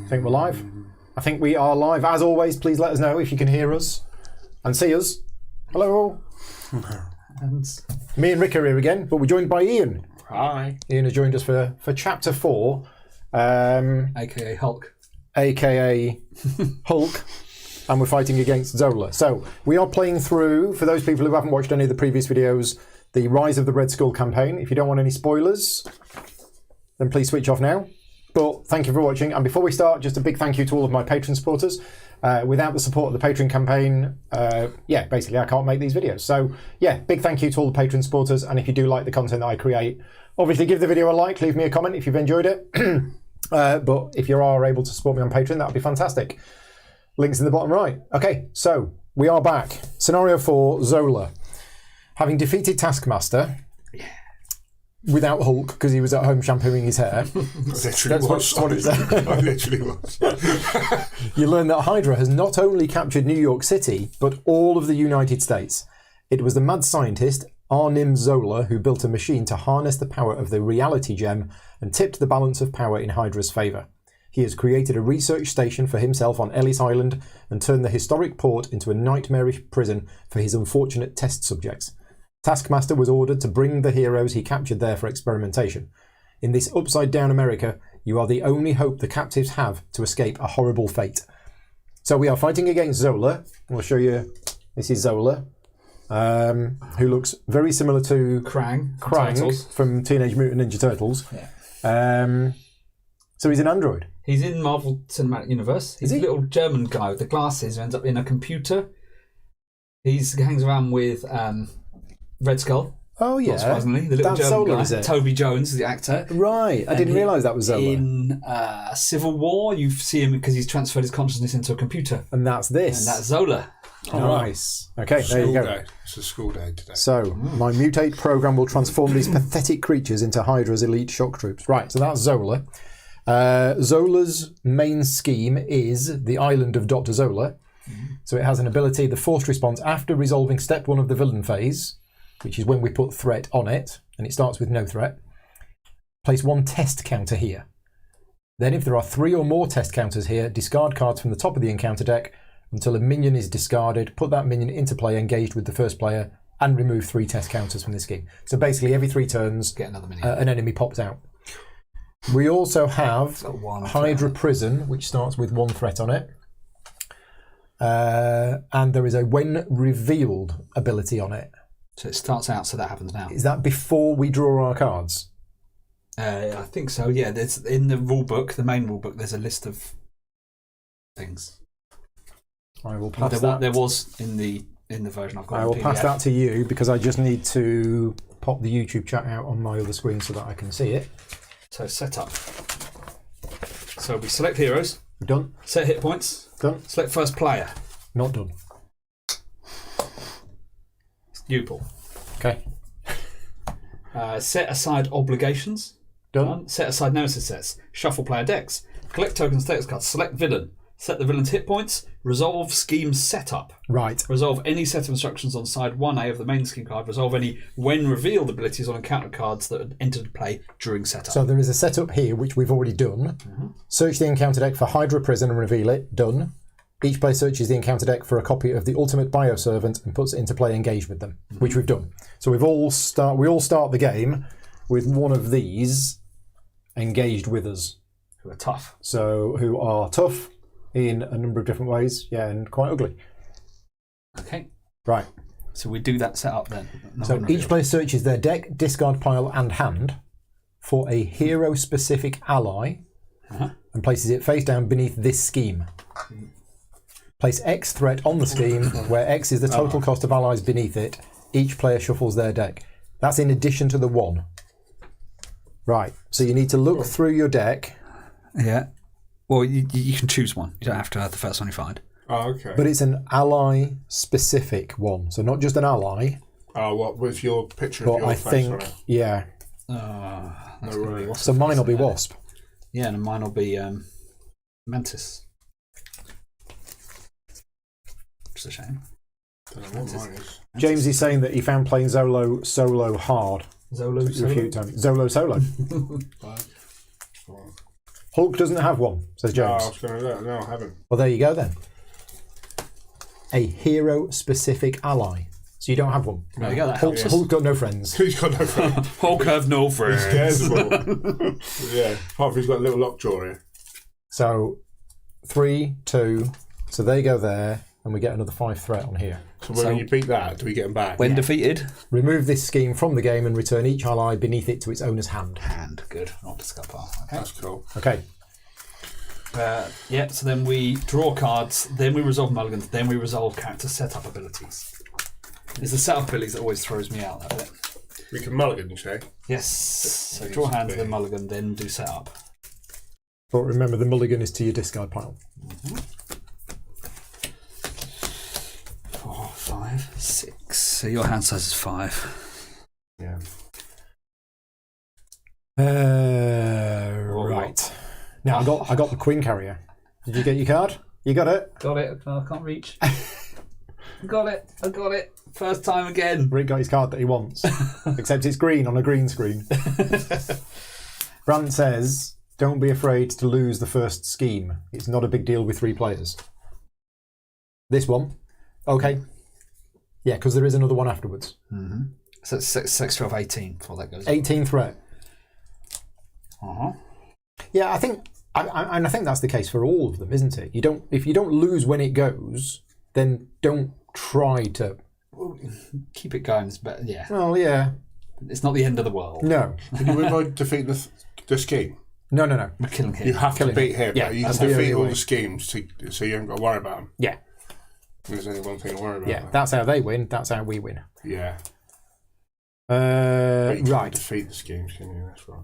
I think we're live. I think we are live. As always, please let us know if you can hear us and see us. Hello all. And me and Rick are here again, but we're joined by Ian. Hi. Ian has joined us for Chapter 4. AKA Hulk. AKA Hulk. And we're fighting against Zola. So we are playing through, for those people who haven't watched any of the previous videos, the Rise of the Red Skull campaign. If you don't want any spoilers, then please switch off now. But thank you for watching. And before we start, just a big thank you to all of my Patreon supporters. Without the support of the Patreon campaign, basically I can't make these videos. So yeah, big thank you to all the Patreon supporters. And if you do like the content that I create, obviously give the video a like, leave me a comment if you've enjoyed it. But if you are able to support me on Patreon, that would be fantastic. Links in the bottom right. Okay, so we are back. Scenario 4, Zola. Having defeated Taskmaster without Hulk, because he was at home shampooing his hair. That's what it said. I literally was. You learn that Hydra has not only captured New York City, but all of the United States. It was the mad scientist, Arnim Zola, who built a machine to harness the power of the reality gem and tipped the balance of power in Hydra's favour. He has created a research station for himself on Ellis Island and turned the historic port into a nightmarish prison for his unfortunate test subjects. Taskmaster was ordered to bring the heroes he captured there for experimentation. In this upside-down America, you are the only hope the captives have to escape a horrible fate. So we are fighting against Zola. We'll show you. This is Zola, who looks very similar to Krang from Teenage Mutant Ninja Turtles. Yeah. So he's an android. He's in Marvel Cinematic Universe. He's a little German guy with the glasses who ends up in a computer. He hangs around with Red Skull. Oh yeah, not surprisingly, the little that's German Zola, guy. is it? Toby Jones is the actor. Right, I didn't realise that was Zola. In Civil War, you see him because he's transferred his consciousness into a computer. And that's this. And that's Zola. Nice. Okay, there you go. Day. It's a school day today. So, my mutate program will transform these pathetic creatures into Hydra's elite shock troops. Right, so that's Zola. Zola's main scheme is the island of Dr. Zola. So it has an ability, the forced response, after resolving step 1 of the villain phase, which is when we put threat on it, and it starts with no threat. Place 1 test counter here. Then if there are 3 or more test counters here, discard cards from the top of the encounter deck until a minion is discarded, put that minion into play engaged with the first player, and remove 3 test counters from this scheme. So basically every 3 turns, get another minion. An enemy pops out. We also have Hydra Prison, which starts with 1 threat on it. And there is a when revealed ability on it. So it starts out, so that happens now. Is that before we draw our cards? I think so, yeah. There's in the rule book, the main rule book, there's a list of things. I will pass that. There was in the version I've got. I will pass that to you because I just need to pop the YouTube chat out on my other screen so that I can see it. So set up. So we select heroes. Done. Set hit points. Done. Select first player. Not done. You, Paul. Okay. Set aside obligations. Done. Set aside nemesis sets. Shuffle player decks. Collect tokens, status cards. Select villain. Set the villain's hit points. Resolve scheme setup. Right. Resolve any set of instructions on side 1A of the main scheme card. Resolve any when revealed abilities on encounter cards that entered play during setup. So there is a setup here which we've already done. Search the encounter deck for Hydra Prison and reveal it. Done. Each player searches the encounter deck for a copy of the Ultimate Bioservant and puts it into play engaged with them, which we've done. So we all start the game with one of these engaged with us. Who are tough. So who are tough in a number of different ways, yeah, and quite ugly. Okay. Right. So we do that setup then. So each player searches their deck, discard pile and hand for a hero-specific ally and places it face down beneath this scheme. Place X threat on the scheme, where X is the total cost of allies beneath it. Each player shuffles their deck. That's in addition to the 1. Right, so you need to look through your deck. Yeah. Well, you can choose one. You don't have to have the first one you find. Oh, okay. But it's an ally-specific one, so not just an ally. Oh, what, with your picture of your face on it? Yeah. No way. So mine will be Wasp. Yeah, and mine will be Mantis. Which is a shame. Don't know what mine is. James is saying that he found playing Zolo solo hard. Zolo solo? Refute Tony. Zolo solo. Hulk doesn't have one, says No, James. I was going to. No, I haven't. Well, there you go then. A hero-specific ally. So you don't have one. There you go. That Hulk's got no friends. He's got no friends. Hulk have no He friends. scares them all. Yeah, apart from he's got a little lockjaw here. So 3, 2. So they go there, and we get another 5 threat on here. So when you beat that, do we get him back? When defeated, Remove this scheme from the game and return each ally beneath it to its owner's hand. good. Not discard pile. Okay. That's cool. Okay. So then we draw cards, then we resolve mulligans, then we resolve character setup abilities. It's the setup abilities that always throws me out, that bit. We can mulligan, you say? Yes. So draw hands, then mulligan, then do setup. But remember, the mulligan is to your discard pile. 4, 5, 6. So your hand size is 5. Yeah. Right. Now I got the Queen Carrier. Did you get your card? You got it? Got it. I can't reach. Got it. I got it. First time again. Rick got his card that he wants. Except it's green on a green screen. Brant says, don't be afraid to lose the first scheme. It's not a big deal with 3 players. This one. Okay. Yeah, because there is another one afterwards. Mm-hmm. So it's 6, 12, 18 before that goes. 18 threat. Uh-huh. Yeah, I think that's the case for all of them, isn't it? If you don't lose when it goes, then don't try to. Keep it going is better. Yeah. Well, yeah. It's not the end of the world. No. Can you avoid defeating the scheme? No. We're killing him. You have to beat him. Yeah, but you that's can the defeat only all way. the schemes so you haven't got to worry about them. Yeah. There's only one thing to worry about. Yeah. That's how they win. That's how we win. Yeah. But you can't Right. defeat the schemes, can you? That's right.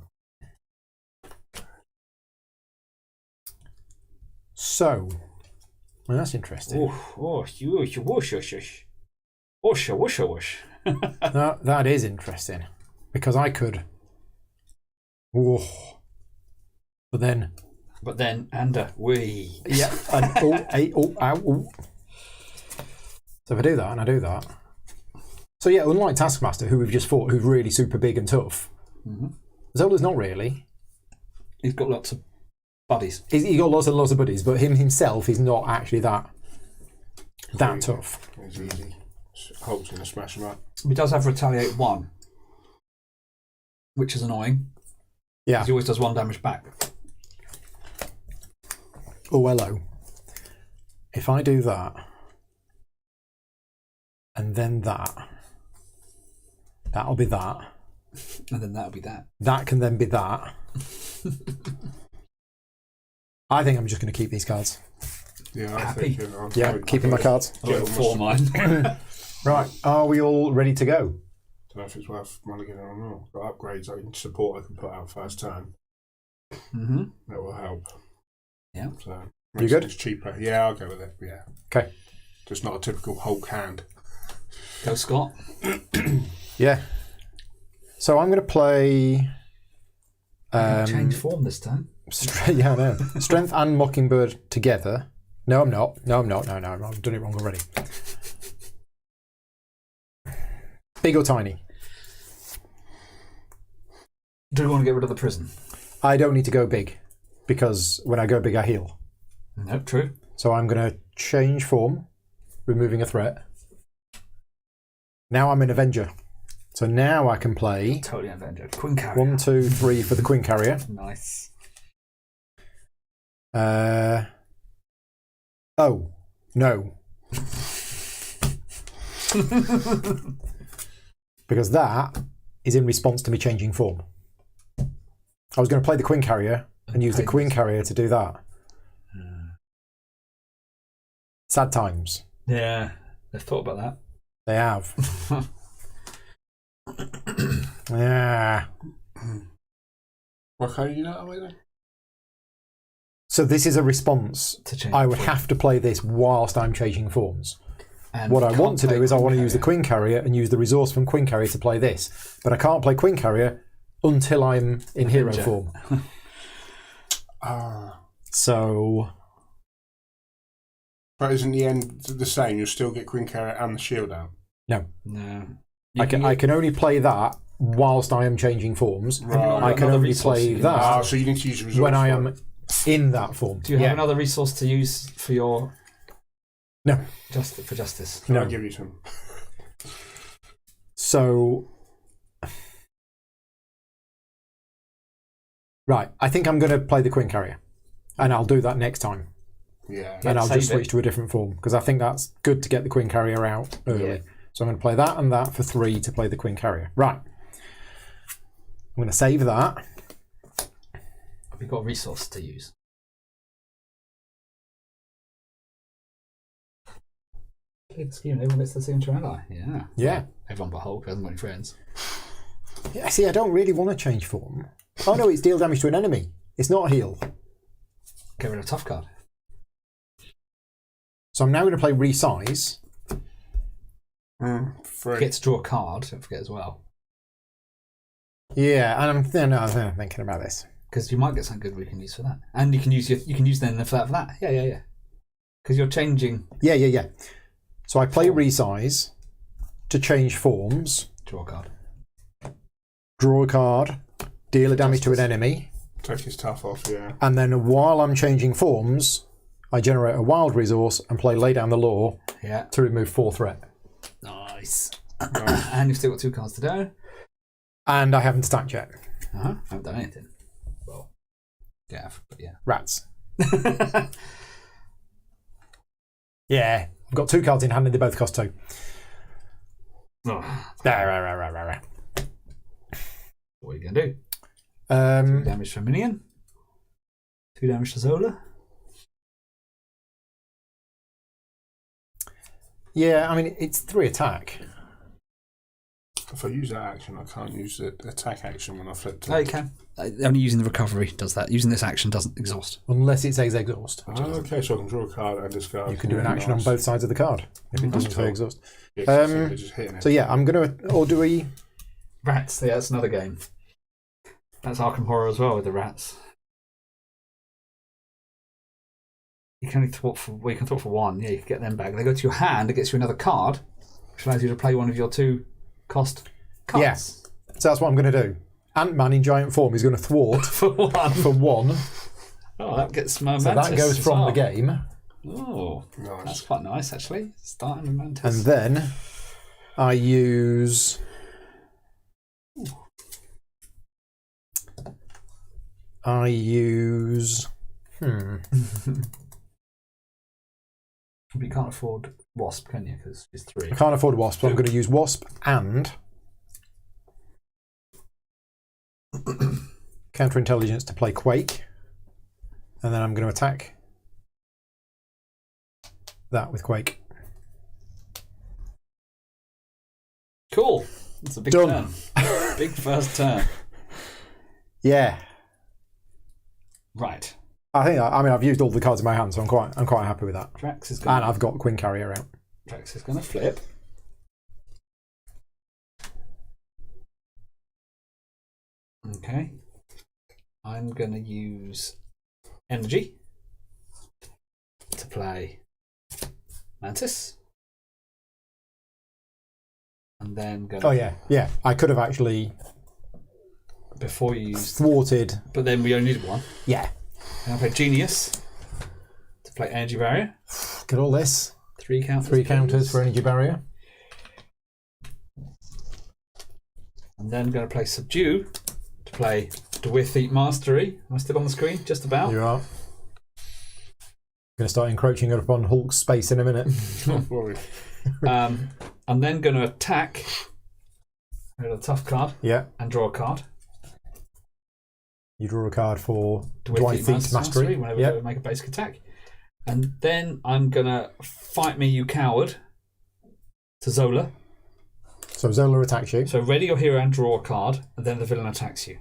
So, well, that's interesting. That is interesting because I could. Whoa. But then. We. Yeah. And ow. So if I do that and I do that. So yeah, unlike Taskmaster, who we've just fought, who's really super big and tough, Zola's not really. He's got lots of buddies. He's got lots and lots of buddies, but him himself is not actually that tough. It's easy. Hulk's going to smash him up. He does have Retaliate 1, which is annoying. Yeah. 'Cause he always does 1 damage back. Oh, hello. If I do that, and then that, that'll be that. And then that'll be that. That can then be that. I think I'm just going to keep these cards. Yeah, Happy. Keeping my cards. I've got 4 mine. Right, are we all ready to go? Don't know if it's worth mulliganing or not. Got upgrades I can support I can put out first turn. Mm-hmm. That will help. Yeah. So You good? It's cheaper. Yeah, I'll go with it. Yeah. Okay. Just not a typical Hulk hand. Go, Scott. Yeah. So I'm going to play. Change form this time. Yeah, I know. Strength and Mockingbird together. No, I'm not. No, I've done it wrong already. Big or tiny? Do we want to get rid of the prison? I don't need to go big because when I go big, I heal. No, true. So I'm going to change form, removing a threat. Now I'm an Avenger. So now I can play Totally Avenger. Queen Carrier. 1, 2, 3 for the Queen Carrier. Nice. Oh, no. Because that is in response to me changing form. I was going to play the Queen Carrier and use the Queen Carrier to do that. Sad times. Yeah, they've thought about that. They have. Yeah. Why can't you do that way then? So this is a response. To change I would form. have to play this whilst I'm changing forms. And What you I can't want to play do is I Queen want to use the Carrier. Queen Carrier and use the resource from Queen Carrier to play this. But I can't play Queen Carrier until I'm in hero Avenger. form. Ah. So But isn't the end the same? You'll still get Queen Carrier and the shield out. no. No. I can only play that whilst I am changing forms. Right. I can Another only resource play you can that So you need to use a resource when I for am it. in that form. Do you have another resource to use for your... No. For justice? Can I give you some? So... Right, I think I'm going to play the Queen Carrier. And I'll do that next time. Yeah. And I'll just switch to a different form, because I think that's good to get the Queen Carrier out early. Yeah. So I'm going to play that and that for 3 to play the Queen Carrier. Right. I'm going to save that. Have you got a resource to use? Play the scheme, everyone gets the signature ally. Yeah. Yeah. Everyone but Hulk hasn't got any friends. Yeah, see, I don't really want to change form. Oh no, it's deal damage to an enemy. It's not heal. Get rid of a tough card. So I'm now going to play resize. 3. Get to draw a card, don't forget as well. Yeah, and I'm thinking about this. Because you might get something good we can use for that. And you can use then for that. Yeah. Because you're changing. Yeah. So I play resize to change forms. Draw a card. Draw a card. Deal a damage to an enemy. Take his tough off, yeah. And then while I'm changing forms, I generate a wild resource and play Lay Down the Law to remove 4 threat. Nice. And you've still got 2 cards to do. And I haven't stacked yet. I haven't done anything. Well, yeah, but yeah. Rats. Yeah, I've got 2 cards in hand and they both cost 2. Oh. Right. What are you going to do? 2 damage for a minion. 2 damage to Zola. Yeah, I mean, it's 3 attack. If I use that action, I can't use the attack action when I flip to Oh, you can. Only using the recovery does that. Using this action doesn't exhaust. Unless it says exhaust. okay, so I can draw a card and discard. You can do an action on both sides of the card if it doesn't say exhaust. Yeah, simply just hitting it. So yeah, I'm going to... Or do we... Rats, yeah, that's another game. That's Arkham Horror as well with the rats. You can only thwart for 1. Yeah, you can get them back. They go to your hand, it gets you another card, which allows you to play one of your 2 cost cards. Yeah. So that's what I'm going to do. Ant-Man in giant form is going to thwart for 1. For 1. Oh, that gets Mantis. So that goes from the game. Oh, nice. That's quite nice actually. Starting with Mantis. And then I use... But you can't afford Wasp, can you? Because it's 3. I can't afford Wasp, so I'm going to use Wasp and Counterintelligence to play Quake. And then I'm going to attack that with Quake. Cool. That's a big Done. turn. Big first turn. Yeah. Right. I mean, I've used all the cards in my hand, so I'm quite happy with that. Drax is And I've got Queen Carrier out. Drax is going to flip. Okay. I'm going to use energy to play Mantis. And then Oh yeah. I could have actually before you used thwarted. But then we only needed 1. Yeah. And I play Genius to play Energy Barrier. Get all this. 3 counters. 3 counters for Energy Barrier. And then I'm going to play Subdue to play Dwythic Mastery. Am I still on the screen? Just about. You are. Going to start encroaching upon Hulk's space in a minute. Don't worry. I'm then going to attack with a tough card. Yeah. And draw a card. You draw a card for Dwythic's Mastery whenever you make a basic attack. And then I'm going to Fight Me, You Coward to Zola. So Zola attacks you. So ready your hero and draw a card, and then the villain attacks you.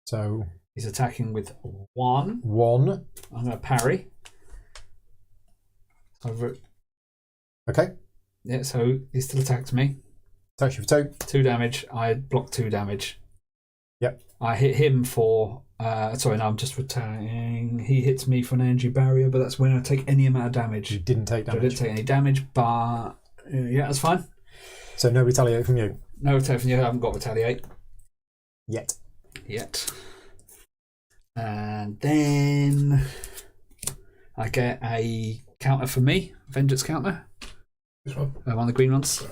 So he's attacking with 1. 1. I'm going to parry. Okay. Yeah, so he still attacked me. Attacks you for 2. 2 damage. I blocked 2 damage. Yep. I hit him for... I'm just returning. He hits me for an energy barrier, but that's when I take any amount of damage. You didn't take damage. So I didn't take any damage, but... yeah, that's fine. So no retaliate from you? No retaliate from you. I haven't got retaliate. Yet. And then I get a counter for me, vengeance counter. This one. One of the green ones.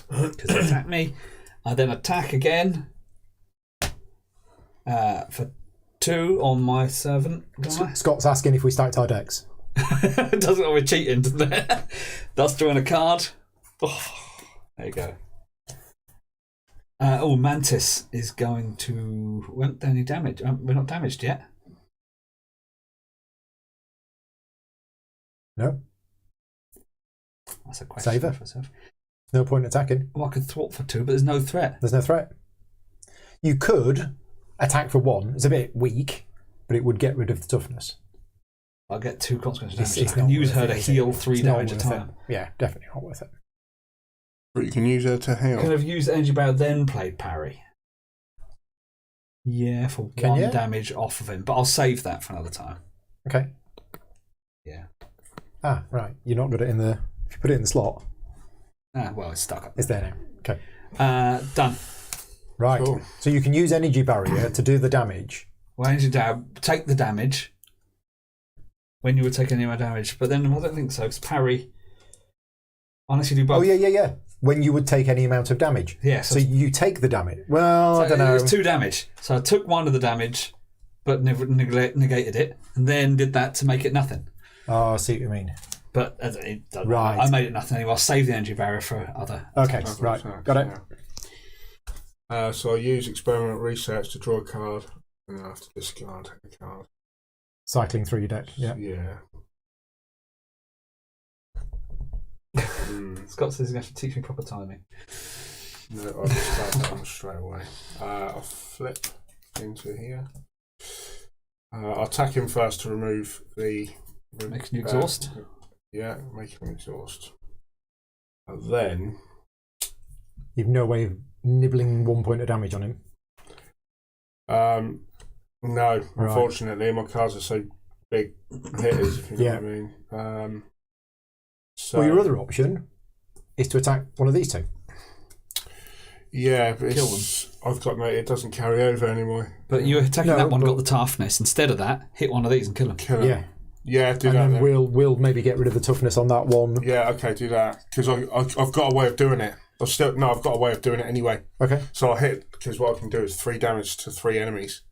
Because they attack me. I then attack again for 2 on my servant guy. Scott's asking if we stacked our decks. Doesn't know we're cheating, doesn't it? That's drawing a card. Oh, there you go. Mantis is going to... Won't do any damage. We're not damaged yet. No. That's a question. Save her. For herself. No point in attacking. Well, I could thwart for 2, but there's no threat. There's no threat. You could attack for 1. It's a bit weak, but it would get rid of the toughness. I'll get 2 consequences damage. It's I can not use worth her it, to is heal it? 3 It's not damage a worth it. time. Yeah, definitely not worth it. But you can use her to heal. Could have used energy barrier, then played parry. Yeah, for Can 1 you? damage off of him, but I'll save that for another time. Okay. Yeah. Ah, right. You're not good at it in the... If you put it in the slot, Well, it's stuck up. it's there now. Okay. Done. Right. Cool. So you can use energy barrier to do the damage. Well, energy take the damage when you would take any more damage, but then I don't think so, because parry, unless you do both. Oh, yeah. When you would take any amount of damage. Yeah, So you take the damage. Well, I don't know. It was 2 damage. So I took 1 of the damage, but negated it, and then did that to make it nothing. Oh, I see what you mean. But it doesn't. Right. I made it nothing anyway. I'll save the energy barrier for other. Okay, Other right. attacks, Got it. yeah. So I use experimental research to draw a card, and then I have to discard a card. Cycling through your deck. Yeah. Yeah. Scott says he's going to teach me proper timing. No, I'll discard that one straight away. I'll flip into here. I'll attack him first to remove the... Making you exhaust? Yeah, make him exhaust. And then... You've no way of nibbling 1 point of damage on him. No, unfortunately, my cards are so big hitters, if you know Yeah. what I mean. So, Well, your other option is to attack one of these 2. yeah, but Kill I've got no. It doesn't carry over anymore. But you attacking No, that one but- got the toughness. Instead of that, hit one of these and kill him. Kill him. Yeah. Yeah, do And that. then Then. we'll maybe get rid of the toughness on that one. Yeah, okay, do that because I've got a way of doing it. I've got a way of doing it anyway. Okay. So I'll hit because what I can do is 3 damage to 3 enemies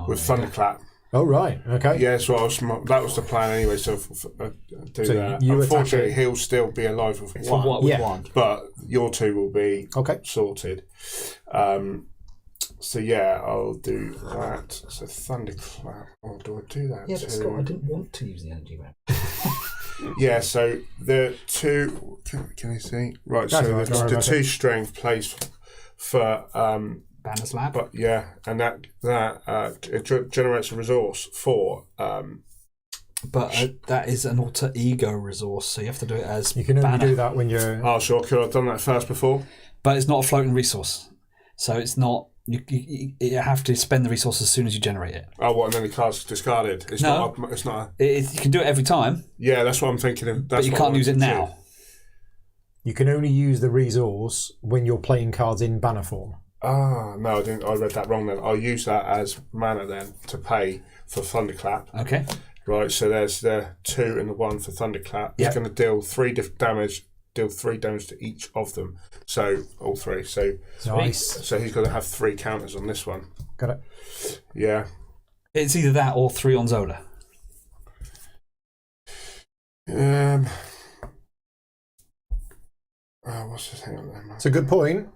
with thunderclap. Oh, right. Okay. Yeah, so that was the plan anyway. So do So that. you attack Unfortunately, it. he'll still be alive with For one. what we Yeah. want. But your 2 will be Okay. sorted. So yeah, I'll do that. So thunderclap. Oh, do I do that? Yeah, but too? Scott, I didn't want to use the energy barrier. Yeah. So the 2. Can you see? Right. That's so right, don't worry the about 2 strength plays for. Banner's lab. But yeah, and that it generates a resource for. But that is an alter ego resource, so you have to do it as You can only banner. do that when you're... Oh, sure. Could I have done that first before? But it's not a floating resource, so it's not. You have to spend the resource as soon as you generate it. Oh, what? And then the card's discarded. It's No. not. It's not. You can do it every time, Yeah, that's what I'm thinking of. but you can't use it now. You can only use the resource when you're playing cards in banner form. Ah, no, I didn't. I read that wrong. Then I'll use that as mana then to pay for thunderclap. Okay. Right. So there's the 2 and the 1 for thunderclap. Yeah. It's going to deal 3 damage. Deal 3 damage to each of them. So all 3. So Nice. so he's going to have 3 counters on this one. Got it. Yeah. It's either that or 3 on Zola. What's the thing on there, man? It's a good point.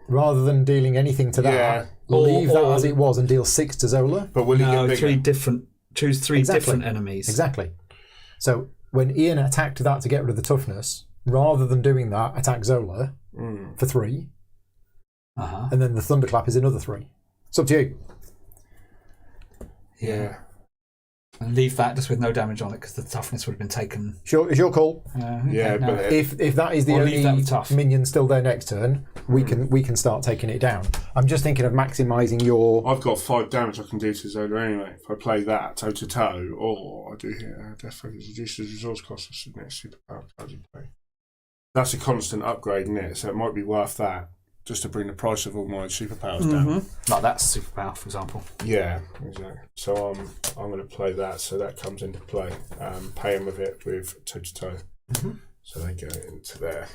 Rather than dealing anything to that, Yeah. leave that Or- as it was and deal 6 to Zola. But will he No, get bigger? 3 different. Choose 3 Exactly. different enemies. Exactly. So when Ian attacked that to get rid of the toughness, rather than doing that, attack Zola for 3, and then the thunderclap is another 3. It's up to you. Yeah. And leave that just with no damage on it because the toughness would have been taken. Sure, it's your call. Yeah, no. but If that is the Or leave that only with tough. minion still there next turn, we can start taking it down. I'm just thinking of maximising your. I've got 5 damage I can do to Zola anyway. If I play that toe to toe, or I do here, death focus reduces resource costs of next superpower cards you play. That's a constant upgrade, isn't it? So it might be worth that just to bring the price of all my superpowers down. Like that's superpower, for example. Yeah, exactly. So I'm going to play that, so that comes into play. Pay him with it with toe-to-toe. So they go into there,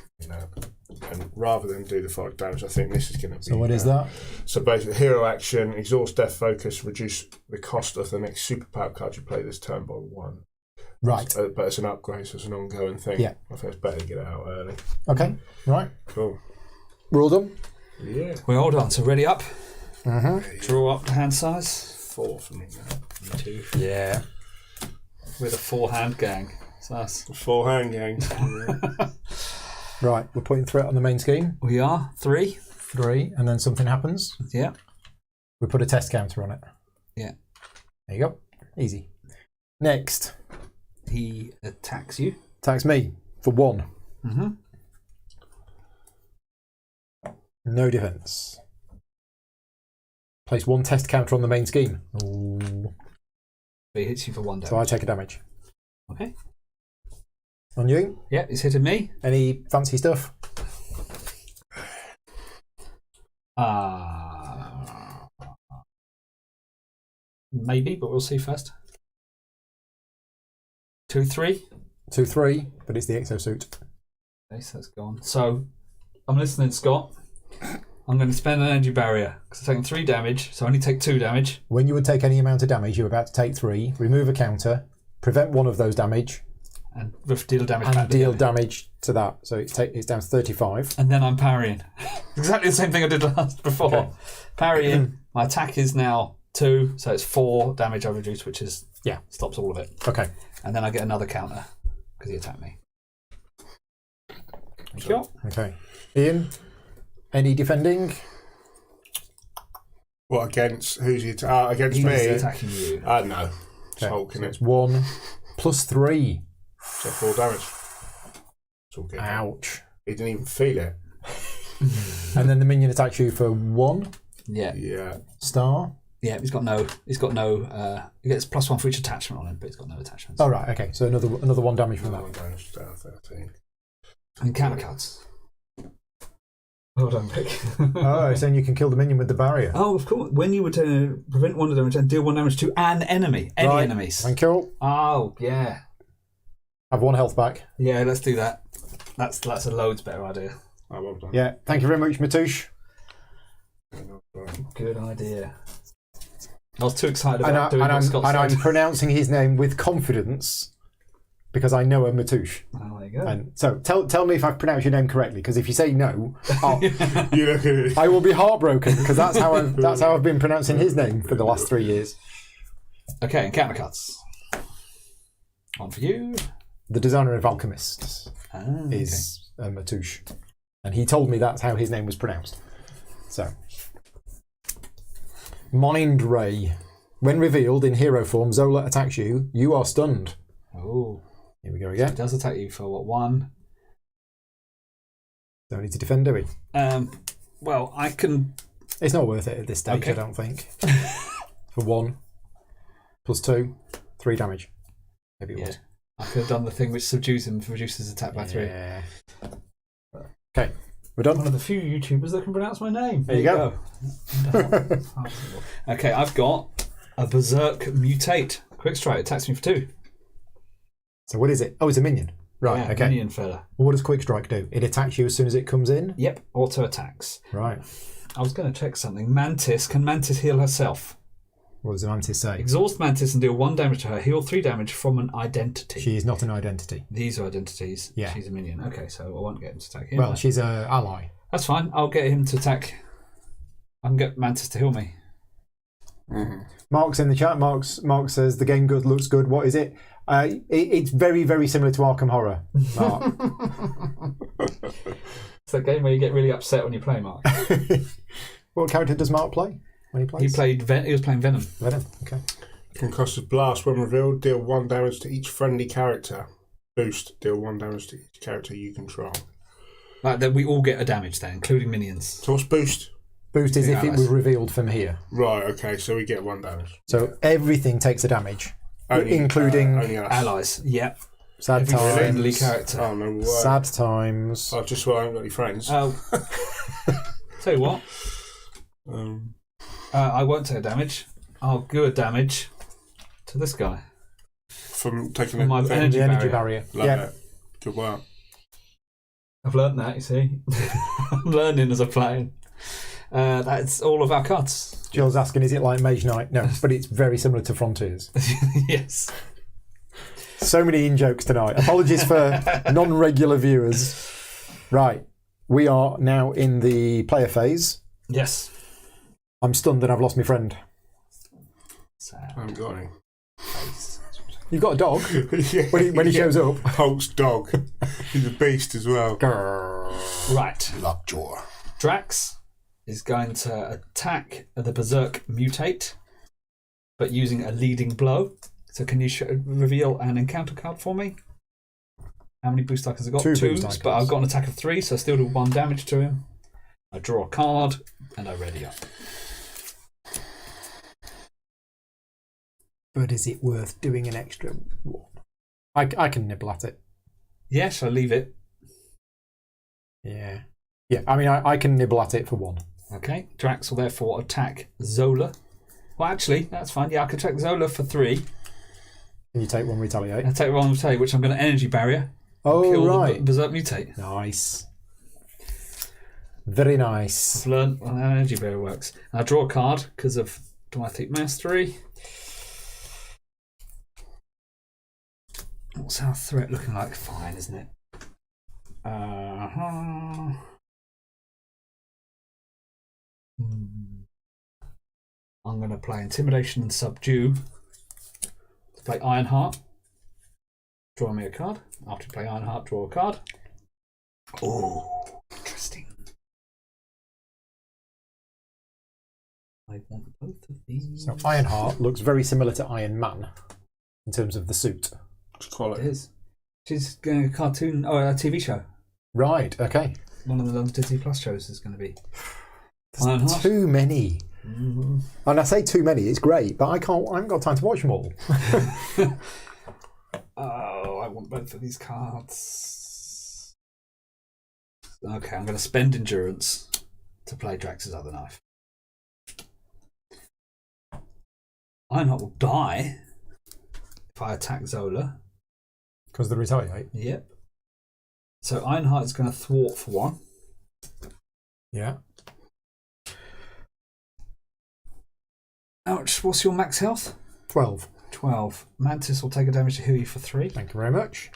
and rather than do the 5 damage, I think this is going to be... So what is that? So basically, hero action, exhaust death focus, reduce the cost of the next superpower card you play this turn by 1. Right. But it's an upgrade, so it's an ongoing thing. Yeah. I think it's better to get it out early. Okay, right. Cool. We're all done? Yeah. We're all done. So ready up. Draw up the hand size. 4 for me now. Me too. Yeah. We're the 4-hand gang. So that's... 4-hand gang. Right, we're putting threat on the main scheme. We are 3. 3, and then something happens. Yeah. We put a test counter on it. Yeah. There you go. Easy. Next. He attacks you. Attacks me for 1. No defense. Place 1 test counter on the main scheme. Ooh. But he hits you for 1 damage. So I take a damage. Okay. On you? Yeah, he's hitting me. Any fancy stuff? Maybe, but we'll see first. 2, 3. 2, 3, but it's the exosuit. Okay, so that's gone. So I'm listening, Scott. I'm going to spend an energy barrier because I'm taking 3 damage, so I only take 2 damage. When you would take any amount of damage, you're about to take 3. Remove a counter, prevent 1 of those damage, And deal damage and back. deal damage to that. So it's down to 35. And then I'm parrying. Exactly the same thing I did before. Okay. Parrying. My attack is now 2, so it's 4 damage I reduce, which is stops all of it. Okay. And then I get another counter because he attacked me. Thank you. Okay. Ian, any defending? What, against... Who's he against He's me? attacking you. No. It's Okay. Hulk, So innit? it's 1 plus 3. So 4 damage. It's all good. Ouch. He didn't even feel it. And then the minion attacks you for 1 Yeah. Yeah. star. Yeah, he gets +1 for each attachment on him, but he's got no attachments. Oh, right. Okay. So another 1 damage from that. 1 damage down 13. And counter cards. Well done, Vic. Oh, it's saying you can kill the minion with the barrier. Oh, of course. When you would prevent 1 damage and deal 1 damage to an enemy. Any Right. enemies. Thank you. Oh, yeah. Have 1 health back. Yeah, let's do that. That's a loads better idea. Oh, well done. Yeah. Thank you very much, Matouche. Good idea. I was too excited And, about doing what Scott I'm said. pronouncing his name with confidence because I know a Matouche. Oh, there you go. And so tell me if I've pronounced your name correctly, because if you say no, You look at it. I will be heartbroken, because that's how I've been pronouncing his name for the last 3 years. Okay, and counter cards. On for you. The designer of Alchemists Okay. is Matouche, and he told me that's how his name was pronounced. So, Mind Ray. When revealed in hero form, Zola attacks you. You are stunned. Oh. Here we go It again. does attack you for what, 1? Don't need to defend, do we? Well, I can... It's not worth it at this stage, Okay. I don't think. For 1, plus 2, 3 damage. Maybe it was. I could have done the thing which subdues him, reduces his attack by 3. Yeah. Okay, we're done. One of the few YouTubers that can pronounce my name. There you go. Okay, I've got a Berserk Mutate. Quick Strike attacks me for 2. So what is it? Oh, it's a minion. Right, Yeah, okay. minion fella. What does Quick Strike do? It attacks you as soon as it comes in? Yep, auto attacks. Right. I was going to check something. Mantis. Can Mantis heal herself? What does the Mantis say? Exhaust Mantis and deal 1 damage to her. Heal 3 damage from an identity. She is not an identity. These are identities. Yeah. She's a minion. Okay, so I won't get him to attack him. Well, she's an ally. That's fine. I'll get him to attack. I can get Mantis to heal me. Mm-hmm. Mark's in the chat. Mark says the game good looks good. What is it? It's very, very similar to Arkham Horror, Mark. It's that game where you get really upset when you play, Mark. What character does Mark play when he plays? He was playing Venom. Venom. Okay. Concussive Blast. When revealed, deal 1 damage to each friendly character. Boost. Deal 1 damage to each character you control. Like that, we all get a damage there, including minions. So what's boost? Boost is Yeah, if it was revealed from here. Right, okay, so we get 1 damage. So everything takes a damage, Only, including only us. Allies. Yep. sad Every times. friendly character. Oh, no way. Sad times. Oh, just so I haven't got any friends. Oh. Tell you what, I won't take damage. I'll do a damage to this guy. From taking From my energy barrier. barrier. Love Yeah. it. Good work. I've learnt that, you see. I'm learning as I'm playing. That's all of our cards. Jill's asking, is it like Mage Knight? No, but it's very similar to Frontiers. Yes. So many in-jokes tonight. Apologies for non-regular viewers. Right. We are now in the player phase. Yes. I'm stunned that I've lost my friend. I haven't got any. You've got a dog Yeah, when he shows up. Hulk's dog. He's a beast as well. Right. Lockjaw. Drax is going to attack the Berserk Mutate, but using a leading blow. So can you reveal an encounter card for me? How many boost icons have I got? Two Two, boost icons. but I've got an attack of 3, so I still do 1 damage to him. I draw a card, and I ready up. But is it worth doing an extra one? I can nibble at it. Yes, I leave it. Yeah. Yeah, I mean, I can nibble at it for 1. Okay, Drax will therefore attack Zola. Well, actually, that's fine. Yeah, I can attack Zola for 3. Can you take 1 retaliate? I'll take 1 retaliate, which I'm going to energy barrier. Oh, Kill right. the Berserk Mutate. Nice. Very nice. I've learned how energy barrier works. And I draw a card because of Dramatic Mastery. What's our threat looking like? Fine, isn't it? I'm going to play Intimidation and Subdue. To play Ironheart. Draw me a card. After you play Ironheart, draw a card. Oh, interesting. I want both of these. So Ironheart looks very similar to Iron Man in terms of the suit. It's quality. It is. She's going a cartoon or a TV show. Right, okay. One of the Disney Plus shows is going to be There's Ironheart. too many. Mm-hmm. And I say too many, it's great, but I haven't got time to watch them all. Oh, I want both of these cards. Okay, I'm going to spend endurance to play Drax's other knife. Ironheart will die if I attack Zola. Because they retaliate. Yep. So Ironheart is going to thwart for 1. Yeah. Ouch, what's your max health? 12. 12. Mantis will take a damage to heal you for 3. Thank you very much.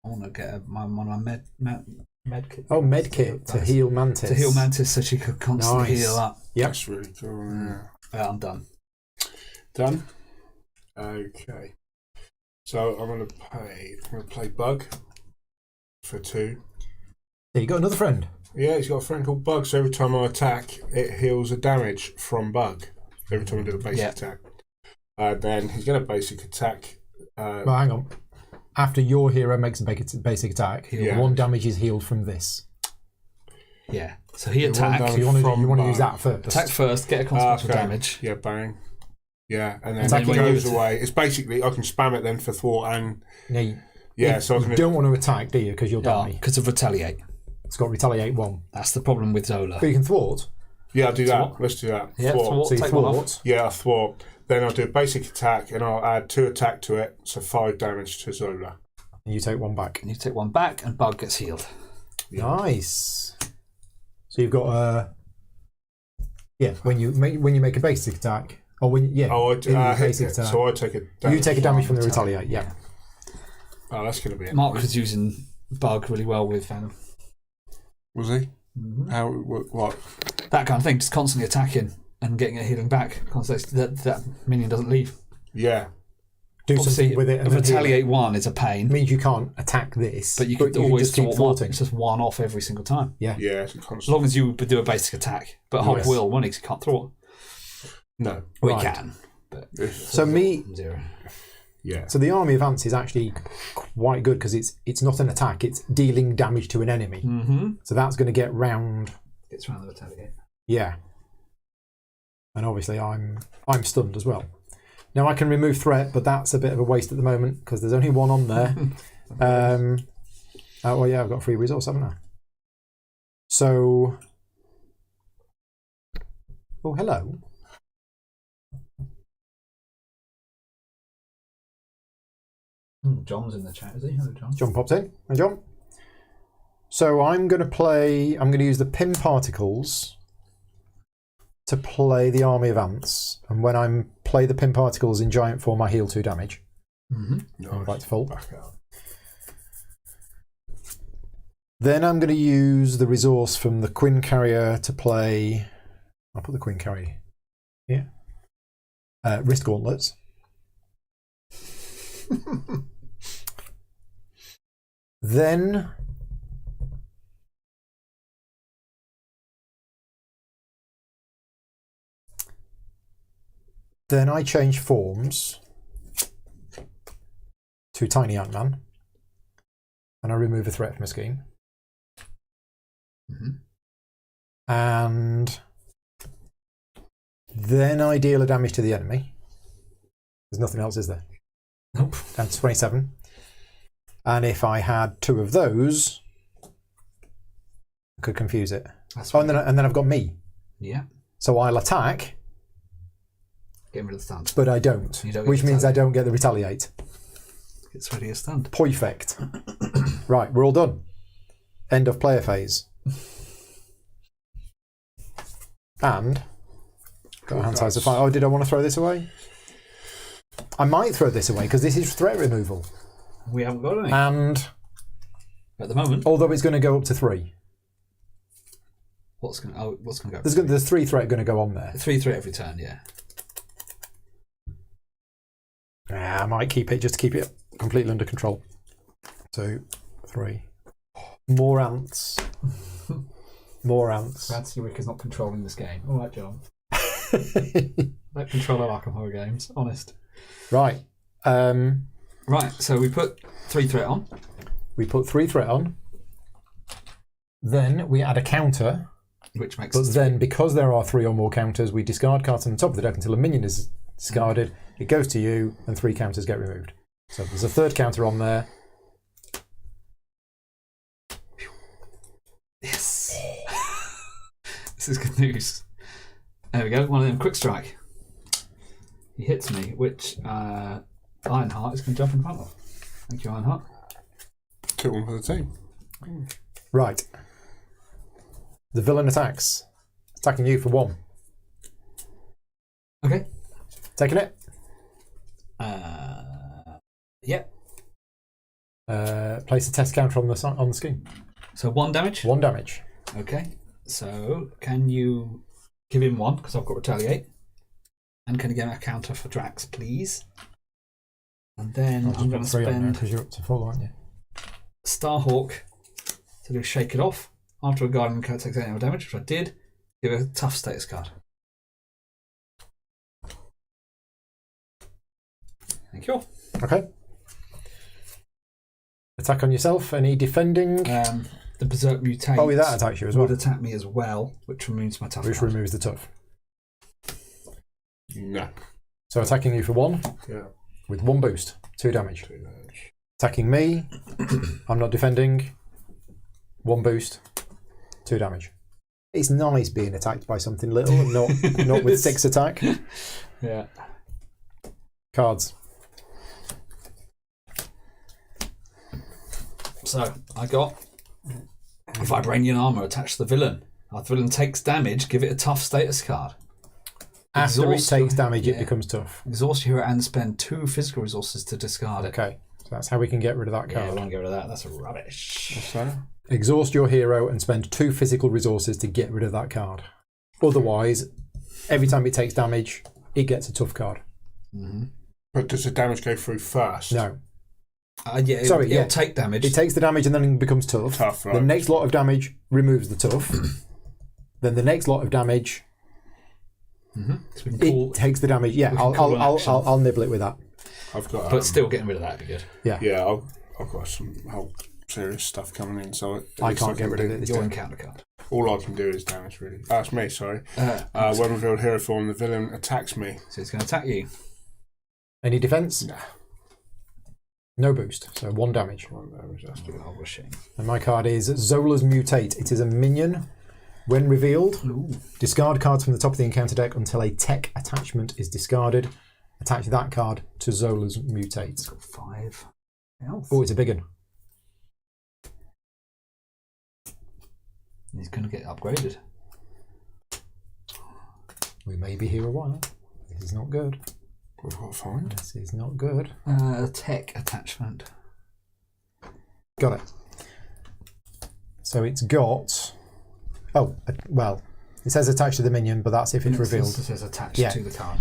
I want to get one of my med kit. Oh, med kit to heal Mantis. To heal Mantis so she could constantly Nice. heal up. Yep. That's really cool. Yeah. Yeah, I'm done. Done? Okay. So I'm going to play Bug for 2. There you got another friend. Yeah, he's got a friend called Bug, so every time I attack, it heals a damage from Bug. Every time I do a basic attack. Then he's going to basic attack. Well, hang on. After your hero makes a basic attack, 1 damage is healed from this. Yeah. So he Yeah, attacks. one So you want to Bug. use that first. Attack first, get a consequential Okay. damage. Yeah, bang. Yeah, and then Attacking it goes you- away. It's basically, I can spam it then for thwart and... No, you So I can... don't want to attack, do you? Because you'll die. Because of retaliate. It's got retaliate 1. That's the problem with Zola. But you can thwart. Yeah, I'll do Thwart. that. Let's do that. Yeah, thwart. So you Take one off. thwart. Yeah, I'll thwart. Then I'll do a basic attack and I'll add 2 attack to it, so 5 damage to Zola. And you take 1 back. And you take 1 back, and Bug gets healed. Yeah. Nice. So you've got a... when you make a basic attack... Or when Oh, I in your basic attack, so I take a damage. you take a damage from the retaliate, yeah. Oh, that's going to be it. Mark was using Bug really well with Venom. Was he? How? What? That kind of thing, just constantly attacking and getting a healing back. Constantly, that minion doesn't leave. Yeah. Do Obviously, something with it. And then heal retaliate it. 1 is a pain, Means you can't attack this, but you can always just keep thwart 1. thwarting. It's just 1 off every single time. Yeah. It's a As constant. long as you do a basic attack. But Hulk Yes. will, won't he? 'Cause he can't thwart. No. We Right. can. But So me, 0. Yeah. so the Army of Ants is actually quite good because it's not an attack; it's dealing damage to an enemy. Mm-hmm. So that's going to get round. Gets around the retaliate. Yeah. And obviously, I'm stunned as well. Now I can remove threat, but that's a bit of a waste at the moment because there's only 1 on there. Well, yeah, I've got 3 resource, haven't I? So, oh, hello. John's in the chat, is he? Hello, John. John pops in. Hi, John. So I'm going to use the pin particles to play the army of ants. And when I play the pin particles in giant form, I heal 2 damage. Nice. Back to full. Back out. Then I'm going to use the resource from the Quinn Carrier to play... I'll put the Quinn Carrier here. Wrist gauntlets. Then I change forms to Tiny Ant-Man and I remove a threat from a scheme. And then I deal a damage to the enemy. There's nothing else, is there? Nope. Down to 27. And if I had 2 of those, I could confuse it. And then I've got me. Yeah. So I'll attack, Get rid of the stunt. but I don't. Which means I don't get the retaliate. It's already a stunt. Perfect. Right, we're all done. End of player phase. And got a hand size of 5. Oh, did I want to throw this away? I might throw this away because this is threat removal. We haven't got any. And At the moment. although it's going to go up to 3. What's going to go? There's 3 threat going to go on there. 3 threat every turn, yeah. I might keep it just to keep it completely under control. 2, 3. More ants. More ants. Brad Seawick is not controlling this game. All right, John. Don't control our Arkham Horror games. Honest. Right. Right, so we put 3 threat on. We put 3 threat on. Then we add a counter. Which makes But then, because there are 3 or more counters, we discard cards on the top of the deck until a minion is discarded. It goes to you, and 3 counters get removed. So there's a 3rd counter on there. Yes. This is good news. There we go. One of them quick strike. He hits me, which Ironheart is going to jump in front of. Thank you, Ironheart. 2-1 for the team. Right. The villain attacks. Attacking you for 1. Okay. Taking it. Yep. Place a test counter on the scheme. So 1 damage. 1 damage. Okay. So can you give him 1 because I've got retaliate, and can you get a counter for Drax, please? And then I'm going to spend because you're up to full, aren't you? Starhawk to do shake it off. After a guardian card takes 8 damage, which I did, give it a tough status card. Thank you. Okay. Attack on yourself. Any defending? The Berserk Mutate. Oh, that attacks you as well. Would attack me as well, which removes my tough Which card. removes the tough. No. So attacking you for 1. Yeah. With 1 boost. 2 damage. 2 damage. Attacking me. I'm not defending. 1 boost. 2 damage. It's nice being attacked by something little and not with 6 attack. Yeah. Cards. So I got Vibranium Armor attached to the villain. After the villain takes damage, give it a tough status card. After Exhaust it takes your- damage, yeah. it becomes tough. Exhaust your hero and spend 2 physical resources to discard it. Okay. So that's how we can get rid of that Yeah, I card. won't get rid of that. That's rubbish. What's that? Exhaust your hero and spend 2 physical resources to get rid of that card. Otherwise, every time it takes damage, it gets a tough card. Mm-hmm. But does the damage go through first? No. Yeah, Sorry, it'll take damage. It takes the damage and then it becomes tough. Tough, right. The next lot of damage removes the tough. Then the next lot of damage, So we can call, it takes the damage. Yeah, we can call an action. I'll nibble it with that. I've got. but still getting rid of that would be good. Yeah. Yeah, I've got some whole serious stuff coming in, so I can't get rid of it this Your turn. encounter card. All I can do is damage, really. That's me, sorry. When revealed hero form, the villain attacks me. So it's going to attack you. Any defense? Nah. No boost, so 1 damage. 1 damage, that's good. Oh, shame. And my card is Zola's Mutate. It is a minion. When revealed, discard cards from the top of the encounter deck until a tech attachment is discarded. Attach that card to Zola's Mutate. It's got 5 health. Oh, it's a big one. He's going to get upgraded. We may be here a while. This is not good. We've got to find. This is not good. Tech attachment. Got it. So it's got... Oh, well, it says attached to the minion, but that's if it's revealed. It says attached to the card.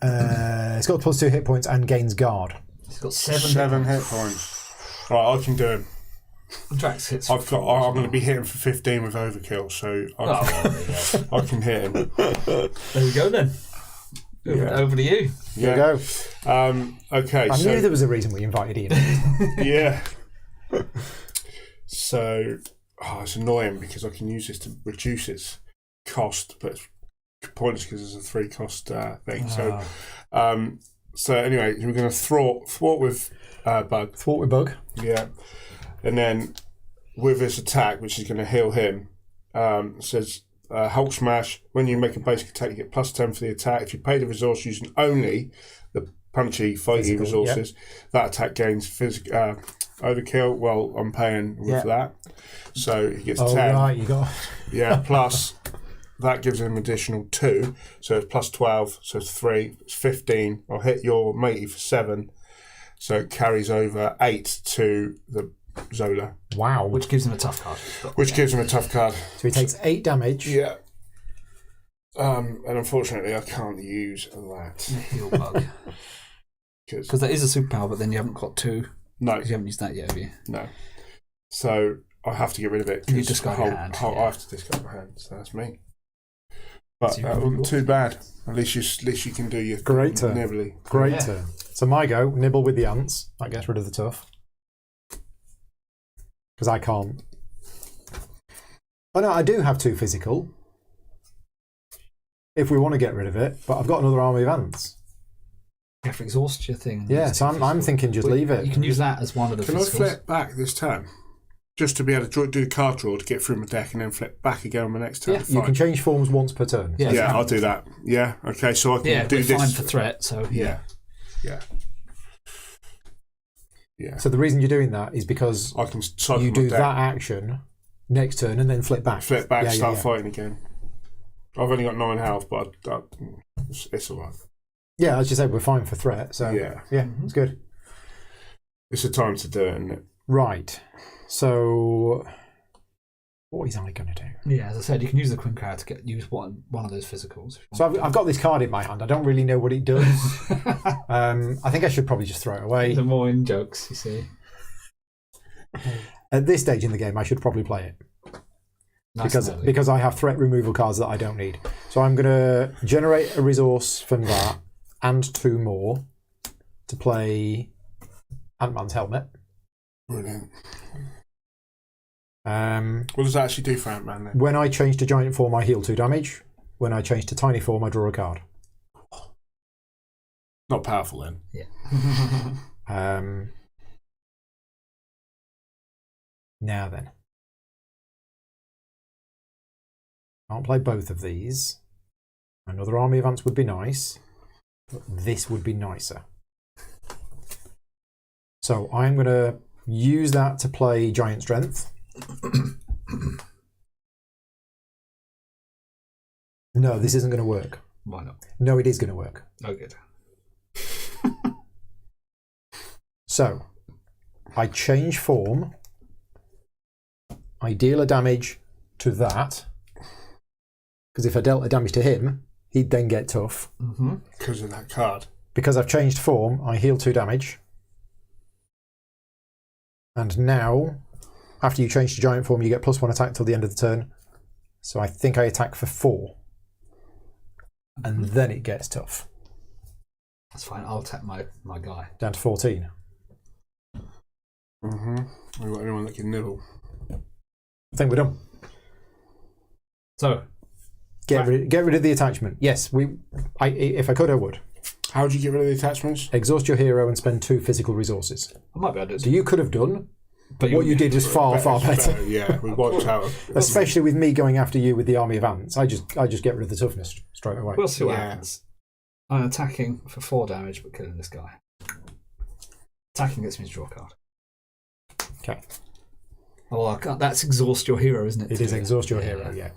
It's got +2 hit points and gains guard. It's got 7 hit points. Right, I can do him. Drax hits. I'm going to be hitting for 15 with overkill, so I can hit him. There we go then. Over to you. There you go. Okay. I knew there was a reason we invited Ian. Yeah. So, it's annoying because I can use this to reduce its cost, but it's pointless because it's a 3 cost thing. So anyway, we're going to thwart with Bug. Thwart with Bug. Yeah. And then with this attack, which is going to heal him, it says Hulk Smash. When you make a basic attack, you get +10 for the attack. If you pay the resource using only the punchy, fighty resources, that attack gains overkill. Well, I'm paying with that. So he gets 10. Right, you got... Yeah, plus that gives him an additional 2. So it's +12, so it's 3. It's 15. I'll hit your matey for 7. So it carries over 8 to the Zola. Wow. Which gives him a tough card. Gives him a tough card. So he takes 8 damage. Yeah. And unfortunately, I can't use that. Heal Bug. Because that is a superpower, but then you haven't got 2. No. Because you haven't used that yet, have you? No. So I have to get rid of it. You discard your hand. I have to discard my hand, so that's me. But that wasn't too bad. At least you can do your great turn. Nibbly. Great turn. So my go, nibble with the ants. That gets rid of the tough. Because I can't. Oh no, I do have 2 physical. If we want to get rid of it, but I've got another army of ants. You have to exhaust your thing. Yeah, so I'm thinking just leave it. You can use that as one of the Can physicals. I flip back this turn? Just to be able to do the card draw to get through my deck and then flip back again on my next turn. Yeah, you can change forms once per turn. Yeah, I'll do that. Yeah, okay, so I can do this. Fine for threat, so Yeah. So the reason you're doing that is because I can you do that action next turn and then flip back. Flip back, start fighting again. I've only got 9 health, but it's all right. Yeah, as you said, we're fine for threat. So yeah, it's good. It's the time to do it, isn't it? Right. So what is I going to do? Yeah, as I said, you can use the Queen card to use one of those physicals. So I've got this card in my hand. I don't really know what it does. I think I should probably just throw it away. The more in jokes, you see. At this stage in the game, I should probably play it. Because I have threat removal cards that I don't need. So I'm going to generate a resource from that and 2 more to play Ant-Man's Helmet. Brilliant. What does that actually do for Ant-Man then? When I change to giant form, I heal 2 damage. When I change to tiny form, I draw a card. Not powerful then. Yeah. Now then. Can't play both of these. Another army of ants would be nice, but this would be nicer. So I'm going to use that to play Giant Strength. No, this isn't going to work. Why not? No, it is going to work. Oh, good. So, I change form. I deal a damage to that. Because if I dealt a damage to him, he'd then get tough. Because of that card. Because I've changed form, I heal 2 damage. And now, after you change to giant form, you get +1 attack till the end of the turn. So I think I attack for 4. And then it gets tough. That's fine. I'll attack my guy. Down to 14. We got anyone that can nibble. I think we're done. So, get rid of the attachment. Yes, if I could, I would. How do you get rid of the attachments? Exhaust your hero and spend 2 physical resources. I might be able to do So you could have done, but But what you did was far better. Yeah, we wiped out. Especially with me going after you with the army of ants. I just get rid of the toughness straight away. We'll see what Yeah. happens. I'm attacking for 4 damage, but killing this guy. Attacking gets me to draw a card. Okay. Oh, I can't, that's exhaust your hero, isn't it? It is exhaust your hero, yeah.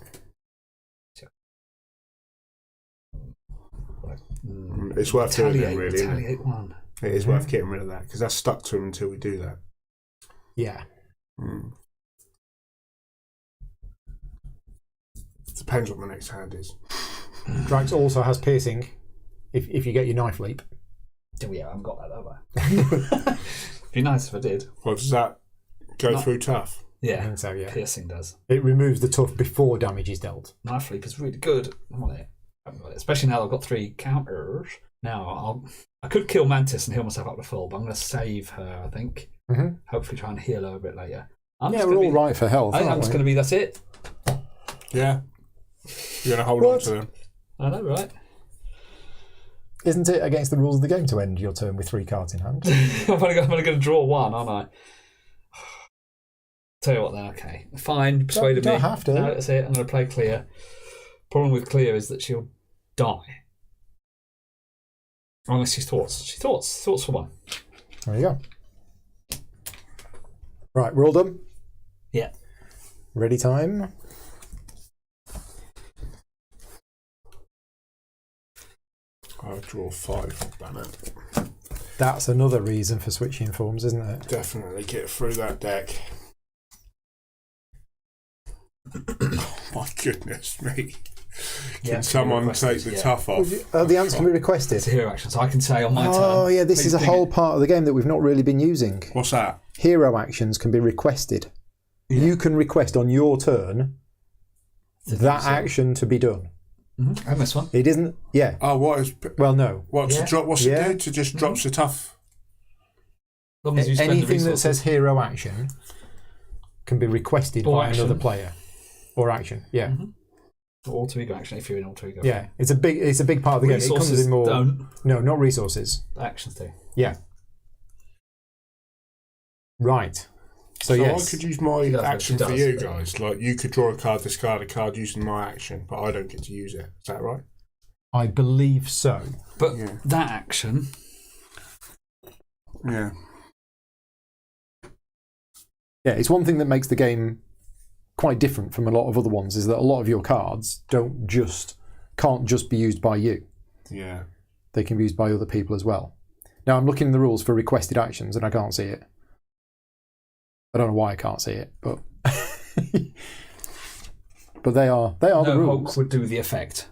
It's worth doing it, Retaliate, really. Isn't it? retaliate 1. It is worth getting rid of that because that's stuck to him until we do that. Yeah. Depends what my next hand is. Drax also has piercing if you get your knife leap. Oh, yeah, I haven't got that, have I? It'd be nice if I did. Well, does that go through tough? I Yeah, think so, yeah. piercing does. It removes the tough before damage is dealt. Knife leap is really good. I'm on it. I haven't got it. Especially now I've got 3 counters. Now I could kill Mantis and heal myself up to full, but I'm going to save her, I think. Mm-hmm. Hopefully try and heal her a bit later. Yeah, we're all right for health. I think I'm aren't just we? going to be, that's it. Yeah. You're going to hold on to them. I know, right? Isn't it against the rules of the game to end your turn with 3 cards in hand? I'm only going to draw 1, aren't I? Tell you what then, okay. Fine, you persuaded you me. don't have to. No, that's it. I'm going to play clear. Problem with clear is that she'll die. Unless she's thoughts. She thoughts. Thoughts for 1. There you go. Right, we're all done? Yeah. Ready time? I'll draw 5. Damn it. That's another reason for switching forms, isn't it? Definitely get through that deck. Oh my goodness me. Can someone take the tough off? Oh, the ants can be requested. It's a hero action, so I can say on my turn. Oh, yeah, this please is a ding whole it. part of the game that we've not really been using. What's that? Hero actions can be requested. Yeah. You can request on your turn that action to be done. Mm-hmm. And this one. It isn't, yeah. Oh, what is? Well, no. What's Yeah. the drop? What's Yeah. it do? To just drops the tough. As long as you spend the Anything that resources. says hero action can be requested Or by action. another player. Or action, yeah. Mm-hmm. Or alter ego action if you're in alter ego. Yeah, it's a big part of the game. It comes Resources in more. don't. No, not resources. Actions do. Yeah. Right. So I yes, could use my She does, action she for does. you guys. Like you could draw a card, discard a card using my action, but I don't get to use it. Is that right? I believe so. But Yeah. that action, Yeah. Yeah, it's one thing that makes the game quite different from a lot of other ones is that a lot of your cards can't just be used by you. Yeah. They can be used by other people as well. Now I'm looking in the rules for requested actions and I can't see it. I don't know why I can't see it, but but they are the no rules. Hulk would do the effect.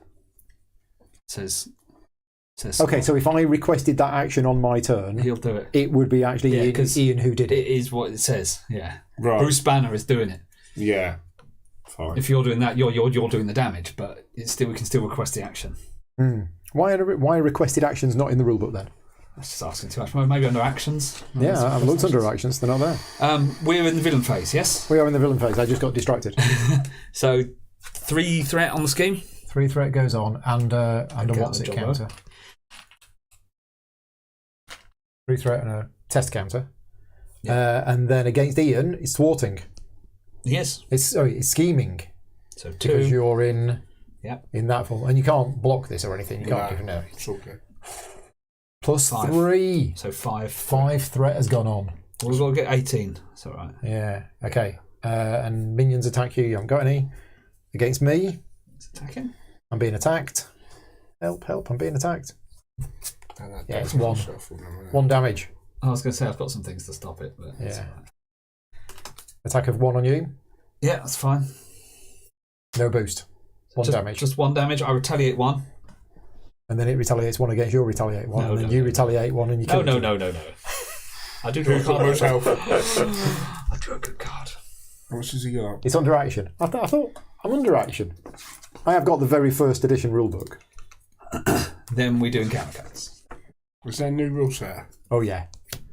Says Okay, so if I requested that action on my turn, he'll do it. it would be actually Yeah, 'cause Ian who did It it. is what it says. Yeah. Right. Bruce Banner is doing it. Yeah. Fine. If you're doing that, you're doing the damage, but it's still we can still request the action. Why are requested actions not in the rulebook then? That's just asking too much. Maybe under actions. Yeah, I've looked under actions. They're not there. We're in the villain phase, yes? We are in the villain phase. I just got distracted. So 3 threat on the scheme. 3 threat goes on and a Okay, what's it job counter. 3 threat and a test counter. And then against Ian, it's thwarting. Yes. It's scheming So 2. because you're in Yep. in that form, and you can't block this or anything. You can't even know. It's all good. Plus 5. 3. So 5. 5 threat has gone on. We've got to get 18. That's all right. Yeah. Okay. And minions attack you. You haven't got any. Against me, It's attacking. I'm being attacked. Help! I'm being attacked. Yeah, it's 1. 1 damage. I was going to say I've got some things to stop it, but it's Yeah. all right. Attack of 1 on you. Yeah, that's fine. No boost. 1 damage. Just 1 damage. I retaliate 1. And then it retaliates 1 against your retaliate 1. No, and then no, you no. retaliate 1 and you kill No. it. I do draw a Who's got card. most health? I drew a good card. How much has he got? It's under action. I thought I'm under action. I have got the very first edition rulebook. Then we do encounter cards. Was there a new rule set? Oh yeah.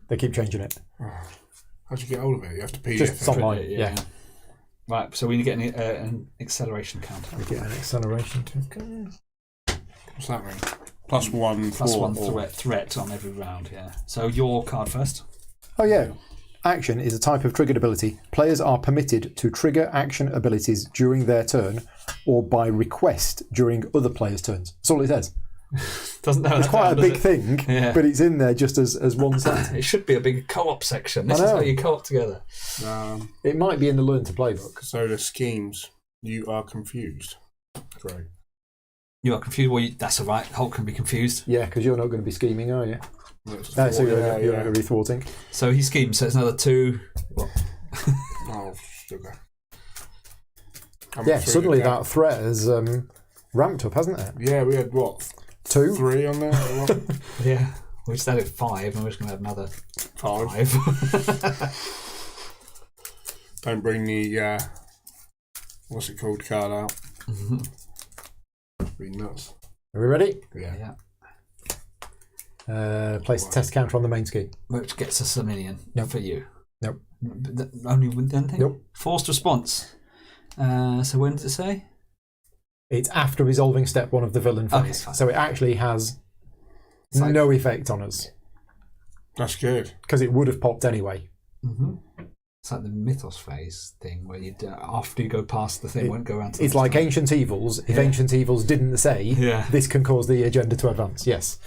They keep changing it. How'd you get hold of it? You have to PDF Just it. some- Online, yeah. Right, so we need to get an acceleration counter. We get an acceleration token. What's that mean? +1 Plus for one all. threat on every round, yeah. So your card first. Oh yeah. Action is a type of triggered ability. Players are permitted to trigger action abilities during their turn or by request during other players' turns. That's all it says. Doesn't know It's quite a big thing, Yeah. but it's in there just as one sentence. It should be a big co-op section. This I is know. how you co-op together. It might be in the Learn to Play book. So the schemes, you are confused. Great. You are confused. Well, that's all right. Hulk can be confused. Yeah, because you're not going to be scheming, are you? That's So you're not going to be thwarting. So he schemes. So it's another 2. Well, Oh, sugar. Yeah, suddenly that threat has ramped up, hasn't it? Yeah, we had what? 2? 3 on there? Or what? yeah. We just added 5, and we're just going to have another 5. 5. Don't bring the what's it called card out. Be nuts. Are we ready? Yeah. Place a test counter on the main scheme. Which gets us a million for you. Nope. Only one thing? Nope. Forced response. So when does it say? It's after resolving step 1 of the villain phase. Okay, fine. So it actually has like- no effect on us. That's good. Because it would have popped anyway. Mm-hmm. It's like the mythos phase thing where you after you go past the thing, won't go around to It's the like next Ancient Evils. If Ancient Evils didn't say, this can cause the agenda to advance. Yes.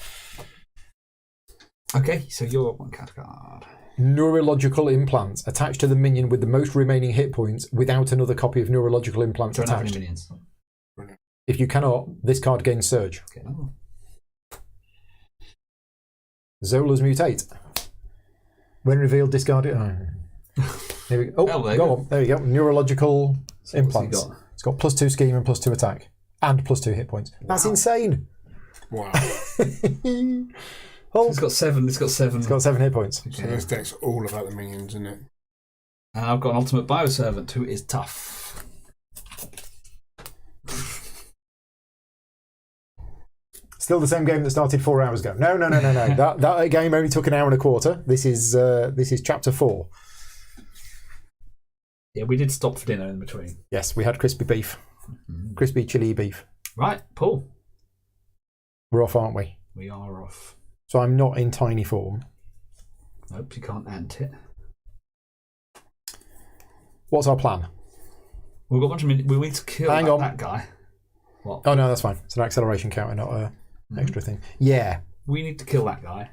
one. Okay, so you're one card. Neurological implants attached to the minion with the most remaining hit points without another copy of neurological implants Don't have any attached. minions. If you cannot, this card gains Surge. Okay. Zola's Mutate. When revealed, discard it. Oh. There we go. Oh, Oh, there you go go. on. There you go. Neurological So implants. what's he got? It's got +2 scheme and +2 attack. And +2 hit points. That's insane. Wow. Hulk. It's got 7. It's got 7. It's got 7 hit points. So this deck's all about the minions, isn't it? And I've got an ultimate bioservant who is tough. Still the same game that started 4 hours ago. No. that game only took an hour and a quarter. This is chapter 4. Yeah, we did stop for dinner in between. Yes, we had crispy beef. Crispy chili beef. Right, Paul. We're off, aren't we? We are off. So I'm not in tiny form. Nope, you can't ant it. What's our plan? We've got a bunch of we need to kill Hang on. that guy. What? Oh no, that's fine. It's an acceleration counter, not an extra thing. Yeah. We need to kill that guy.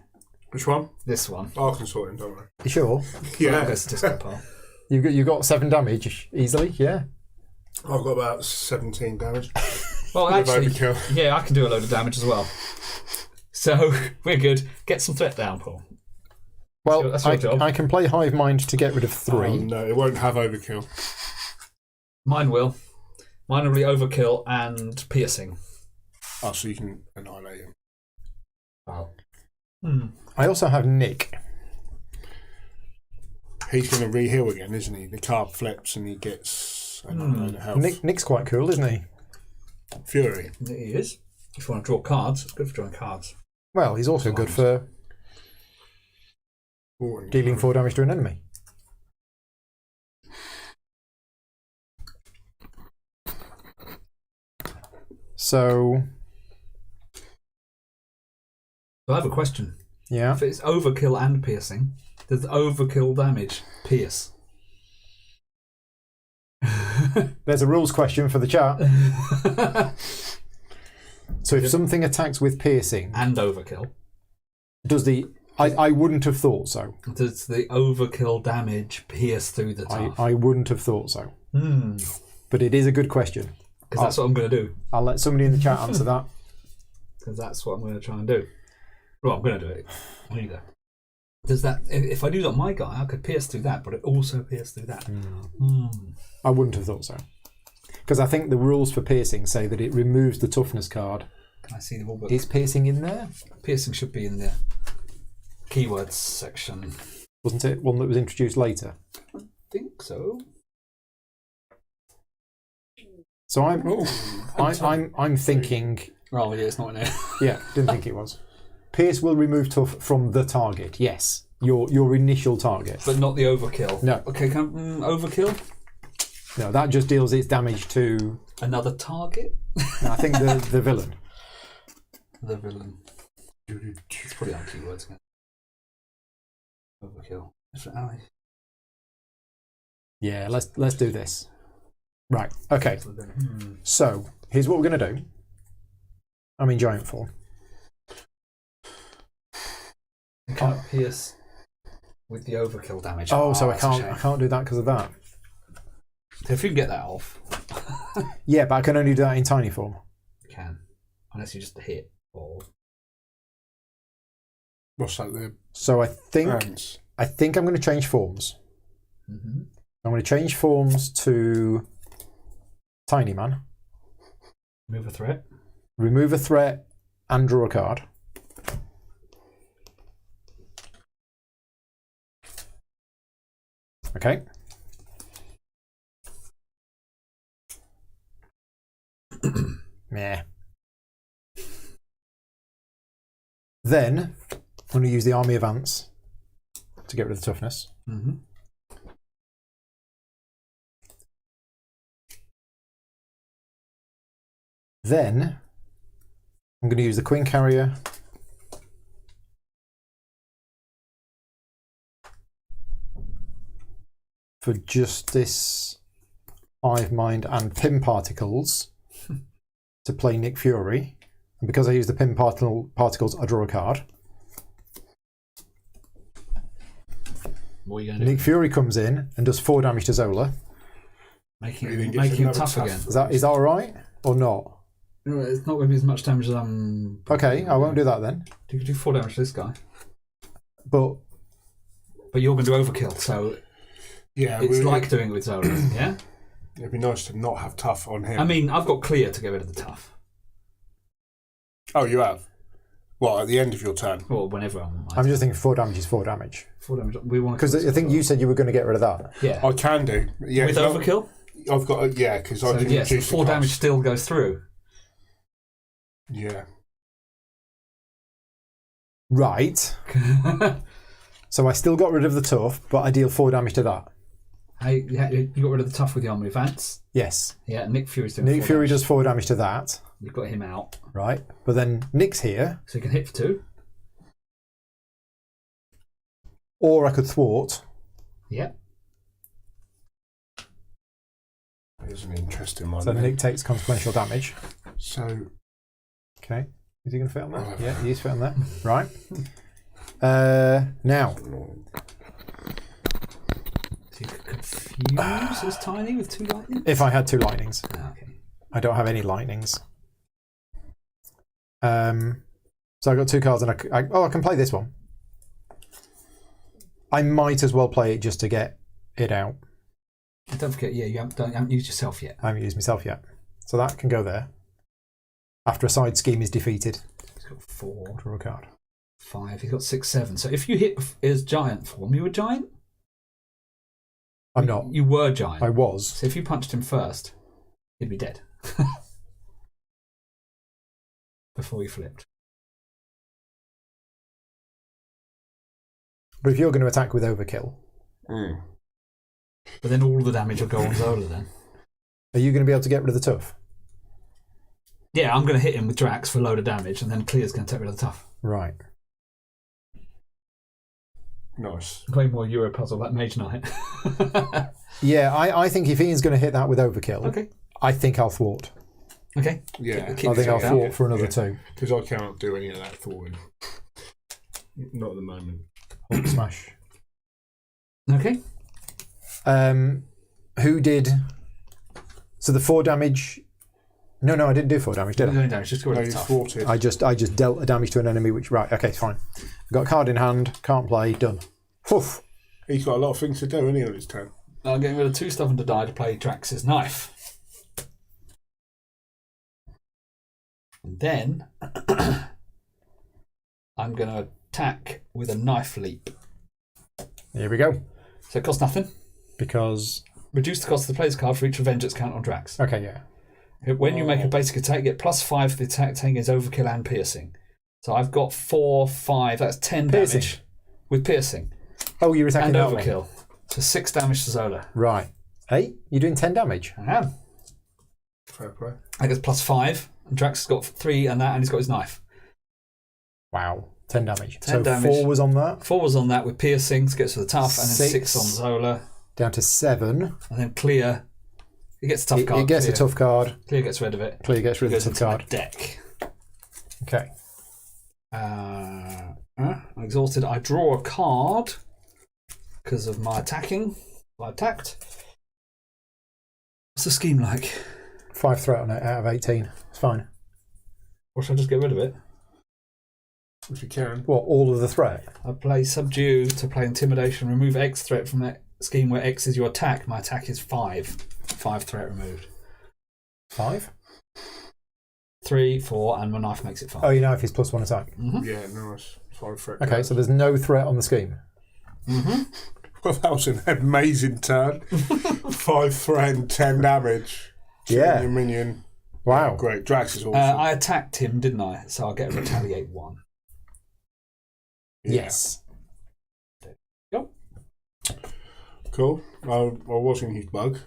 Which one? This one. I can sort him, don't worry. You sure? Yeah. Goes to disco pile. You got 7 damage easily. Yeah. I've got about 17 damage. Well, With actually, overkill. yeah, I can do a load of damage as well. So we're good. Get some threat down, Paul. Well, That's your job. I can play Hive Mind to get rid of 3. Oh, no, it won't have overkill. Mine will. Mine will be overkill and piercing. Oh, so you can annihilate him. Oh. I also have Nick. He's going to re-heal again, isn't he? The card flips and he gets a load of health. Nick's quite cool, isn't he? Fury. He is. If you want to draw cards, it's good for drawing cards. Well, he's also good for dealing 4 damage to an enemy. So, So I have a question. yeah. If it's overkill and piercing, does overkill damage pierce? There's a rules question for the chat. So if something attacks with piercing, And overkill. does the... I wouldn't have thought so. Does the overkill damage pierce through the tough? I wouldn't have thought so. But it is a good question. Because that's what I'm going to do. I'll let somebody in the chat answer that. Because that's what I'm going to try and do. Well, I'm going to do it. Either. Does that? If I do that on my guy, I could pierce through that, but it also pierce through that. I wouldn't have thought so. Because I think the rules for piercing say that it removes the toughness card. Can I see the rule book? Is piercing in there? Piercing should be in the keywords section. Wasn't it one that was introduced later? I think so. So I'm thinking... Oh, yeah, it's not in there. Yeah, didn't think it was. Pierce will remove tough from the target. Yes, your initial target. But not the overkill. No. Okay, overkill? No, that just deals its damage to... Another target? No, I think the villain. the villain. It's probably on keywords again. Overkill. Yeah, let's do this. Right. Okay. So here's what we're going to do. I'm in giant form. You can't pierce with the overkill damage. Oh, so I that's a shame. can't do that because of that. So if you can get that off, Yeah, but I can only do that in tiny form. you can. Unless you just hit or What's that? The So I think hands. I'm going to change forms. mm-hmm. I'm going to change forms to Tiny Man, Move a threat. remove a threat, and draw a card. Okay. Meh. Then I'm going to use the Army of Ants to get rid of the toughness. Mm-hmm. Then I'm going to use the Queen Carrier for Justice, Hive Mind, and Pim Particles to play Nick Fury. And because I use the Pim Particles, I draw a card. What are you going to do? Nick Fury comes in and does 4 damage to Zola. Making You think it's him another tough tough- again. Is that all right or not? No, it's not going to be as much damage as I'm. Okay, I won't do that then. You could do 4 damage to this guy, But but you're going to do overkill, so Yeah, it's like doing it with Zola. Yeah. it'd be nice to not have tough on him. I mean, I've got clear to get rid of the tough. Oh, you have? Well, at the end of your turn. Or whenever I'm just thinking 4 damage is 4 damage. 4 damage. We want Because I think you said you were going to get rid of that. Yeah. I can do. Yeah, With 'cause overkill. I've got. Yeah, because So I can yes, reduce the 4 damage cost. still goes through. Yeah. Right. So I still got rid of the tough, but I deal 4 damage to that. Hey, you got rid of the tough with the army of ants. Yes. Yeah, Nick Fury's doing Nick 4 Fury damage. does 4 damage to that. You've got him out, Right. But then Nick's here, so you can hit for 2. or I could thwart. Yeah. Here's an interesting one. So then. Nick takes consequential damage. So, Okay. Is he going to fit on that? Oh. Yeah, he is fit on that. Right. Now. So you could confuse this tiny with 2 lightning. If I had 2 lightnings. Okay. I don't have any lightnings. So I got 2 cards, and I can play this one. I might as well play it just to get it out. And don't forget, yeah, you haven't used yourself yet. I haven't used myself yet. So that can go there. After a side scheme is defeated, He's got 4, draw a card. 5. He's got 6, 7. So if you hit his giant form, you were giant. I'm not. You were giant. I was. So if you punched him first, he'd be dead. Before he flipped. But if you're going to attack with overkill, But then all the damage will go on Zola then. are you going to be able to get rid of the tough? Yeah, I'm going to hit him with Drax for a load of damage, and then Clear's going to take rid of the tough. Right. nice. Play more Euro puzzle like Mage Knight. Yeah, I think if Ian's going to hit that with overkill, Okay. I think I'll thwart. Okay. Yeah. Keep I think I'll yourself thwart out. for another 2. Because I can't do any of that thwarting. Not at the moment. Hulk smash. Okay. Who did? So the 4 damage. No, I didn't do 4 damage, did I? No damage, just go No, rid of you the tough. thwarted. I just dealt a damage to an enemy, which right. Okay, fine. Got a card in hand. Can't play. Done. Oof. He's got a lot of things to do, isn't he, on his turn? I'm getting rid of 2 stuff and to die to play Drax's knife. And then I'm going to attack with a knife leap. Here we go. So it costs nothing. Because Reduce the cost of the player's card for each revenge that's count on Drax. okay, yeah. When you make a basic attack, get +5 for the attack taking is overkill and piercing. So I've got 4, 5, that's 10 Piercing. damage with piercing. Oh, you're attacking And that one. overkill. So 6 damage to Zola. Right. Hey, you're doing 10 damage. I am. Fair play. I get +5, and Drax has got 3 and that, and he's got his knife. Wow. 10 damage. 10 so damage. 4 was on that. 4 was on that with piercing, so gets to the tough, and then 6 on Zola. Down to 7. And then clear. He gets a tough card. It gets clear. a tough card. Clear gets rid of it. Clear gets rid of the Goes tough into card. my deck. Okay. I'm exhausted. I draw a card because of my attacking. I attacked. What's the scheme like? 5 threat on it out of 18. It's fine. Or should I just get rid of it? If you can. What, all of the threat? I play Subdue to play Intimidation. Remove X threat from that scheme where X is your attack. My attack is 5. 5 threat removed. 5? 3, 4, and my knife makes it 5. Oh, you know if he's +1 attack. Mm-hmm. Yeah, nice. 5 threat. Okay, so there's no threat on the scheme. Mm-hmm. Well, that was an amazing turn. 5 threat and 10 damage. Yeah. Your minion. Wow. Great. Drax is awesome. I attacked him, didn't I? So I'll get a retaliate 1. Yeah. Yes. Yep. Cool. I was going to use bug.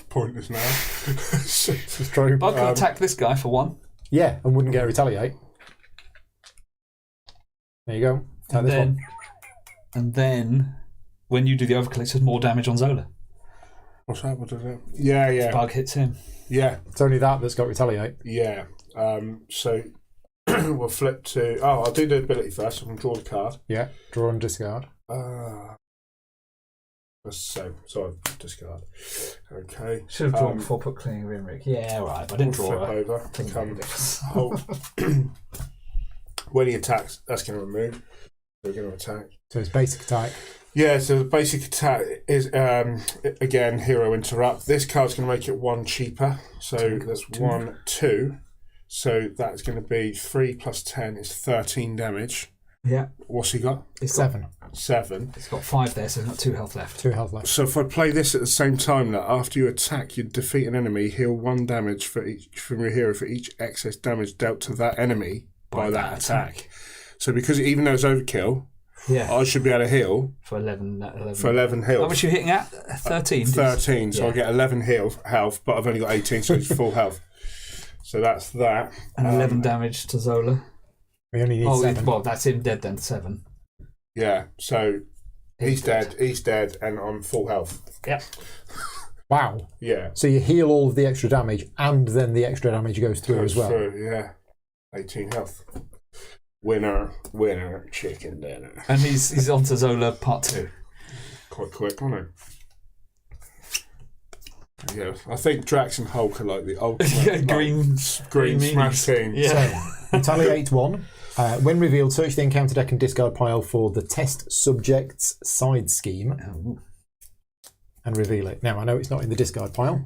Pointless now. It's true. Bug can attack this guy for 1. Yeah, and wouldn't get a retaliate. There you go. Take And this then, one. and then, when you do the overclick, there's more damage on Zola. What's that? What is it? Yeah, yeah. Bug hits him. Yeah, It's only that that's got retaliate. yeah. So we'll flip to... Oh, I'll do the ability first. I'm going to draw the card. Yeah. Draw and discard. So discard. Okay. Should have drawn before put cleaning in, Rick. Yeah, right. But I didn't We'll draw flip it. over. Doesn't make a difference. Hold. When he attacks, that's going to remove. We're going to attack. So it's basic attack. Yeah, so the basic attack is, again, Hero Interrupt. This card's going to make it 1 cheaper. So that's 1, 2. So that's going to be 3 plus 10 is 13 damage. Yeah. What's he got? It's 7. 7. It's got 5 there, so there's not 2 health left. 2 health left. So if I play this at the same time, that after you attack, you defeat an enemy, heal 1 damage for each from your hero for each excess damage dealt to that enemy by that attack. So because even though it's overkill, Yeah. I should be able to heal For 11. for 11 health. How much are you hitting at? 13? 13, so I Yeah. get 11 health, but I've only got 18, so it's full health. So that's that. And 11 damage to Zola. We only need 7. Well, that's him dead then, 7. Yeah, so he's dead, and I'm full health. Yep. Wow. Yeah. So you heal all of the extra damage, and then the extra damage goes through Goes as well. through, yeah. 18 health. Winner, chicken dinner. And he's on to Zola part 2. Quite quick, aren't he? Yeah, I think Drax and Hulk are like the ultimate Green smash team. Yeah. So, retaliate 1. When revealed, search the encounter deck and discard pile for the test subject's side scheme and reveal it. Now, I know it's not in the discard pile.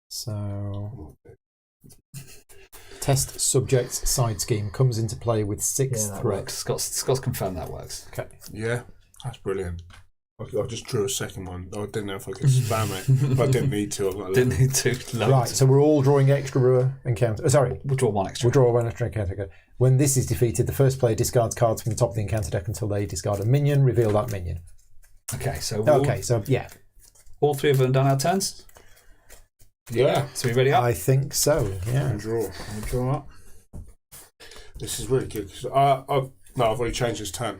So, test subject's side scheme comes into play with 6 that threat. works. Scott's confirmed that works. Okay. Yeah, that's brilliant. I just drew a second one. I didn't know if I could spam it, but I didn't need to. I've got Didn't need to. Loads. Right, so we're all drawing extra encounter. Sorry, We'll draw 1 extra. we'll draw one extra encounter deck. When this is defeated, the first player discards cards from the top of the encounter deck until they discard a minion. Reveal that minion. Okay, so Yeah, all 3 of them done our turns. Yeah. So we ready up? I think so. Yeah. And draw. We'll draw up. This is really good because I've already changed this turn.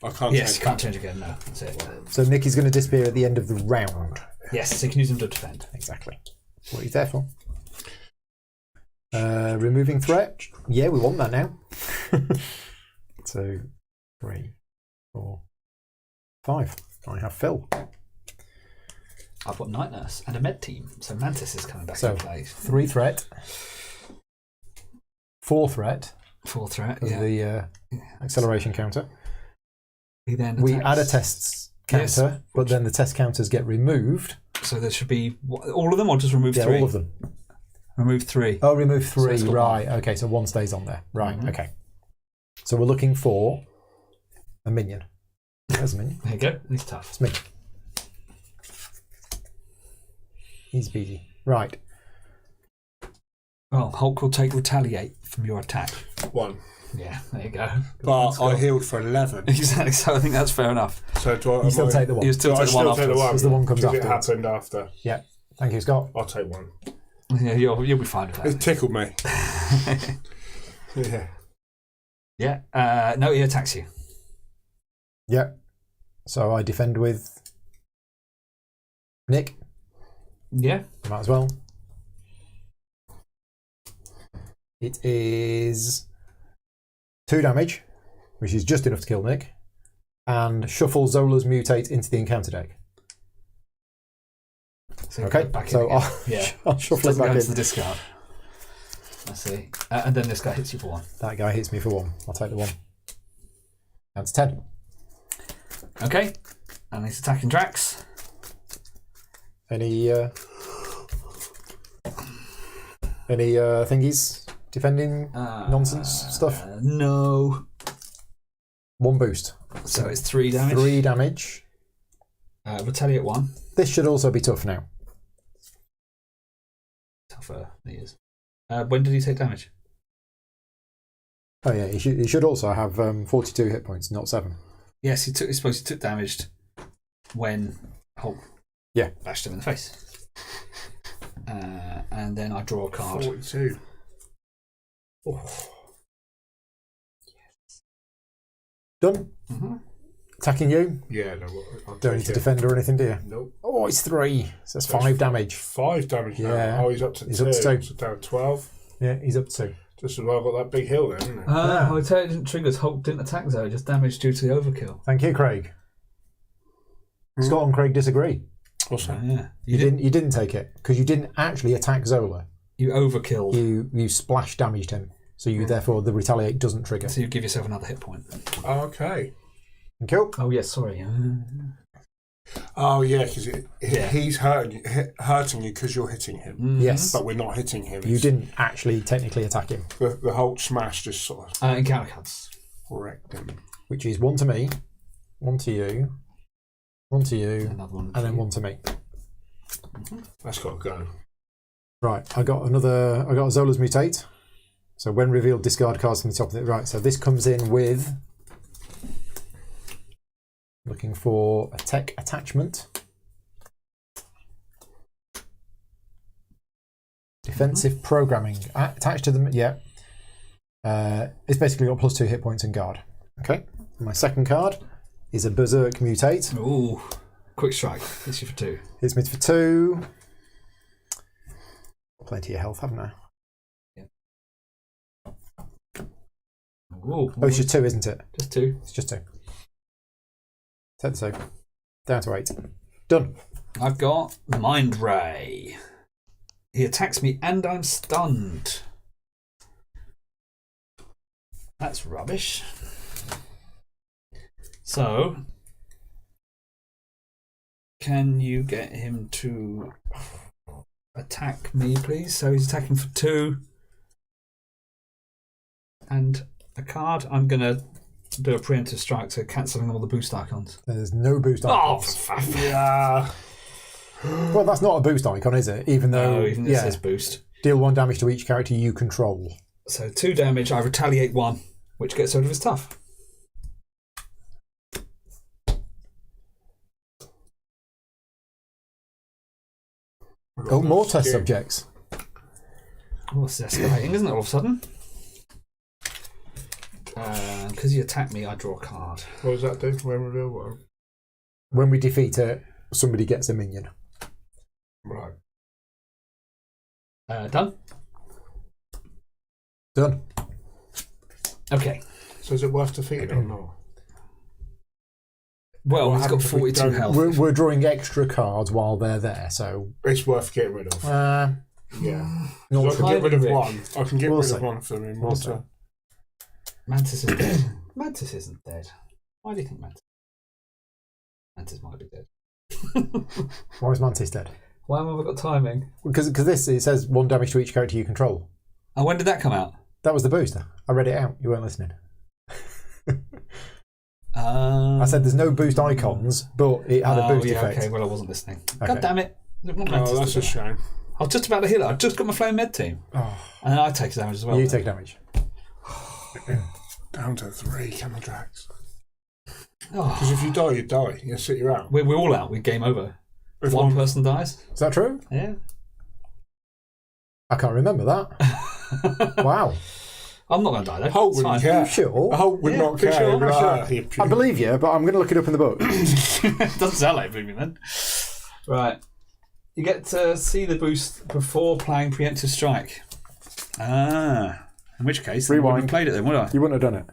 I can't. Yes, change you can't change again. No, that's it. So Nicky's going to disappear at the end of the round. Yes, so you can use them to defend. Exactly. What are you there for? Removing threat. Yeah, we want that now. 2, 3, 4, 5. I have Phil. I've got Night Nurse and a med team, so Mantis is coming back So in play. 3 threat. 4 threat. 4 threat, Because yeah. the acceleration counter. We add a tests counter, Yes. but then the test counters get removed. So there should be all of them, or just remove 3? All of them. Remove 3. Oh, remove So 3. it's got Right. Okay, so 1 stays on there. Right. Mhm. Okay. So we're looking for a minion. There's a minion. There you go. He's tough. It's me. Easy peasy. Right. Well, Hulk will take retaliate from your attack. 1. Yeah, there you go. But I healed for 11. Exactly. So I think that's fair enough. So do I? You still take the 1. You still Do I take the one still take the afterwards. one? Because the 1 comes Because it afterwards. happened after. Yeah. Thank you, Scott. I'll take 1. Yeah, you'll be fine with It that. tickled me. Yeah. Yeah. No, he attacks you. Yep. So I defend with Nick. Yeah. Might as well. It is 2 damage, which is just enough to kill Nick, and shuffle Zola's mutate into the encounter deck. So Okay, back so in again. I'll shuffle it Doesn't back go in. into the discard. I see. And then this guy hits you for 1. That guy hits me for 1. I'll take the 1. That's 10. Okay. And he's attacking Drax. Any thingies? Defending nonsense stuff? No. 1 boost. So it's 3 damage. 3 damage. Retaliate 1. This should also be tough now. Tougher he is. When did he take damage? Oh yeah, he should also have 42 hit points, not 7. Yes, he took damage when Hulk bashed him in the face. And then I draw a card. 42. Oh. Done. Mm-hmm. Attacking you. Yeah, no. Don't need to defend or anything, do you? Nope. Oh, it's 3. So that's 5 damage. 5 damage now. Yeah. Oh, he's up to 2. He's up to 2. So down 12. Yeah, he's up to 2. Just as well got that big hill then, isn't it? Well, I tell you, it didn't trigger. Hulk didn't attack Zoe, just damage due to the overkill. Thank you, Craig. Scott and Craig disagree. What's that? Yeah. You didn't take it because you didn't actually attack Zola. You overkilled. You splash damaged him, so you therefore the retaliate doesn't trigger. So you give yourself another hit point. Okay. Cool. Oh yes, sorry. Oh yeah, because he's hurting you because you're hitting him. Mm-hmm. Yes, But we're not hitting him. you didn't actually technically attack him. The Hulk smash just sort of Encounter cards. wrecked him. Which is 1 to me, 1 to you, 1 to you, Another one. and then 1 to me. That's got to go. Right, I got Zola's mutate. So when revealed, discard cards from the top of it. Right, so this comes in with looking for a tech attachment. Defensive programming attached to them. Yeah, it's basically got +2 hit points and guard. Okay, my second card is a berserk mutate. Ooh, quick strike. Hits you for 2. Hits me for 2. Plenty of health, haven't I? Ooh, Oh, it's just 2, isn't it? just 2. It's just 2. Take the 2. Down to 8. Done. I've got Mind Ray. He attacks me and I'm stunned. That's rubbish. So, can you get him to attack me, please? So he's attacking for 2. And a card. I'm going to do a preemptive strike, so cancelling all the boost icons. There's no boost Oh, icons. Yeah. Well, that's not a boost icon, is it? Even though, no, even this says boost. deal 1 damage to each character you control. So 2 damage, I retaliate 1, which gets rid of his tough. Oh, more test subjects. Oh, this is escalating, isn't it, all of a sudden? Because you attack me, I draw a card. What does that do when reveal? What? When we defeat it, somebody gets a minion. Right. Done? Done. Okay. So is it worth defeating or not? Well, What he's got happens if we 42 don't- health. We're drawing extra cards while they're there, so It's worth getting rid of. yeah. So I can get rid of Rick. one. I can get We'll rid see. of one of them in We'll one see. turn. Mantis is dead. Mantis isn't dead. Why do you think Mantis? Mantis might be dead. Why is Mantis dead? Why haven't I got timing? Because this it says 1 damage to each character you control. And when did that come out? That was the booster. I read it out. You weren't listening. I said there's no boost icons, but it had a boost effect. Okay, well I wasn't listening. Okay. God damn it. Oh, that's a shame. I was just about to heal it. I just got my flame med team. Oh, And then I take damage as well. you take damage. Down to 3, can I, Drax? Oh, Because if you die, you die. You sit you out. we're all out. We're game over. If One person dies. Is that true? Yeah. I can't remember that. Wow. I'm not going to die though. Hulk It's wouldn't fine. care. Sure. Hulk would Yeah, not pretty care. sure, He'd be like, sure. "Ah, you I believe you, but I'm going to look it up in the book. Doesn't sound like it, then. Right. You get to see the boost before playing preemptive strike. Ah. In which case, I wouldn't Rewind. have played it then, would I? You wouldn't have done it.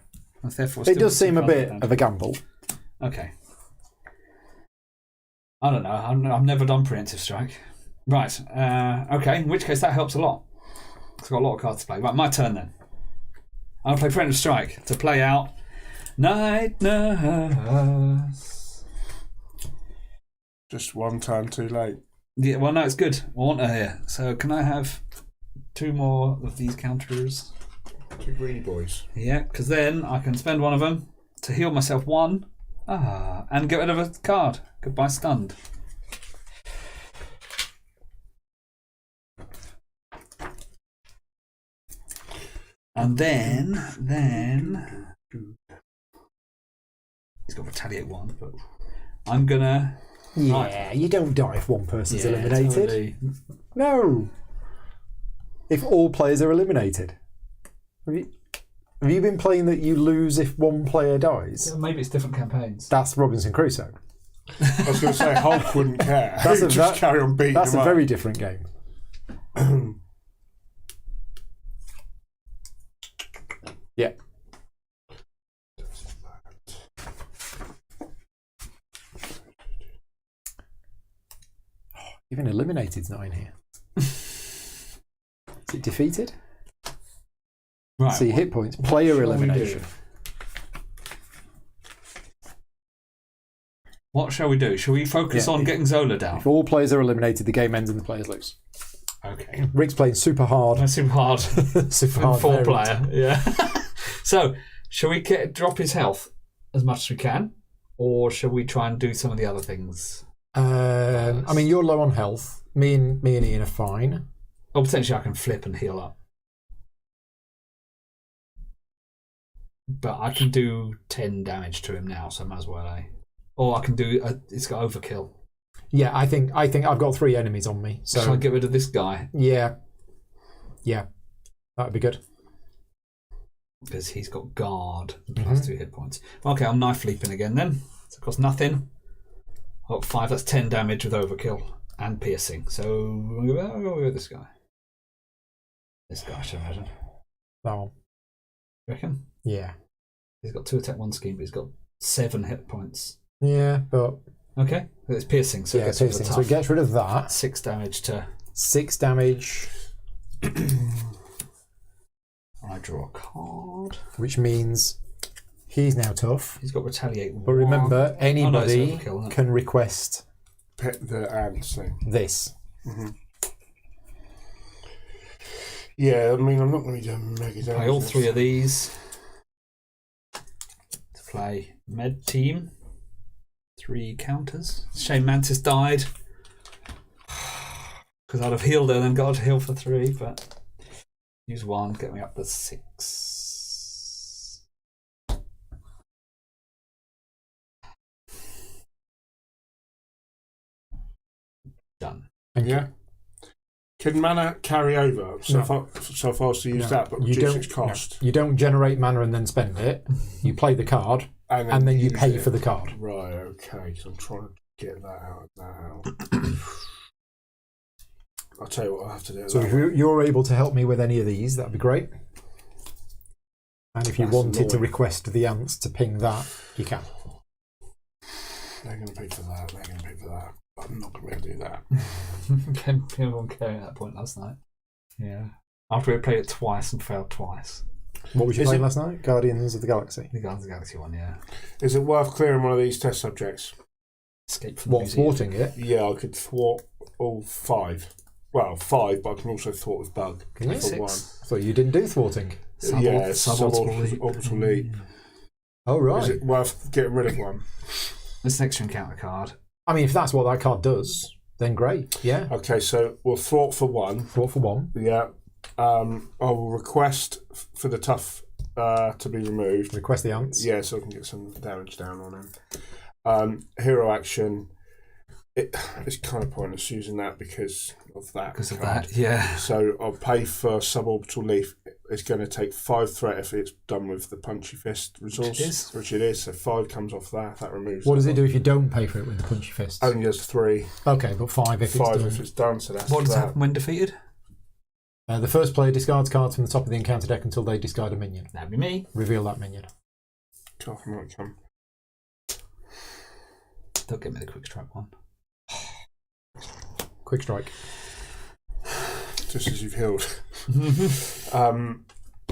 Therefore, It still does seem a too bit far of a gamble. Okay. I don't know. I've never done preemptive strike. Right. Okay. In which case, that helps a lot. I've got a lot of cards to play. Right, my turn then. I'll play preemptive strike to play out Night Nurse. Just one time too late. Yeah, well, no, it's good. I want her here. So, can I have 2 more of these counters? 2 greedy boys. Yeah, because then I can spend one of them to heal myself 1. And get rid of a card. Goodbye, stunned. And then he's got retaliate 1, but I'm gonna. Yeah, you don't die if one person's eliminated. Totally. No. If all players are eliminated. Have you been playing that you lose if one player dies? Yeah, maybe it's different campaigns. That's Robinson Crusoe. I was going to say Hulk wouldn't care. That's He'd a- just that- carry on beating That's him a up. very different game. Yeah. Even eliminated's not in here. Is it defeated? Right. See hit points. Player shall we elimination. do? What shall we do? Shall we focus Yeah, on getting Zola down? If all players are eliminated, the game ends and the players lose. Okay. Rick's playing super hard. That's too hard. Super hard. 4 variant. player. Yeah. So, shall we drop his health as much as we can? Or shall we try and do some of the other things? I mean, you're low on health. Me and Ian are fine. Or potentially I can flip and heal up. But I can do 10 damage to him now, so I might as well, Or I can do... it's got overkill. Yeah, I think I've got 3 enemies on me. So Shall I get rid of this guy? yeah, that'd be good. Because he's got guard and plus 2 hit points. Okay, I'm knife leaping again then. So it costs nothing. I've got 5, that's 10 damage with overkill and piercing. So I'll go with this guy. This guy, I should imagine. That one. Reckon? Yeah, He's got 2 attack, 1 scheme, but he's got 7 hit points. yeah, but Okay, it's piercing, so it yeah, gets rid of piercing. the So it tough. gets rid of that. 6 damage to... 6 damage, I draw a card. which means he's now tough. He's got retaliate. But remember, anybody overkill, isn't it? can request Pet the ants thing. this. Yeah, I mean, I'm not going to be doing mega damage. Play all 3 of these. To play med team. 3 counters. Shame Mantis died. Because I'd have healed her and then got her to heal for 3, but use 1, get me up to 6. Done. Yeah. Can mana carry over? So, No. if I was to use No. that, but You reduce don't- its cost. You don't generate mana and then spend it. You play the card and then you use pay it. for the card. Right, okay. So I'm trying to get that out now. I'll tell you what I'll have to do. So if you're able to help me with any of these, that'd be great. And if you That's wanted to annoying. request the ants to ping that, you can. They're going to pay for that. They're going to pay for that. I'm not going to be able to do that. Everyone carrying at that point last night. Yeah. After we played it twice and failed twice. What was you Is playing it- last night? Guardians of the Galaxy. The Guardians of the Galaxy one, yeah. Is it worth clearing one of these test subjects? Escape from the What, museum. thwarting it? Yeah, I could thwart all 5. Well, 5, but I can also thwart with bug. Can you? For 6. 1. I thought you didn't do thwarting. Yeah, Suborbital leap. suborbital leap. Oh, right. Is it worth getting rid of one? This next encounter card. I mean, if that's what that card does, then great. Yeah. Okay, so we'll thwart for 1. Thwart for 1. Yeah. I will request for the tough to be removed. Request the ants. Yeah, so I can get some damage down on him. Hero action. it's kind of pointless using that because of that. Because of card. that, yeah. So I'll pay for suborbital leaf. It's going to take 5 threat if it's done with the punchy fist resource, which it is. So 5 comes off that. That removes. What does it do if you don't pay for it with the punchy fist? Only does 3. Okay, but 5 if 5 it's done. if it's done. So that's What does that. happen when defeated? The first player discards cards from the top of the encounter deck until they discard a minion. That'd be me. Reveal that minion. Cough might come. Don't give me the quick strike one. Quick strike. Just as you've healed. Yeah,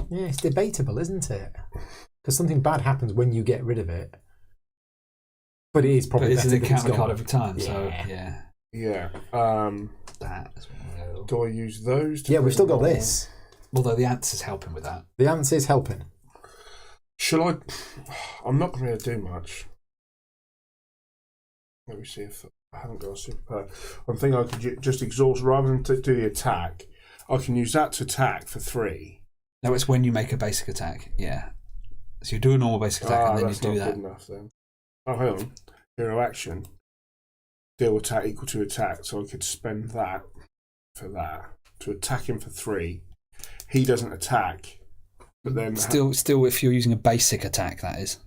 it's debatable, isn't it? Because something bad happens when you get rid of it. But it is probably But it's better an that it's encounter gone. card every time, so Yeah. yeah. Yeah. That as well. Do I use those? To Yeah, we've still got bring this. Although the ants is helping with that. The answer is helping. Shall I? I'm not going to do much. Let me see if I haven't got a super. I'm thinking I could just exhaust rather than to do the attack. I can use that to attack for 3. No, it's when you make a basic attack. Yeah. So you do a normal basic attack and then you that's do not that. good enough then. Oh, hang on. Hero action. Deal attack equal to attack, so I could spend that for that to attack him for 3. He doesn't attack, but then Still, if you're using a basic attack, that is.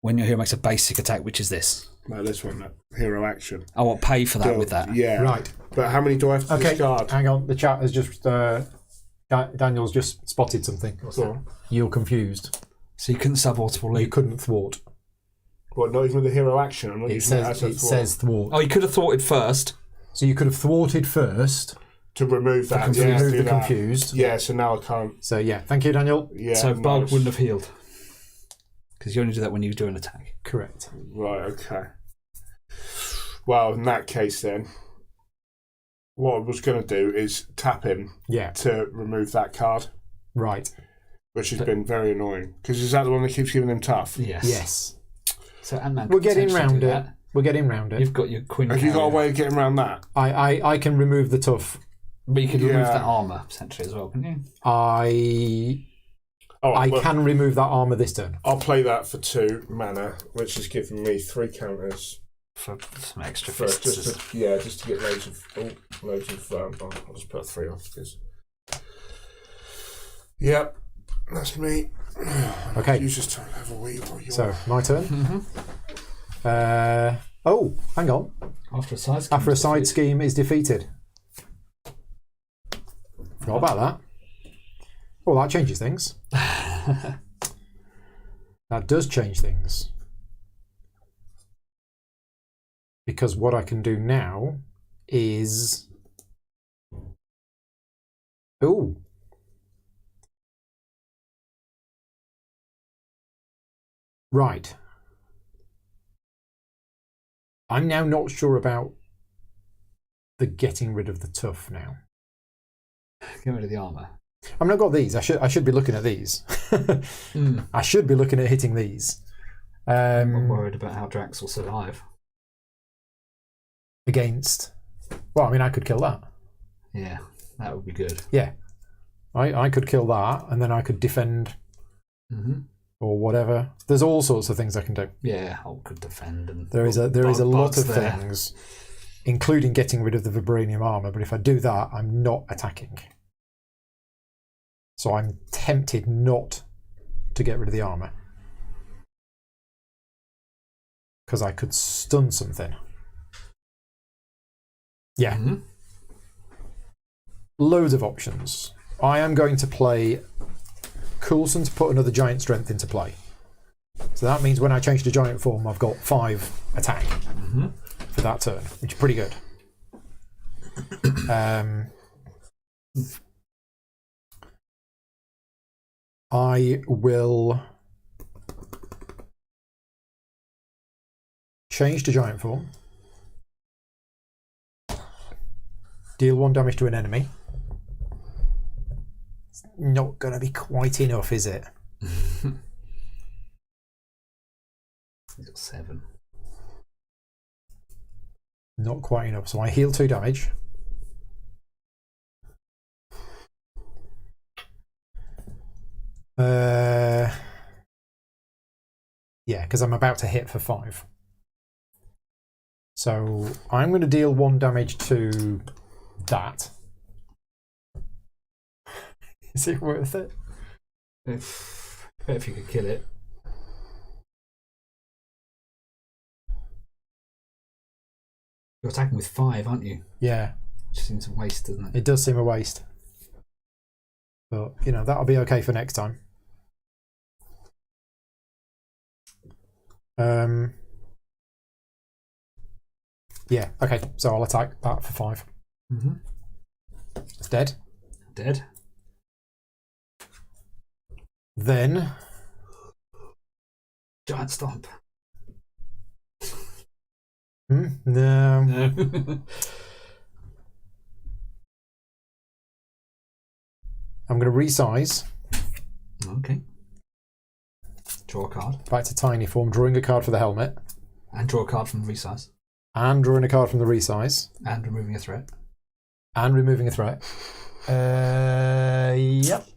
When your hero makes a basic attack, which is this. no, this one, that hero action. I will pay for that Deal- with that. Yeah, Right. But how many do I have to Okay, discard? hang on. The chat has just... Daniel's just spotted something. Go on. You're confused. So you couldn't suborbital You leap. couldn't thwart. What, not even with the hero action? I'm not It using says, it it as a says thwart. Oh, you could have thwarted first. So you could have thwarted first to remove that. to Yeah, remove do the that. confused. Yeah, so now I can't. So yeah, thank you, Daniel. Yeah, So Bug nice. wouldn't have healed. Because you only do that when you do an attack. Correct. Right, okay. Well, in that case, then, what I was going to do is tap him Yeah, to remove that card, right. which has been very annoying. Because is that the one that keeps giving him tough? Yes. Yes. So Ant-Man We're could getting potentially round do it. that. We're getting round it. You've got your Quinn Have you got a carrier. way of getting around that? I can remove the tough. But you could remove Yeah. that armour, potentially, as well, couldn't you? I Oh, well, can remove that armour this turn. I'll play that for 2 mana, which has given me 3 counters. For some extra For fists. just to get loads of. I'll just put 3 off because. Yep, that's me. Okay. You just have a wee. So my turn. Oh, hang on. After a side scheme. After a side scheme is defeated. Forgot about that. Oh, that changes things. That does change things. Because what I can do now is... Ooh. Right. I'm now not sure about the getting rid of the tough now. Get rid of the armour. I mean, I've got these. I should be looking at these. I should be looking at hitting these. I'm worried about how Drax will survive. Against... Well, I mean, I could kill that. Yeah, that would be good. Yeah. I could kill that, and then I could defend or whatever. There's all sorts of things I can do. Yeah, Hulk could defend. And There is a lot Bug's of there. things, including getting rid of the vibranium armor. But if I do that, I'm not attacking. So I'm tempted not to get rid of the armor because I could stun something. Yeah. Loads of options. I am going to play Coulson to put another giant strength into play. So that means when I change to giant form, I've got 5 attack for that turn, which is pretty good. I will change to giant form. Deal 1 damage to an enemy. It's not going to be quite enough, is it? He's got 7. Not quite enough. So I heal 2 damage. Yeah, because I'm about to hit for 5. So I'm going to deal 1 damage to that. Is it worth it? If you could kill it. You're attacking with 5, aren't you? Yeah. Which seems a waste, doesn't it? It does seem a waste. But, you know, that'll be okay for next time. Yeah, okay. So I'll attack that for 5. Mm-hmm. It's dead. Dead. Then... Giant stomp. No. No. I'm going to resize Okay. Draw a card. back to tiny form, drawing a card for the helmet. And draw a card from the resize. And drawing a card from the resize. And removing a threat. And removing a threat. Yep.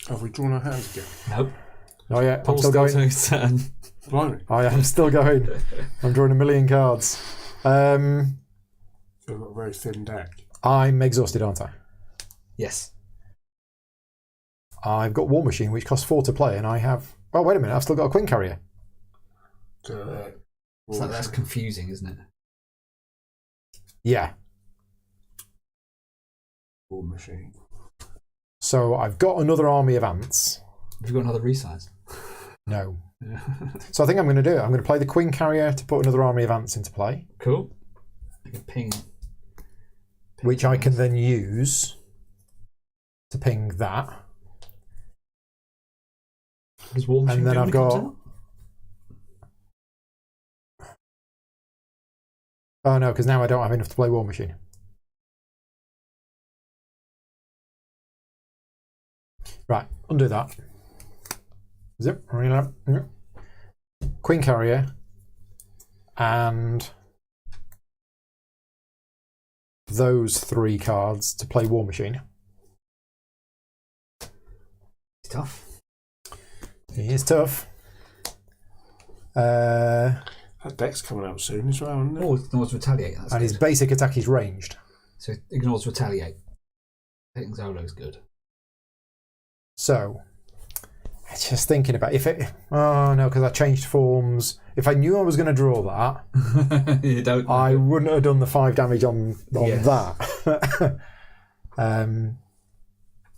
Have we drawn our hands again? Nope. Oh yeah, I'm Paul's still going. to his turn. Blimey. I am still going. I'm drawing a million cards. I've got a very thin deck. I'm exhausted, aren't I? Yes. I've got War Machine, which costs 4 to play, and I have... Oh, wait a minute, I've still got a Queen Carrier. So that's confusing, isn't it? Yeah. War Machine. So I've got another army of ants. Have you got another resize? No. So I think I'm going to do it. I'm going to play the Queen Carrier to put another army of ants into play. Cool. Like a ping. Which I can then use to ping that. Does War Machine And then do I've when it got... comes out? Oh no, because now I don't have enough to play War Machine. Right, undo that. Zip. Queen Carrier. And those 3 cards to play War Machine. It's tough. It is tough. That deck's coming out soon as well, isn't it? Oh, it ignores retaliate. That's And good. his basic attack is ranged. So it ignores retaliate. I think Zola is good. So, just thinking about if it... Oh no, because I changed forms. If I knew I was going to draw that, You don't. I wouldn't have done the 5 damage on Yes. that.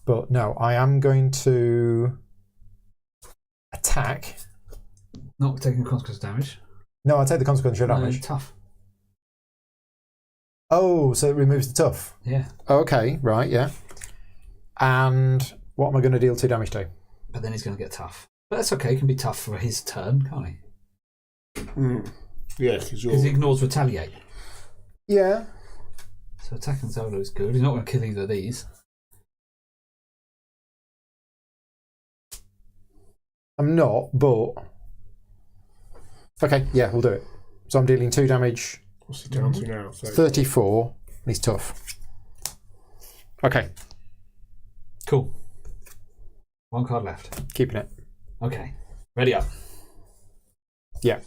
But no, I am going to attack. Not taking consequence damage. No, I take the consequential damage. Tough. Oh, so it removes the tough. Yeah. Okay, right, yeah. And what am I going to deal 2 damage to? But then he's going to get tough. But that's okay. He can be tough for his turn, can't he? Yeah, because Because he ignores retaliate. Yeah. So attacking Zola is good. He's not going to kill either of these. I'm not, but... Okay, yeah, we'll do it. So I'm dealing 2 damage, what's he down to now? 34, and he's tough. Okay, Cool. 1 card left. keeping it. Okay. Ready up. Yeah.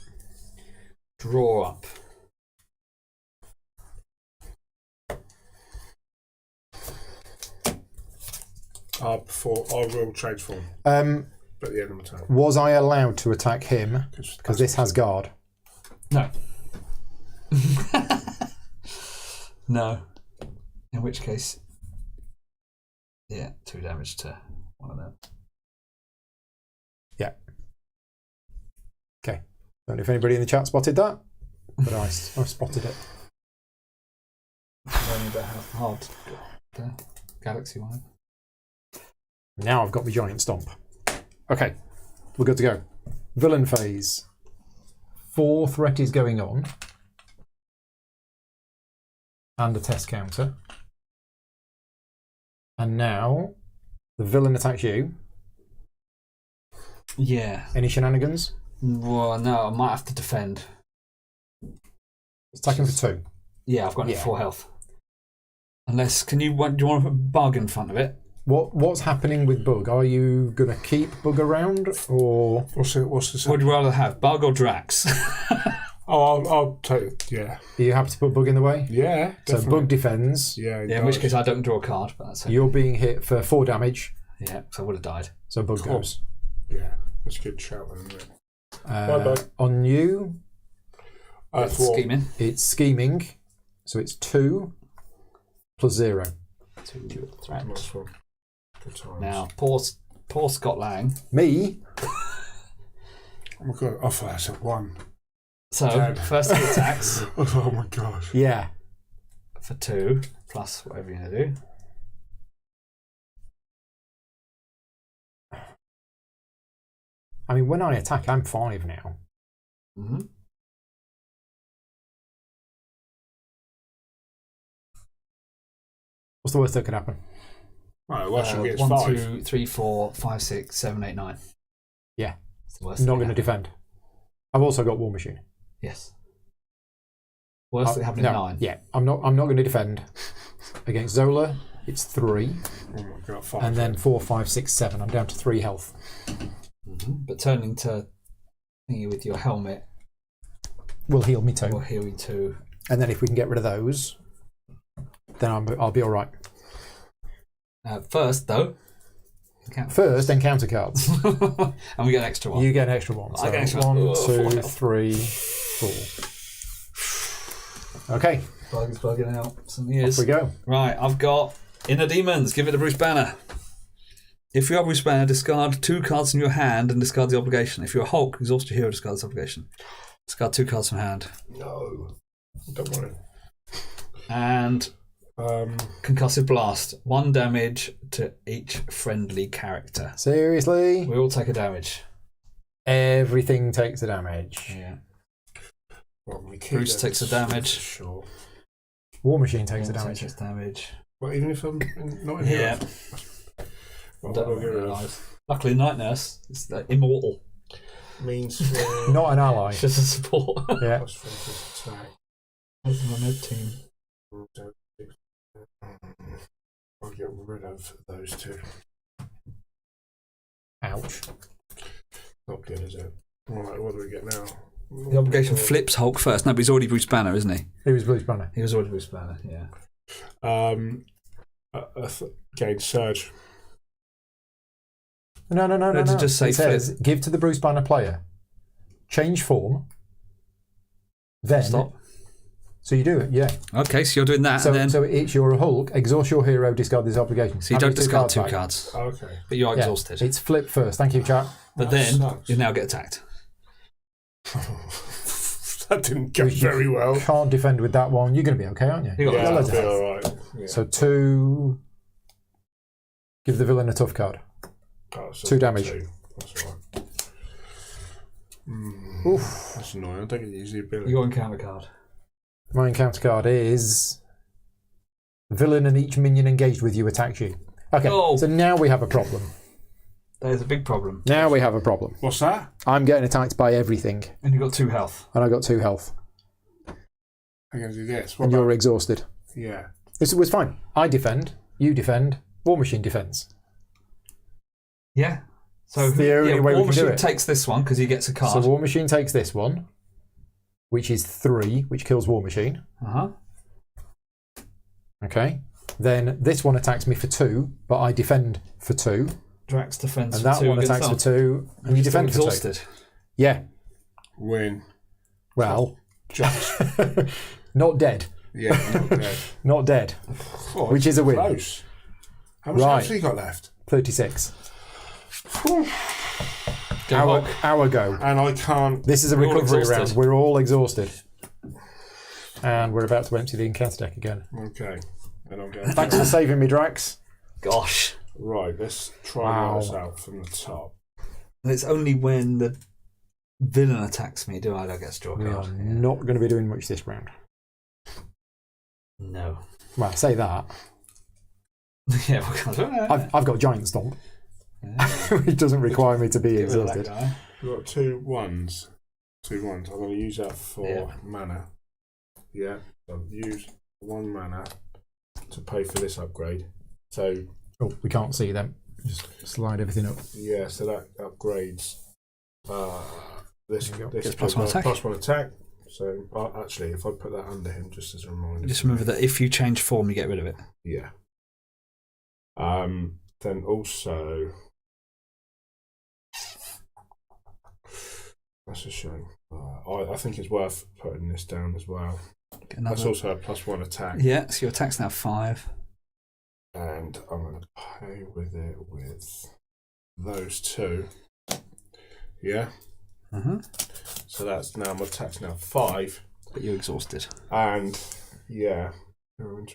Draw up. I will transform at the end of my turn. Was I allowed to attack him? Because this has guard. No. No. In which case, yeah, 2 damage to one of them. Yeah. Okay. Don't know if anybody in the chat spotted that, but I spotted it. Only about how hard the galaxy wide. Now I've got my giant stomp. Okay, we're good to go. Villain phase. 4 threat is going on. And a test counter. And now the villain attacks you. Yeah. Any shenanigans? Well, no, I might have to defend. It's attacking for 2. Yeah, I've got it at 4 health. Unless, do you want to put a bargain in front of it? What's happening with Bug? Are you going to keep Bug around, or What's this? Would you rather have Bug or Drax? I'll take. Yeah. are you happy to put Bug in the way? Yeah. So Definitely. Bug defends. Yeah. Yeah, in which case I don't draw a card, but that's okay. You're being hit for 4 damage. Yeah, so I would have died. So Bug Cool. goes. Yeah. That's a good shout, isn't it? Bye-bye. On you, It's Thwart. scheming. it's scheming. So it's 2 plus 0. 2 threat. Nice one. Good times. Now, poor Scott Lang. Me, Oh my god. I thought I said 1. So, Dead. first he attacks Oh my gosh. yeah. for 2, plus whatever you're going to do. I mean, when I attack, I'm 5 now. Mm-hmm. What's the worst that could happen? Right, well, she gets 1, 5. 2, 3, 4, 5, 6, 7, 8, 9. Yeah. It's the worst Not thing going to that defend. I've also got War Machine. Yes. Worst thing happened no, in 9. Yeah, I'm not going to defend against Zola. It's 3, Oh my god, 5. and then 4, 5, 6, 7. I'm down to 3 health. Mm-hmm. But turning to thingy with your helmet Will heal me 2. will heal you 2. And then if we can get rid of those, then I'll be all right. First, though, First, encounter cards. and we get an extra one. You get an extra one. I get an extra 1, one. 4 2, health. 3, 4. Okay, Bug is bugging out. Certainly off is. we go. Right, I've got Inner Demons. Give it to Bruce Banner. If you are Bruce Banner, discard 2 cards in your hand and discard the obligation. If you're Hulk, exhaust your hero, discard this obligation. Discard 2 cards from hand. No. Don't worry. And Concussive Blast. 1 damage to each friendly character. Seriously? We all take a damage. Everything takes a damage. Yeah. Well, we keep Bruce that takes a damage. Sure. War Machine takes a All damage. takes damage. Well, even if I'm not in Yeah. here. Well, Don't what do I get rid of? realise. Luckily, Night Nurse is immortal. Means Not an ally. Just a support. Yeah. plus 4 attack. Where's my med team? I'll get rid of those 2. Ouch. Not good, is it? Right, what do we get now? The obligation flips Hulk first. No, but he's already Bruce Banner, isn't he? He was Bruce Banner. He was already Bruce Banner, yeah. Gain Surge. No. Did it just say it says, give to the Bruce Banner player. Change form. Then. Stop. So you do it, yeah. Okay, so you're doing that, So, and then so it's your Hulk, exhaust your hero, discard this obligation. so you Have don't your discard 2 back. cards, Okay. but you are Yeah, exhausted. It's flip first. Thank you, chat. But That then sucks. you now get attacked. That didn't go You very well. Can't defend with that one. You're going to be okay, aren't you? You got Yeah, loads I'll of be health. alright. Yeah. So 2. Give the villain a tough card. Oh, so 2 damage. 2. That's alright. Oof. That's annoying. I don't get to use the ability. You got encounter card. My encounter card is villain and each minion engaged with you attacks you. Okay, Oh. so now we have a problem. That is a big problem. Now we have a problem. What's that? I'm getting attacked by everything, And you've got 2 health. and I got 2 health, I'm going to do this. What and about... you're exhausted. Yeah. It was fine. I defend, you defend, War Machine defends. Yeah. So It's the only way we War can do Machine it. takes this one because he gets a card. So War Machine takes this one, which is 3, which kills War Machine. Uh-huh. Okay. Then this one attacks me for 2, but I defend for 2. Drax defends And for that 2 one against attacks for them. 2, and you You're still defend for 2. exhausted. Yeah. Win. Well, Just. not dead. Yeah, not dead. Not dead. Oh, Which is a win. Close. How much Right. health have you got left? 36. Go Hulk. Our go. And I can't. This is a We're all recovery exhausted. round. We're all exhausted. And we're about to empty the encounter deck again. Okay. And I'm going. Thanks for saving me, Drax. Gosh. Right, let's try Wow. this out from the top. And it's only when the villain attacks me do I get to draw a We are card. not going to be doing much this round. No. Well, say that. Yeah, what kind of... I've got Giant Stomp, Yeah. which doesn't require me to be Get rid of that exhausted. guy. We've got 2 1s. 2 1s. I'm going to use that for Yeah. mana. Yeah. So use 1 mana to pay for this upgrade. So Oh, we can't see them. Just slide everything up. Yeah, so that upgrades this There you go. this Gets +1 attack. +1 attack. So actually, if I put that under him, just as a reminder. Just remember that if you change form, you get rid of it. Yeah. Then also, that's a shame. I think it's worth putting this down as well. Get another. That's also a +1 attack. Yeah, so your attack's now 5. And I'm going to play with it with those two. Yeah. Mm-hmm. So that's now my attack's now 5. But you're exhausted. And yeah, can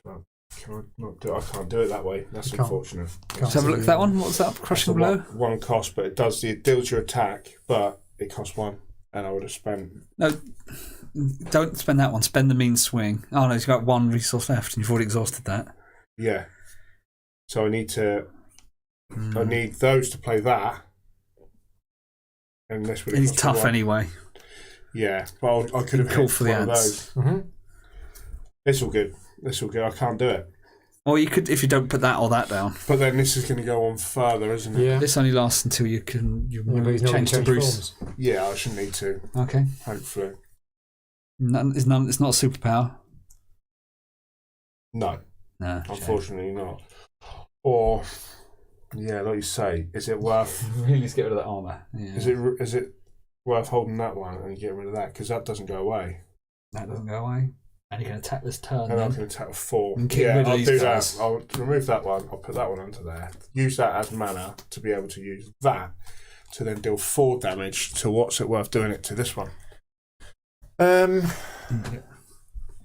I not do it? I can't do it that way. That's You can't. unfortunate. Let's have a look at that one. What's that? Crushing blow? One cost, but it deals your attack, but it costs 1, and I would have spent. No, don't spend that one. Spend the mean swing. Oh no, you've got 1 resource left, and you've already exhausted that. Yeah. So I need to. I need those to play that. And this would. And he's tough anyway. Yeah, but I could have call for the one of ants. those. Mm-hmm. This will good. This will good. I can't do it. Or you could, if you don't put that or that down. But then this is going to go on further, isn't it? Yeah. This only lasts until you But he's not change to gonna Bruce. forms. Yeah, I shouldn't need to. Okay. Hopefully. It's not a superpower. No, No. unfortunately not. Or, yeah, like you say, is it worth? Really need to get rid of that armour. Yeah. Is it worth holding that one and getting rid of that? Because that doesn't go away. That doesn't go away. And you can attack this turn And I then. can attack with 4. And get Yeah, rid of I'll these do guys. that. I'll remove that one. I'll put that one under there. Use that as mana to be able to use that to then deal 4 damage to what's it worth doing it to this one?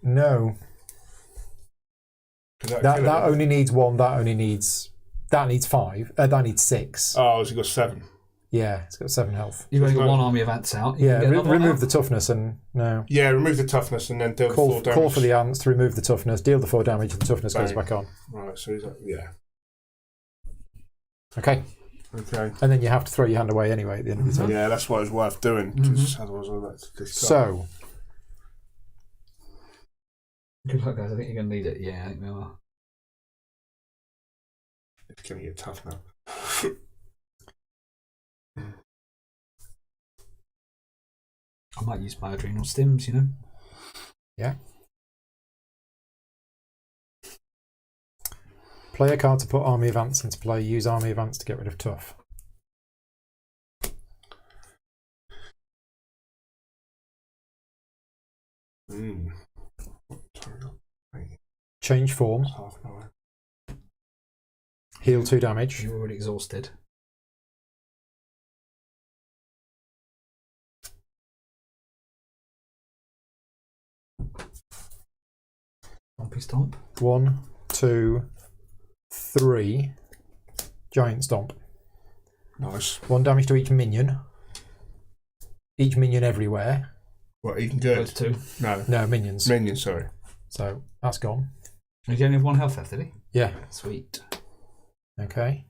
No. That only needs 1. That needs 5. That needs 6. Oh, has it got 7? Yeah, it's got 7 health. You've only got 1 army of ants out. You Yeah, can get another one remove out. the toughness and no. Yeah, remove the toughness and then deal the 4 damage. Call for the ants to remove the toughness, deal the 4 damage, and the toughness goes Bang. back on. Right, so he's like, yeah. Okay. Okay. And then you have to throw your hand away anyway at the end of the turn. Yeah, that's what it's worth doing. Because otherwise I'll let this So, Good luck, guys. I think you're going to need it. Yeah, I think we are. it's going to get tough now. I might use my adrenal stims, you know. yeah. Play a card to put Army of Ants into play. Use Army of Ants to get rid of Tough. Change form. Half an hour. Heal 2 damage. You're already exhausted. Stompy stomp. 1, 2, 3. Giant Stomp. Nice. 1 damage to each minion. Each minion everywhere. What, even good? Those 2. No. No, minions. Minion, sorry. So that's gone. He only have 1 health left, did he? Yeah. Sweet. Okay.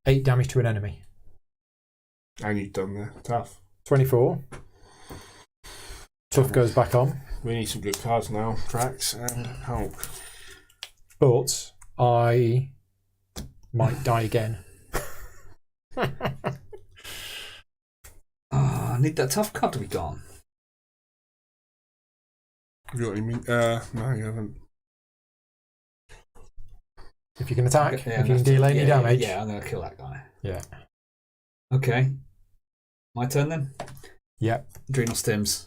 8 damage to an enemy. And you've done the tough. 24. Tough goes back on. We need some good cards now. Drax and Hulk. But I might die again. I need that tough card to be gone. Have you got any? No, you haven't. If you can attack, Yeah, if you can deal any damage. Yeah, I'm going to kill that guy. Yeah. Okay. My turn then? Yep. Adrenal stims.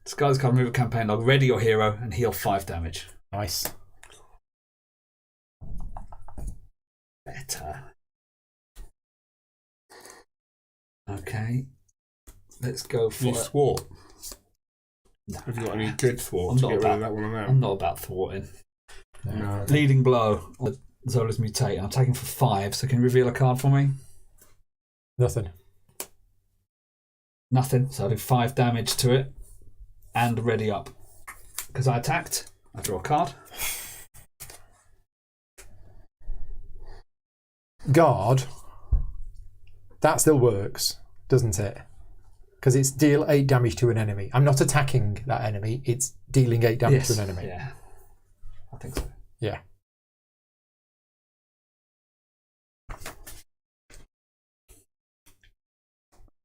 Disguise card, remove a campaign log, ready your hero, and heal 5 damage. Nice. Better. Okay. Let's go for You it. thwart. No. Have you got any good thwart I'm to not get rid of about- that one on there? I'm not about thwarting. No. Leading blow on Zola's mutate. I'm taking for 5, so can you reveal a card for me? Nothing. Nothing. So I'll do 5 damage to it. And ready up. Because I attacked, I draw a card. Guard. That still works, doesn't it? Because it's deal 8 damage to an enemy. I'm not attacking that enemy, it's dealing 8 damage to an enemy. Yeah. I think so. Yeah.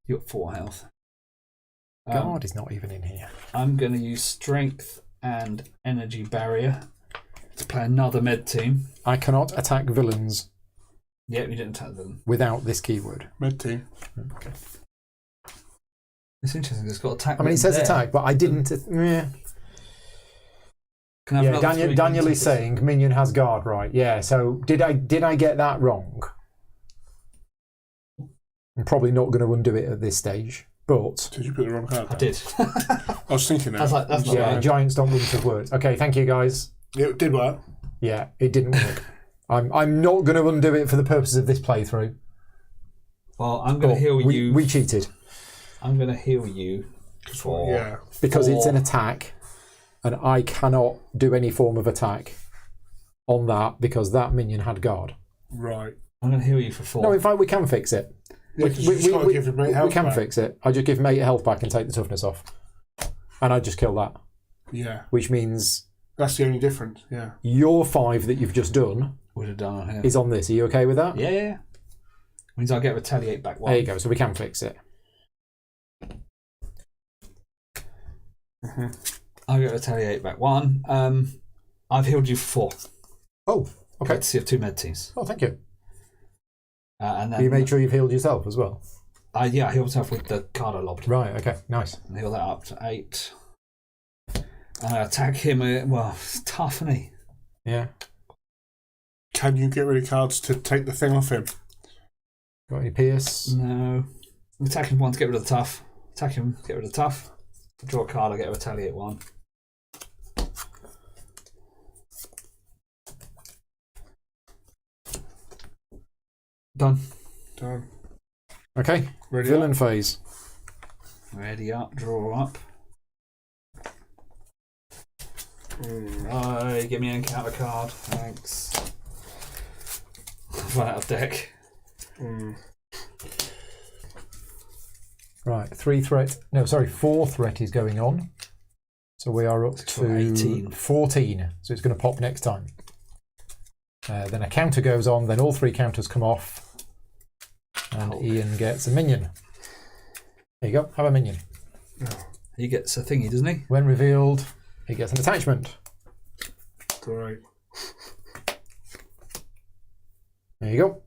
You got 4 health. God is not even in here. I'm going to use strength and energy barrier to play another med team. I cannot attack villains Yep, you didn't attack them. without this keyword. Med team. Okay. It's interesting. It's got attack. I mean, it says there. attack, but I didn't. Can I have Yeah, another 3 Daniel is D6s? saying minion has guard, right? Yeah. So did I get that wrong? I'm probably not going to undo it at this stage, but Did you put the wrong card? I down? did. I was thinking that. I was like, that's not yeah, right. giants don't wouldn't have worked. Okay, thank you guys. It did work. Yeah, it didn't work. I'm not going to undo it for the purposes of this playthrough. Well, I'm going to But heal we, you. We cheated I'm going to heal you for Yeah. because it's an Or- attack, and I cannot do any form of attack on that because that minion had guard. Right. I'm going to heal you for 4. No, in fact, we can fix it. Yeah, 'cause you just gotta give him 8 health we can back. fix it. I just give him 8 health back and take the toughness off, and I just kill that, Yeah. which means That's the only difference. Yeah. your 5 that you've just done Would have done on here. is on this. Are you okay with that? Yeah. Means I get retaliate back 1. There you go. So we can fix it. I get retaliate back 1. I've healed you for 4. Oh, okay. Courtesy of 2 med teams. Oh, thank you. And then You made sure you've healed yourself as well. I healed myself with the card I lobbed. Right. Okay. Nice. And heal that up to 8. And I attack him. Well, it's tough, isn't he? Yeah. Can you get rid of cards to take the thing off him? Got any pierce? No. Attack him 1 to get rid of the tough. Attack him, get rid of the tough. Draw a card, I get a retaliate 1. Done. Done. Okay. Ready? Villain phase. Ready up, draw up. Give me an encounter card. Thanks. Run out of deck. Right. 3 threat. No, sorry. 4 threat is going on. So we are up to 18. 14. So it's going to pop next time. Then a counter goes on. Then all 3 counters come off. And Ian gets a minion. There you go. Have a minion. He gets a thingy, doesn't he? When revealed, he gets an attachment. Great. There you go.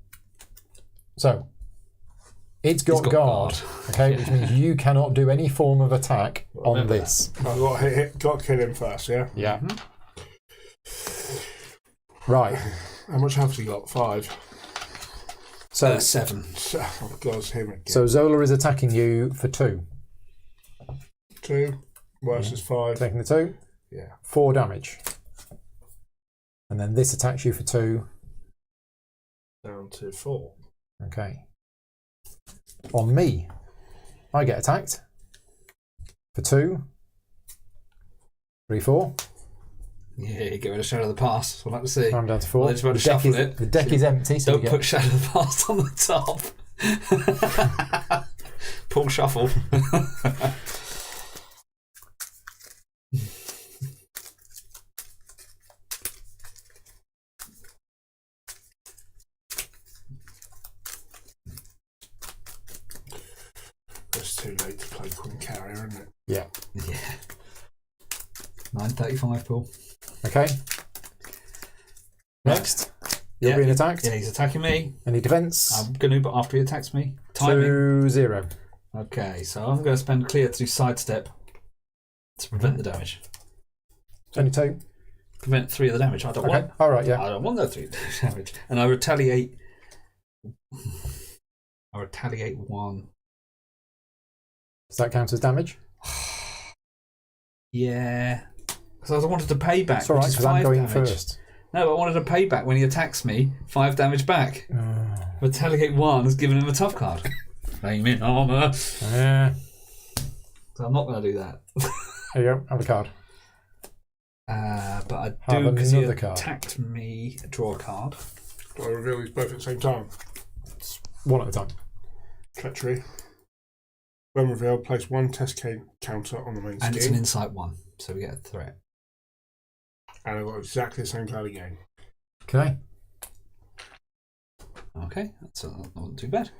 So, it's got got guard. guard. Okay, which means you cannot do any form of attack on Remember this. I've got to kill him first, yeah? Yeah. Right. How much health has he got? 5. So, 7. Oh, God, it's him again. so Zola is attacking you for 2. 2 versus 5. Taking the 2. Yeah. 4 damage. And then this attacks you for 2. Down to 4. Okay. On me, I get attacked for 2. 3, 4. Yeah, get rid of Shadow of the Past. We'll have to see. I'm down to 4. Well, it's about to The deck shuffle is, it. the deck is empty, so Don't we put get Shadow of the Past on the top. Pull shuffle. It's too late to play Queen Carrier, isn't it? yeah. Yeah. 9:35 pull. Okay. Next, you're Yeah, being attacked. Yeah, he's attacking me. Any defense? I'm gonna, but after he attacks me, timing. 2-0. Okay, so I'm gonna spend clear to sidestep to prevent the damage. Only 2. Prevent 3 of the damage. I don't Okay. want. All right. Yeah. I don't want that 3 damage, and I retaliate. I retaliate 1. Does that count as damage? Yeah, because I wanted to pay back. It's all right which is because I'm 5 going damage. first. No, but I wanted to pay back when he attacks me. 5 damage back. Retaliate 1 has given him a tough card. Flame in armor. Yeah. So I'm not going to do that. There you go. Have a card. But I Have do because he another card. attacked me. Draw a card. Do I reveal these both at the same time? One at a time. Treachery. When revealed, place 1 test counter on the main And it's an scheme. insight 1, so we get a threat. And I've got exactly the same card again. Okay. Okay, that's not too bad.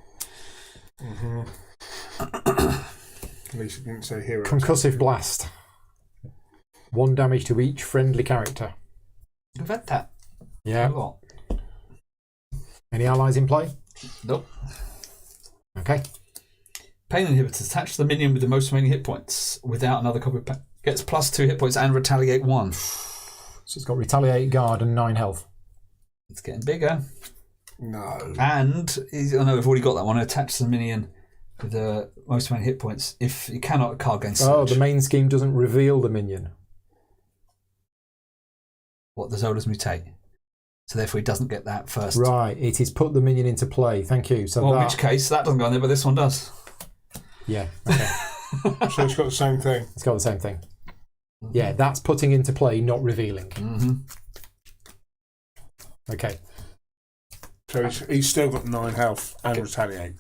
At least it didn't say hero. Concussive blast. 1 damage to each friendly character. We've had that. Yeah. A lot. Any allies in play? Nope. Okay. Pain inhibitors. Attach the minion with the most remaining hit points without another copy of gets +2 hit points and retaliate 1. So it's got retaliate, guard, and 9 health. It's getting bigger. No. And oh no, we've already got that one. Attach the minion with the most remaining hit points. If you cannot, a card gains surge. Oh, the main scheme doesn't reveal the minion. What, the Zolas mutate? So therefore he doesn't get that first. Right, it is put the minion into play. Thank you. So Well, that, in which case, that doesn't go in there, but this one does. yeah, okay. So it's got the same thing. It's got the same thing. Yeah, that's putting into play, not revealing. Mm-hmm. Okay. So he's still got 9 health and retaliate.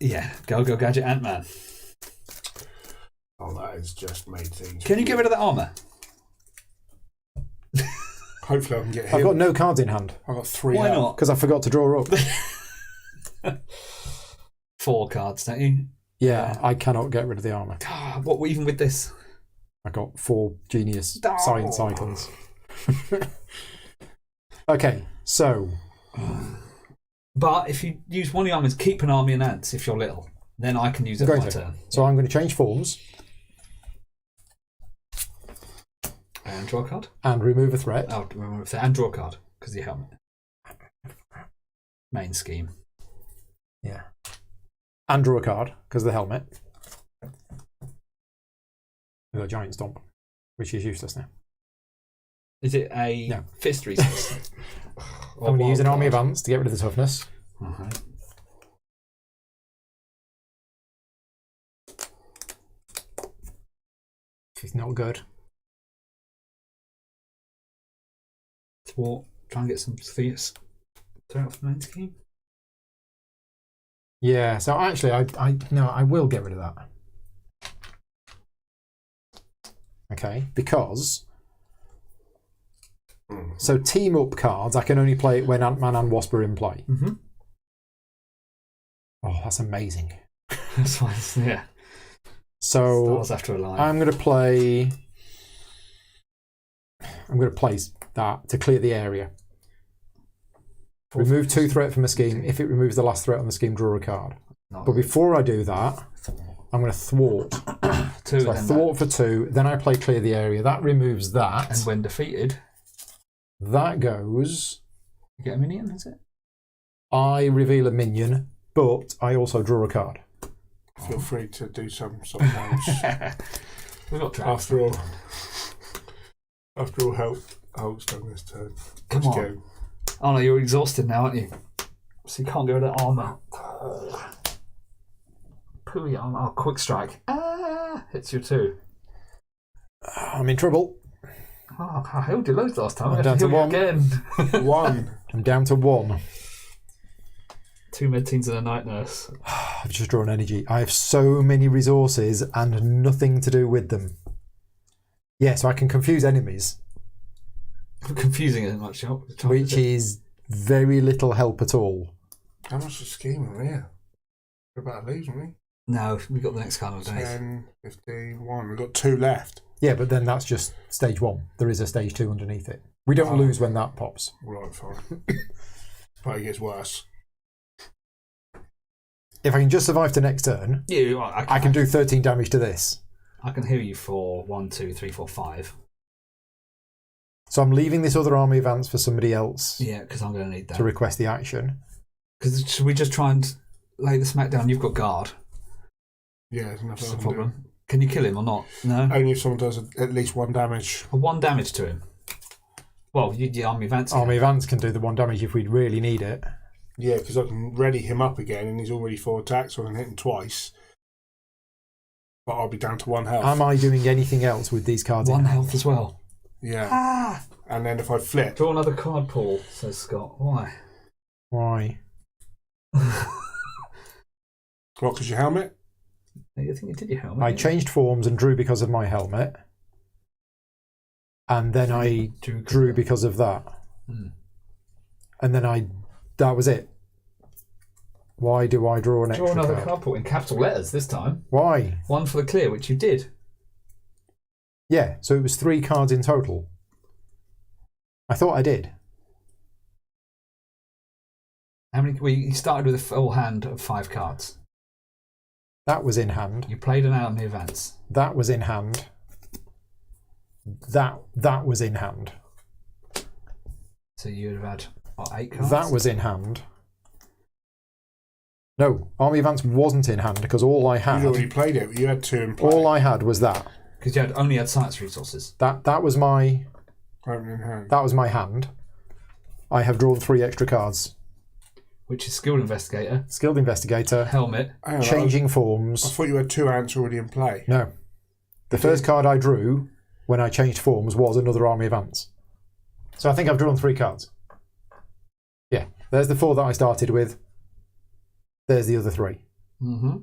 Yeah, go gadget Ant-Man. Oh, that has just made things. Can you get rid of that armour? Hopefully I can get him. I've got no cards in hand I've got 3 Why health. not? because I forgot to draw up. 4 cards, don't you? Yeah, I cannot get rid of the armour. God, what, even with this? I got 4 genius Oh. science icons. Okay, so But if you use one of the armies, keep an army and ants if you're little. Then I can use it on my turn. So I'm going to change forms And draw a card. and remove a threat. Oh, remember that. And draw a card because of your helmet. Main scheme. Yeah. And draw a card because of the helmet. We've got a giant stomp, which is useless now. Is it a No. fist resource? I'm going to use an army of ants to get rid of the toughness. Uh-huh. She's not good. Thwart. Try and get some spheres. Throw out for the main scheme. Yeah, so actually, I will get rid of that. Okay, because so team up cards, I can only play it when Ant-Man and Wasp are in play. Mm-hmm. Oh, that's amazing. That's fine. Yeah. So Stars have to align. I'm going to play that to clear the area. Remove 2 threat from a scheme. If it removes the last threat on the scheme, draw a card. But before I do that, I'm going to thwart. 2. So I thwart for 2, then I play clear the area. That removes that. And when defeated, That goes. you get a minion, is it? I reveal a minion, but I also draw a card. Feel free to do some sort of damage. We've got traps. After all, Hulk's done this turn. Come Let's on. go. Oh no, you're exhausted now, aren't you? So you can't go with that armour. Pooey armour. Oh, quick strike. Ah, hits you 2. I'm in trouble. Oh, I healed you loads last time. I'm I down have to to heal you 1. again. 1. I'm down to 1. 2 mid-teens and a night nurse. I've just drawn energy. I have so many resources and nothing to do with them. Yeah, so I can confuse enemies, Confusing as much, which is very little help at all. How much is scheme are here? We're about to lose, aren't we? No, we got the next card underneath. 10, 15, 1. We've got 2 left. Yeah, but then that's just stage 1. There is a stage 2 underneath it. We don't lose when that pops. Right, fine. But it gets worse. If I can just survive to next turn, Yeah, I can do 13 damage to this. I can heal you for 1, 2, 3, 4, 5. So I'm leaving this other army of ants for somebody else Yeah, because I'm going to need that. to request the action. Because should we just try and lay the smack down? You've got guard. Yeah, there's nothing That's I the can problem. Can you kill him or not? No. do. Only if someone does at least 1 damage. 1 damage to him. Well, the army of ants. Army of ants can do the 1 damage if we really need it. Yeah, because I can ready him up again, and he's already 4 attacks, so I can hit him twice. But I'll be down to 1 health. Am I doing anything else with these cards? 1 in health hand? as well. Yeah. Ah! And then if I flip, Draw another card, Paul, says Scott. Why? Why? what, because your helmet? I think you did your helmet. I changed forms and drew because of my helmet. And then I drew because of that. Hmm. And then that was it. Why do I draw an Draw extra another card? card pool in capital letters this time. Why? 1 for the clear, which you did. Yeah, so it was 3 cards in total. I thought I did. How many? We started with a full hand of 5 cards. That was in hand. You played an army advance. That was in hand. That was in hand. So you'd have had, what, 8 cards? That was in hand. No, Army Advance wasn't in hand because all I You'd had, already played it. You had 2 in play. all I had was that. Because you only had science resources. That was my Opening hand. that was my hand. I have drawn 3 extra cards. Which is Skilled Investigator, Skilled Investigator, Helmet. Hang on, Changing I Forms. thought you had 2 ants already in play. No. The first card I drew when I changed forms was another Army Advance. So I think I've drawn 3 cards. Yeah, there's the 4 that I started with. There's the other 3. Mm-hmm.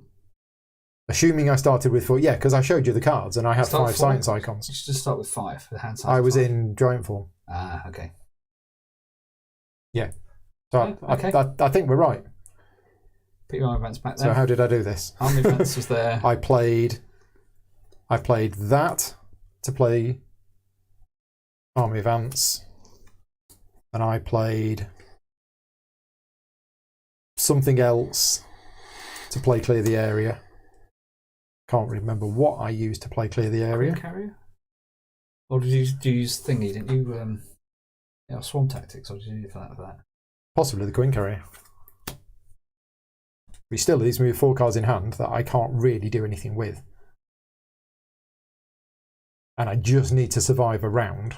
Assuming I started with 4, yeah, because I showed you the cards and I have Start 5 with 4? science icons. You should just start with 5. The hand size. I was 5. in giant form. Ah, okay. Yeah. So Yeah, okay. I think we're right. Put your army advance back So there. how did I do this? Army advance was there. I played that to play Army Advance, and I played something else to play Clear the Area. Can't remember what I used to play Clear the Area. Queen carrier? Or did you use thingy? Didn't you? Swarm tactics. Or did you do for that? Possibly the Queen Carrier. But still leaves me with 4 cards in hand that I can't really do anything with. And I just need to survive a round.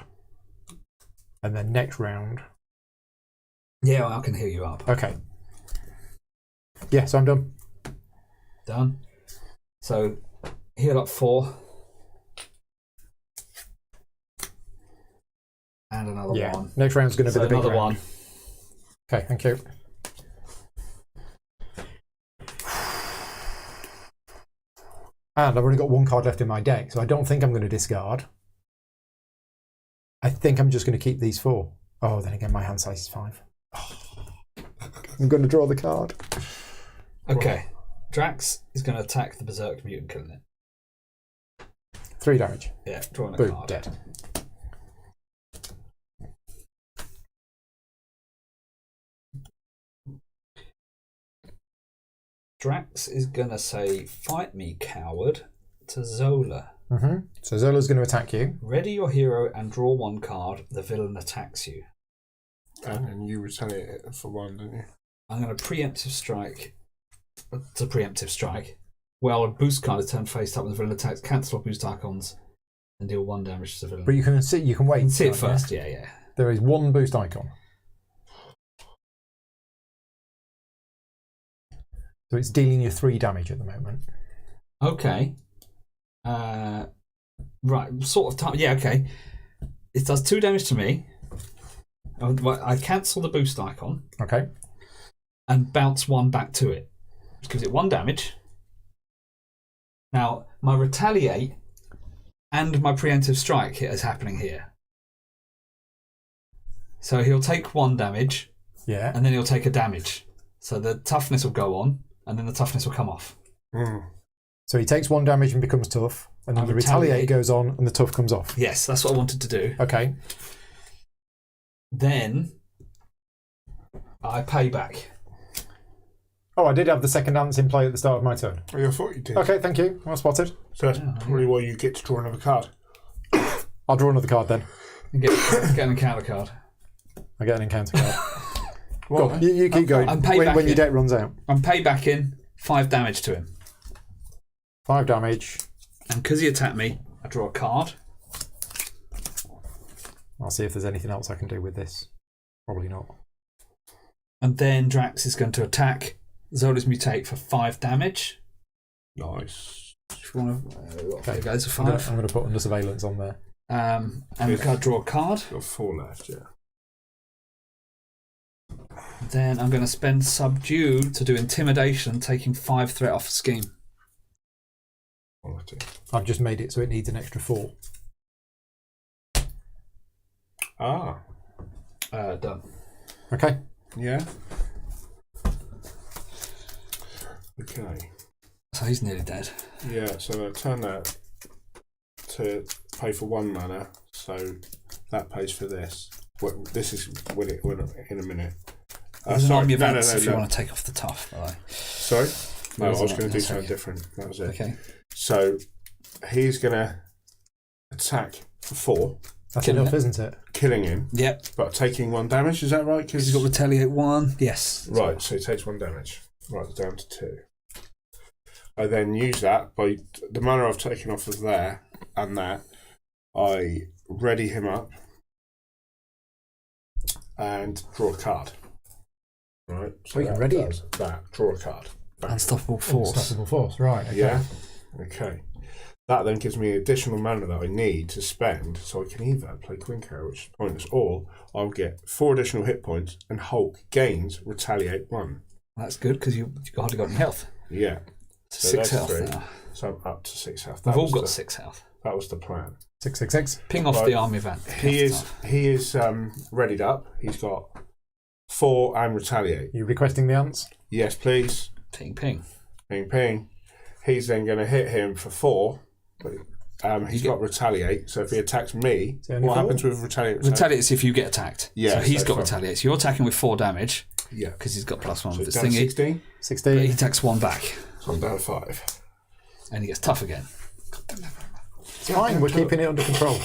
And then next round. Yeah, well, I can heal you up. Okay. Yeah, so I'm done. Done. So heal up 4. And another Yeah. 1. Next round's going to So be the big another round. 1. Okay, thank you. And I've only got 1 card left in my deck, so I don't think I'm going to discard. I think I'm just going to keep these 4. Oh, then again, my hand size is 5. I'm going to draw the card. Okay. Drax is going to attack the Berserk Mutant, killing it. 3 damage. Yeah, drawing a Boom, card. dead. Drax is going to say, "Fight me, coward," to Zola. So Zola's going to attack you. Ready your hero and draw 1 card. The villain attacks you. And then you retaliate it for 1, didn't you? I'm going to preemptive strike. It's a preemptive strike. Well, a boost card is turned face up when the villain attacks. Cancel all boost icons and deal 1 damage to the villain. But you can see, you can wait. You can see it can't you? first. Yeah. There is 1 boost icon. So it's dealing you 3 damage at the moment. Okay. Right. Sort of time. Yeah. Okay. It does 2 damage to me. I cancel the boost icon. Okay. And bounce 1 back to it, which gives it 1 damage. Now, my retaliate and my preemptive strike is happening here. So he'll take 1 damage, Yeah. and then he'll take a damage. So the toughness will go on, and then the toughness will come off. So he takes 1 damage and becomes tough, and then the retaliate goes on and the tough comes off. Yes, that's what I wanted to do. Okay. Then I pay back. Oh, I did have the second ants in play at the start of my turn. Oh, I thought you did. Okay, thank you. Well spotted. So that's probably why you get to draw another card. I'll draw another card then. And get an encounter card. I get an encounter card. Well, Go on, you keep going. I'm paid back When your in. deck runs out. I'm pay back in 5 damage to him. 5 damage. And because he attacked me, I draw a card. I'll see if there's anything else I can do with this. Probably not. And then Drax is going to attack Zola's Mutate for 5 damage. nice. If you want to, Okay. guys, a I'm 5. going to put under surveillance on there. And we've got to draw a card. Got 4 left, yeah. Then I'm going to spend Subdue to do Intimidation, taking 5 threat off the scheme. Quality. I've just made it so it needs an extra 4. Ah, Done. Okay. yeah. Okay. So he's nearly dead. Yeah, so I turn that to pay for 1 mana, so that pays for this. Well, this is when in a minute. There's an army of ants if you no. want to take off the tough. By the way. Sorry? No, I was going to do something different. That was it. Okay. So he's going to attack for 4. That's Killing enough, it. isn't it? Killing him, Yep. but taking 1 damage. Is that right? Because he's got retaliate 1. Yes. Right, so he takes 1 damage. Right, down to 2. I then use that by the mana I've taken off of there and that. I ready him up and draw a card. Right, so We can that ready does that. Draw a card. Bang. Unstoppable force. Unstoppable force, right. Okay. Yeah. Okay. That then gives me additional mana that I need to spend, so I can either play Quinco, which is pointless, or I'll get 4 additional hit points, and Hulk gains retaliate 1. That's good because you've hardly got any health. Yeah. So So 6 that's health 3. now. So I'm up to 6 health. We've That all was got the- 6 health. That was the plan. 666. Ping off Right. the army of ants. He is readied up. He's got 4 and retaliate. You requesting the ants? Yes, please. Ping, ping. Ping, ping. He's then going to hit him for 4. But he's got retaliate. So if he attacks me, it only what 4? happens with retaliate? Retaliate is if you get attacked. Yeah, So he's so got fine. retaliate. So you're attacking with 4 damage Yeah. because he's got +1 So with it's this down thingy. 16. But he 16. takes 1 back So I'm down to 5. and he gets tough again. It's fine, we're keeping it under control.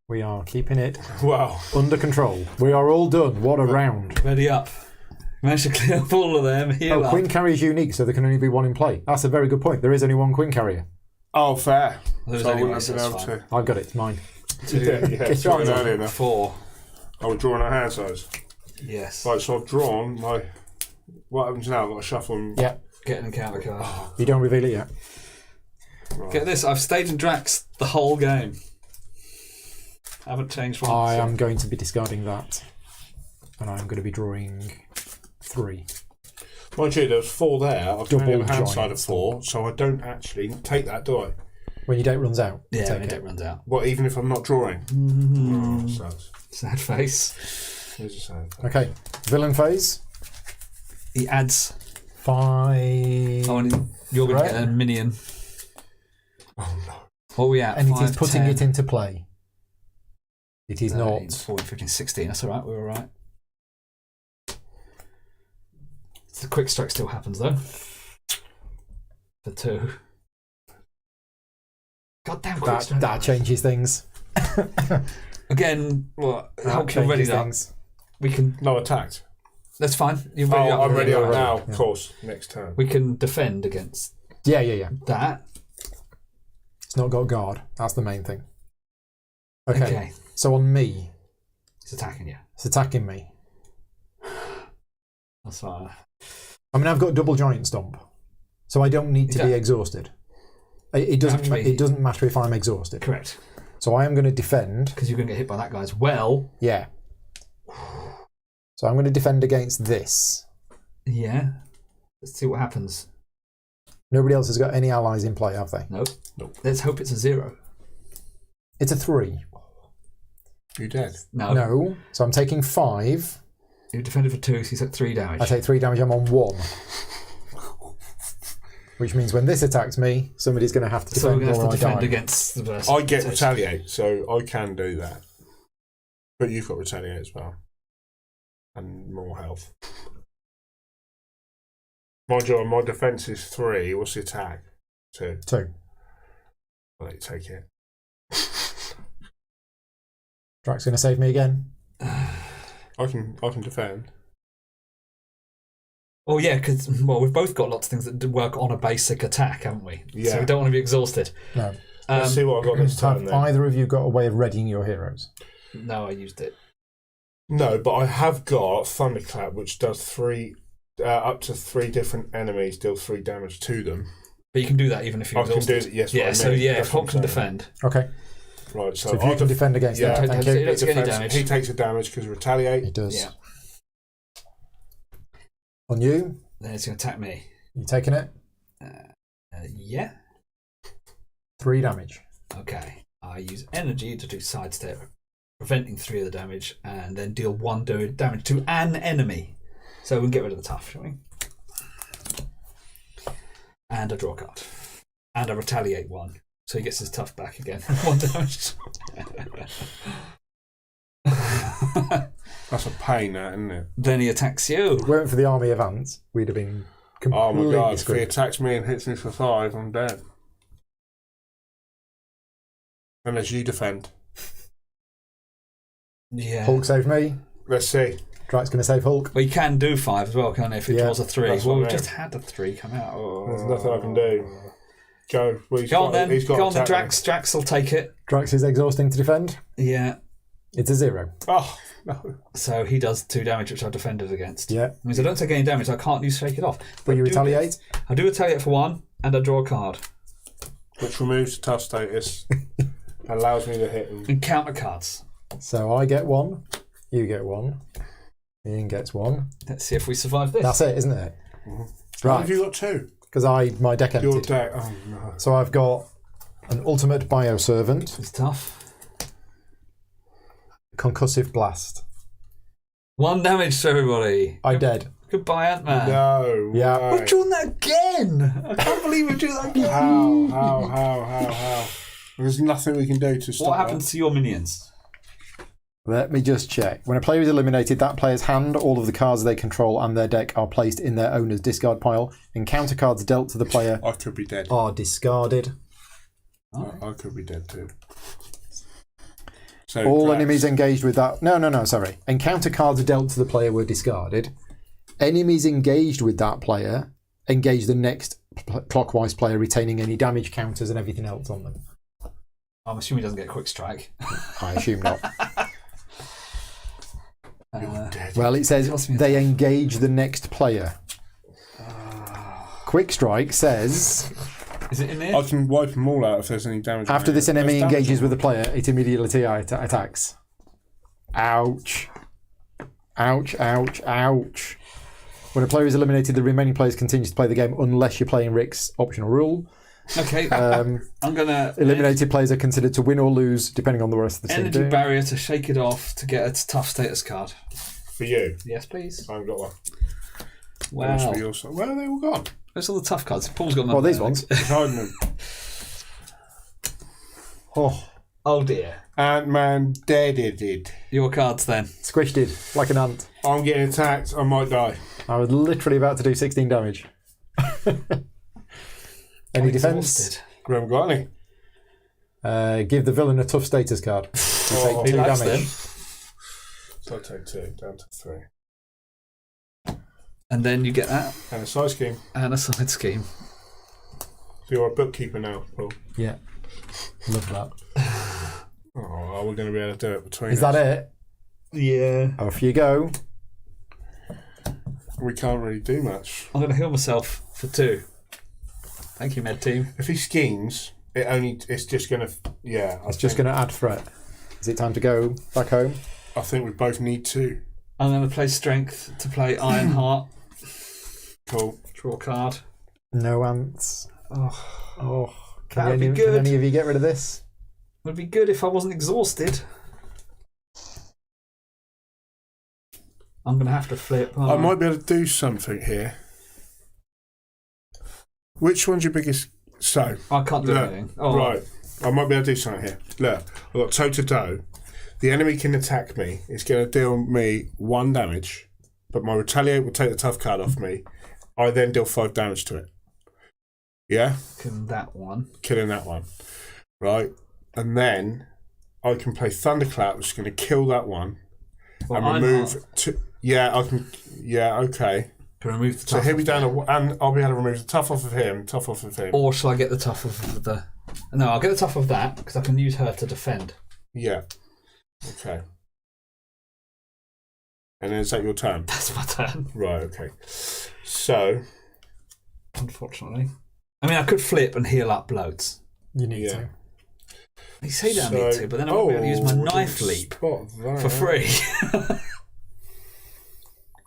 We are keeping it Wow. under control. We are all done. What a round. Ready up. Managed to clear up all of them. Heal Oh, up. Queen Carrier is unique, so there can only be 1 in play. That's a very good point. There is only 1 Queen Carrier. Oh, fair. There's So I only wouldn't one, have been so able it's to. I've got it. It's mine. Yeah, Get drawing your early enough. 4. I was drawing a hand size. Yes. Right, so I've drawn my. What happens now? I've got to shuffle and. Yeah. Get an encounter card. You don't reveal it yet. Right. Get this. I've stayed in Drax the whole game. Haven't changed one. I am going to be discarding that. And I'm going to be drawing 3. Mind you, there was 4 there. I've got a Double hand side giant of 4, so I don't actually take that, do I? When your date runs out, you Yeah, take my it. deck runs out. What, even if I'm not drawing? Oh, sucks. Sad face. Here's a sad. Okay. Villain phase. He adds. 5. Oh, and you're going to Right. get a minion. Oh no. What are we at? And it 5, is putting 10, it into play. It is 13, not. 14, 15, 16. That's all right. We're all right. The quick strike still happens though. For 2. Goddamn quick strike. That changes things. Again, what? That Hulk, you're ready changes up. things. We can. No, attacked. That's fine. You're ready up. I'm ready You're up ready, now, yeah. of course. Next turn. We can defend against Yeah, yeah, yeah. that. It's not got guard. That's the main thing. Okay. Okay. So on me, It's attacking you. it's attacking me. That's fine. I mean, I've got double giant stomp, so I don't need to be exhausted. It doesn't. Have to be. It doesn't matter if I'm exhausted. Correct. So I am going to defend. Because you're going to get hit by that guy as well. Yeah. So I'm going to defend against this. Yeah. Let's see what happens. Nobody else has got any allies in play, have they? Nope. Nope. Let's hope it's a 0. It's a 3. You dead? No. No. So I'm taking 5. You defended for 2, so he's at 3 damage. I take 3 damage. I'm on 1. Which means when this attacks me, somebody's going to have to So we're defend going to have or to I defend die. against the person. I get retaliate, so I can do that. But you've got retaliate as well. And more health. Mind you, my defense is 3. What's the attack? 2. 2. I'll let you take it. Drax going to save me again. I can defend. Oh yeah, because we've both got lots of things that do work on a basic attack, haven't we? Yeah. So we don't want to be exhausted. No. Let's see what I've got this time Have then. either of you got a way of readying your heroes? No, I used it. No, but I have got Thunderclap, which does 3, up to 3 different enemies, deal 3 damage to them. But you can do that even if you're I can exhausted. do it, yes. Yeah, what I so mean. yeah, That's if what Hulk can I'm saying. defend. Okay. Right, so, So if you I'll can defend against yeah, that, thank he you. doesn't get any defense- damage. He takes a damage because retaliate. It does. Yeah. On you, Then it's going to attack me. you taking it? Yeah. 3 damage. Okay. I use energy to do sidestep, preventing 3 of the damage, and then deal 1 damage to an enemy. So we can get rid of the tough, shall we? and a draw card. And a retaliate 1. So he gets his tough back again. 1 damage. That's a pain, that, isn't it? Then he attacks you. If it weren't for the army of ants, we'd have been Oh completely my god, if he screwed. attacks me and hits me for 5, I'm dead. Unless you defend. Yeah. Hulk saved me. Let's see. Drax going to save Hulk. Well, you can do 5 as well, can't you? If it Yeah, draws a 3. that's Well, what I we've mean. just had a 3 come out. There's nothing I can do. Go. Well, Go on then. He's got Go on then, attack Drax. Drax will take it. Drax is exhausting to defend. Yeah. It's a 0. me. Oh, no. So he does 2 damage, which I defended against. Yeah. It means I don't take any damage. I can't use Shake It Off. But you I do retaliate. I do retaliate for 1, and I draw a card. Which removes the tough status. Allows me to hit him. And counter cards. So I get 1. You get 1. Ian gets 1. Let's see if we survive this. That's it, isn't it? How Right. have you got 2? Because my deck Your emptied. deck. Oh no. So I've got an ultimate bioservant, It's tough. concussive blast. 1 damage to everybody. I dead. Goodbye, Ant-Man. No. Yeah. We've drawn that again. I can't believe we've drawn that again. How? There's nothing we can do to stop What happens to your minions? Let me just check. When a player is eliminated, that player's hand, all of the cards they control, and their deck are placed in their owner's discard pile. Encounter cards dealt to the player that. I could be dead. are discarded. I could be dead too. So All Drax. enemies engaged with that... No, sorry. Encounter cards dealt to the player were discarded. Enemies engaged with that player engage the next clockwise player, retaining any damage counters and everything else on them. I'm assuming he doesn't get quick strike. I assume not. You're dead. Well, it says they engage the next player. Quick Strike says, Is it in there? I can wipe them all out if there's any damage. after this enemy There's damage engages on with the player, it immediately attacks. Ouch. Ouch, ouch, ouch. When a player is eliminated, the remaining players continue to play the game unless you're playing Rick's optional rule. Okay. I'm going to... Eliminated players are considered to win or lose, depending on the rest of the team. Energy barrier to Shake It Off to get a tough status card. For you. Yes, please. I haven't got one. Wow. Must be your side. Where are they all gone? Those are the tough cards. Paul's got none. Well, there, these ones. He's hiding them. Oh, Oh dear. Ant-Man deaded. Your cards then. squished it like an ant. I'm getting attacked. I might die. I was literally about to do 16 damage. Any I'm defense? exhausted. We haven't got any. Give the villain a tough status card. You Oh, take 2 he likes damage. them. So I take 2 down to 3. And then you get that And a side scheme. and a side scheme. So you're a bookkeeper now, Paul. Yeah. Love that. Oh, we're going to be able to do it between Is us. that it? Yeah. Off you go. We can't really do much. I'm going to heal myself for 2. Thank you, med team. If he schemes, it's just going to... Yeah. It's just going to add threat. Is it time to go back home? I think we both need 2. I'm going to play strength to play Ironheart. Cool. Draw a card. No ants. Oh, Can that'd be Can good. any of you get rid of this? Would be good if I wasn't exhausted. I'm going to have to flip. I might be able to do something here. Which one's your biggest... So, I can't do look, anything. Oh, right. I might be able to do something here. Look, I've got toe-to-toe. The enemy can attack me. It's going to deal me 1 damage, but my retaliate will take the tough card off me. I then deal 5 damage to it. Yeah? Can that one. Killing that one. Right? And then I can play Thunderclap, which is going to kill that one. Well, and remove... Ironheart Yeah, I can... Yeah, okay. can remove the So tough he'll be off down, there. and I'll be able to remove the tough off of him, tough off of him. Or shall I get the tough of the... No, I'll get the tough of that because I can use her to defend. Yeah. Okay. And then is that your turn? That's my turn, Right, okay. So, unfortunately. I mean, I could flip and heal up loads. You need Yeah. to. You say that I need to, but then I won't be able to use my knife leap for free.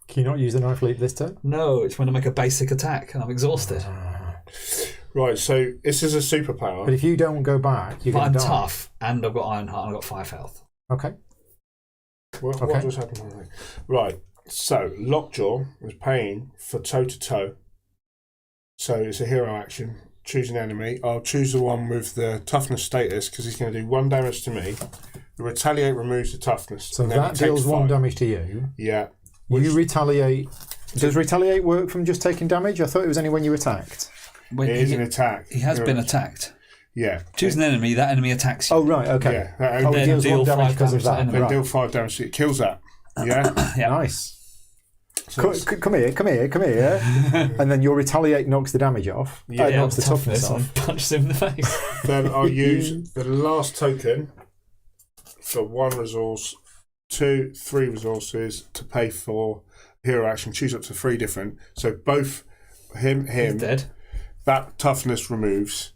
Can you not use the knife leap this turn? No, it's when I make a basic attack and I'm exhausted. Right, so this is a superpower. But if you don't go back, you're But going I'm to die. tough and I've got Ironheart and I've got 5 health. Okay. What Okay. just happened? Right, so Lockjaw is paying for toe-to-toe So it's a hero action. Choose an enemy. I'll choose the one with the toughness status because he's going to do 1 damage to me. The retaliate removes the toughness. So and then that he takes deals 1 5. damage to you. Yeah. You retaliate. Does retaliate work from just taking damage? I thought it was only when you attacked. When It is an attack. he has been attacked. Yeah. Choose an enemy, that enemy attacks you. Oh, right, okay. Yeah. That Oh, only it deals deal 1 damage 5 because of damage to that. enemy. then Right. deal 5 damage. It kills that. Yeah. Yeah. Nice. So Come here. And then your retaliate knocks the damage off. Yeah, Knocks the toughness off. and punches him in the face. then I'll use the last token for 1 resource, 2, 3 resources to pay for hero action. Choose up to 3 different. So both him, He's dead. that toughness removes.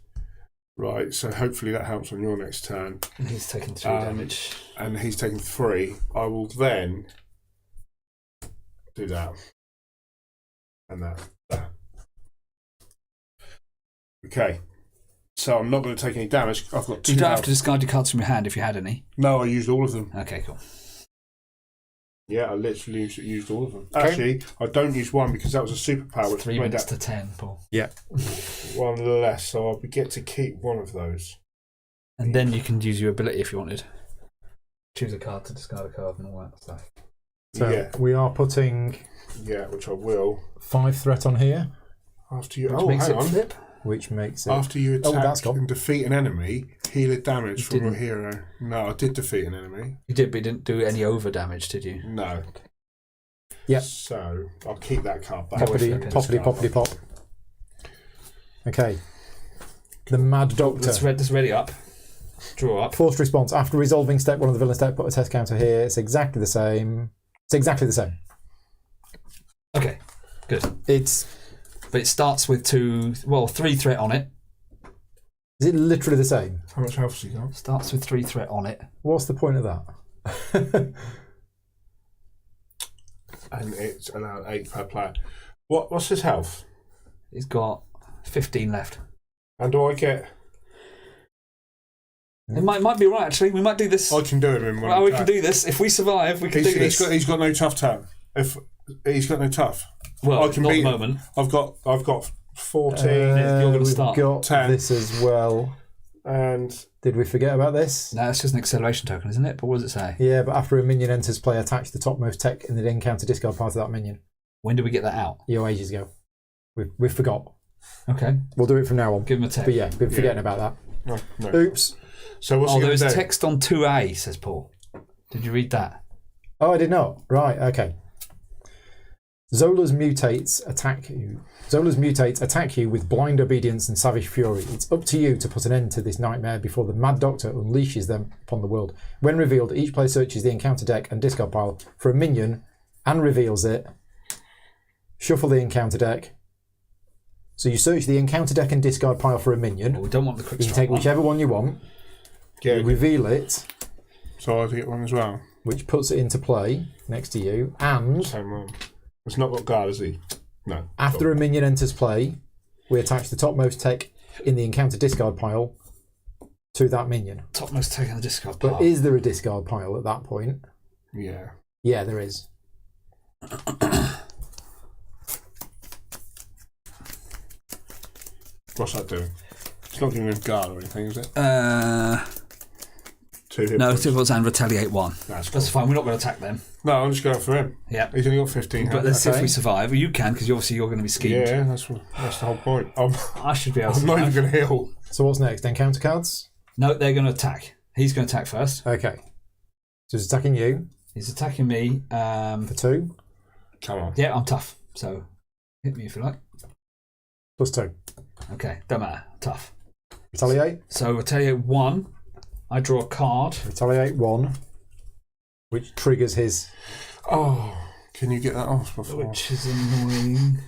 Right, so hopefully that helps on your next turn. He's taken 3 damage. And he's taken 3. I will then do that. And that. Okay. So I'm not going to take any damage. I've got 2 You don't have health. to discard your cards from your hand if you had any. No, I used all of them. Okay, cool. Yeah, I literally used all of them. Okay. Actually, I don't use 1 because that was a superpower. Which 3 made minutes that to 10, Paul. Yeah. 1 less, so I'll get to keep 1 of those. And then you can use your ability if you wanted. Choose a card to discard a card and all that stuff. So Yeah, we are putting yeah, which I will. 5 threat on here, After you, Which makes hang it on. flip. which makes it. After you Oh, that's attack gone. and defeat an enemy, heal a damage You from your didn't. hero. No, I did defeat an enemy. You did, but you didn't do any over damage, did you? No. Yep. So I'll keep that card back. Poppity, Okay. poppity, pop. Okay. The Mad Doctor. Let's ready up. Draw up. Forced response. After resolving step 1 of the villain step, put a test counter here. It's exactly the same. It's exactly the same. Okay, good. It's. But it starts with 3 threat on it. Is it literally the same? How much health has he got? Starts with 3 threat on it. What's the point of that? And it's allowed 8 per player. What's his health? He's got 15 left. And do I get? It might be right, actually. We might do this. I can do him in one. Well, we can attack. do this. If we survive, we can do this. He's got no tough turn. If he's got no tough, Well, I can not at beat the him. moment. I've got 14, You're gonna we've start. got 10. this as well. and Did we forget about this? No, it's just an acceleration token, isn't it? But what does it say? Yeah, but after a minion enters play, attach the topmost tech in the encounter discard part of that minion. When do we get that out? Ages ago. We forgot. Okay, We'll do it from now on. give him a text. But yeah, we're forgetting about that. no. Oops. So what's he there going is to do? text on 2A, says Paul. Did you read that? Oh, I did not. Right, okay. Zola's mutates attack you with blind obedience and savage fury. It's up to you to put an end to this nightmare before the Mad Doctor unleashes them upon the world. When revealed, each player searches the encounter deck and discard pile for a minion and reveals it. Shuffle the encounter deck. So you search the encounter deck and discard pile for a minion. Well, we don't want the quick You can strike take one. whichever one you want. Yeah, You reveal it, so I'll get one as well. which puts it into play next to you. And Same one. It's not got guard, is he? No. after a minion enters play, we attach the topmost tech in the encounter discard pile to that minion. Topmost take on the discard But pile. is there a discard pile at that point? Yeah. Yeah, there is. What's that doing? It's not giving him guard or anything, is it? 2 hit No, points. two and retaliate 1. That's That's cool. fine. We're not going to attack them. No, I'm just going for him. Yeah. He's only got 15 But health. let's see if Okay. we survive. Well, you can, because obviously you're going to be schemed. Yeah, that's the whole point. I should be able to. I'm not even going to heal. So what's next? Encounter cards? No, they're going to attack. He's going to attack first. Okay. So it's attacking you He's attacking me. for 2, Come on. Yeah, I'm tough. So hit me if you like. plus 2. Okay, don't matter. Tough. Retaliate. So retaliate 1. I draw a card. Retaliate 1, which triggers his... Oh, can you get that off before? Which is annoying.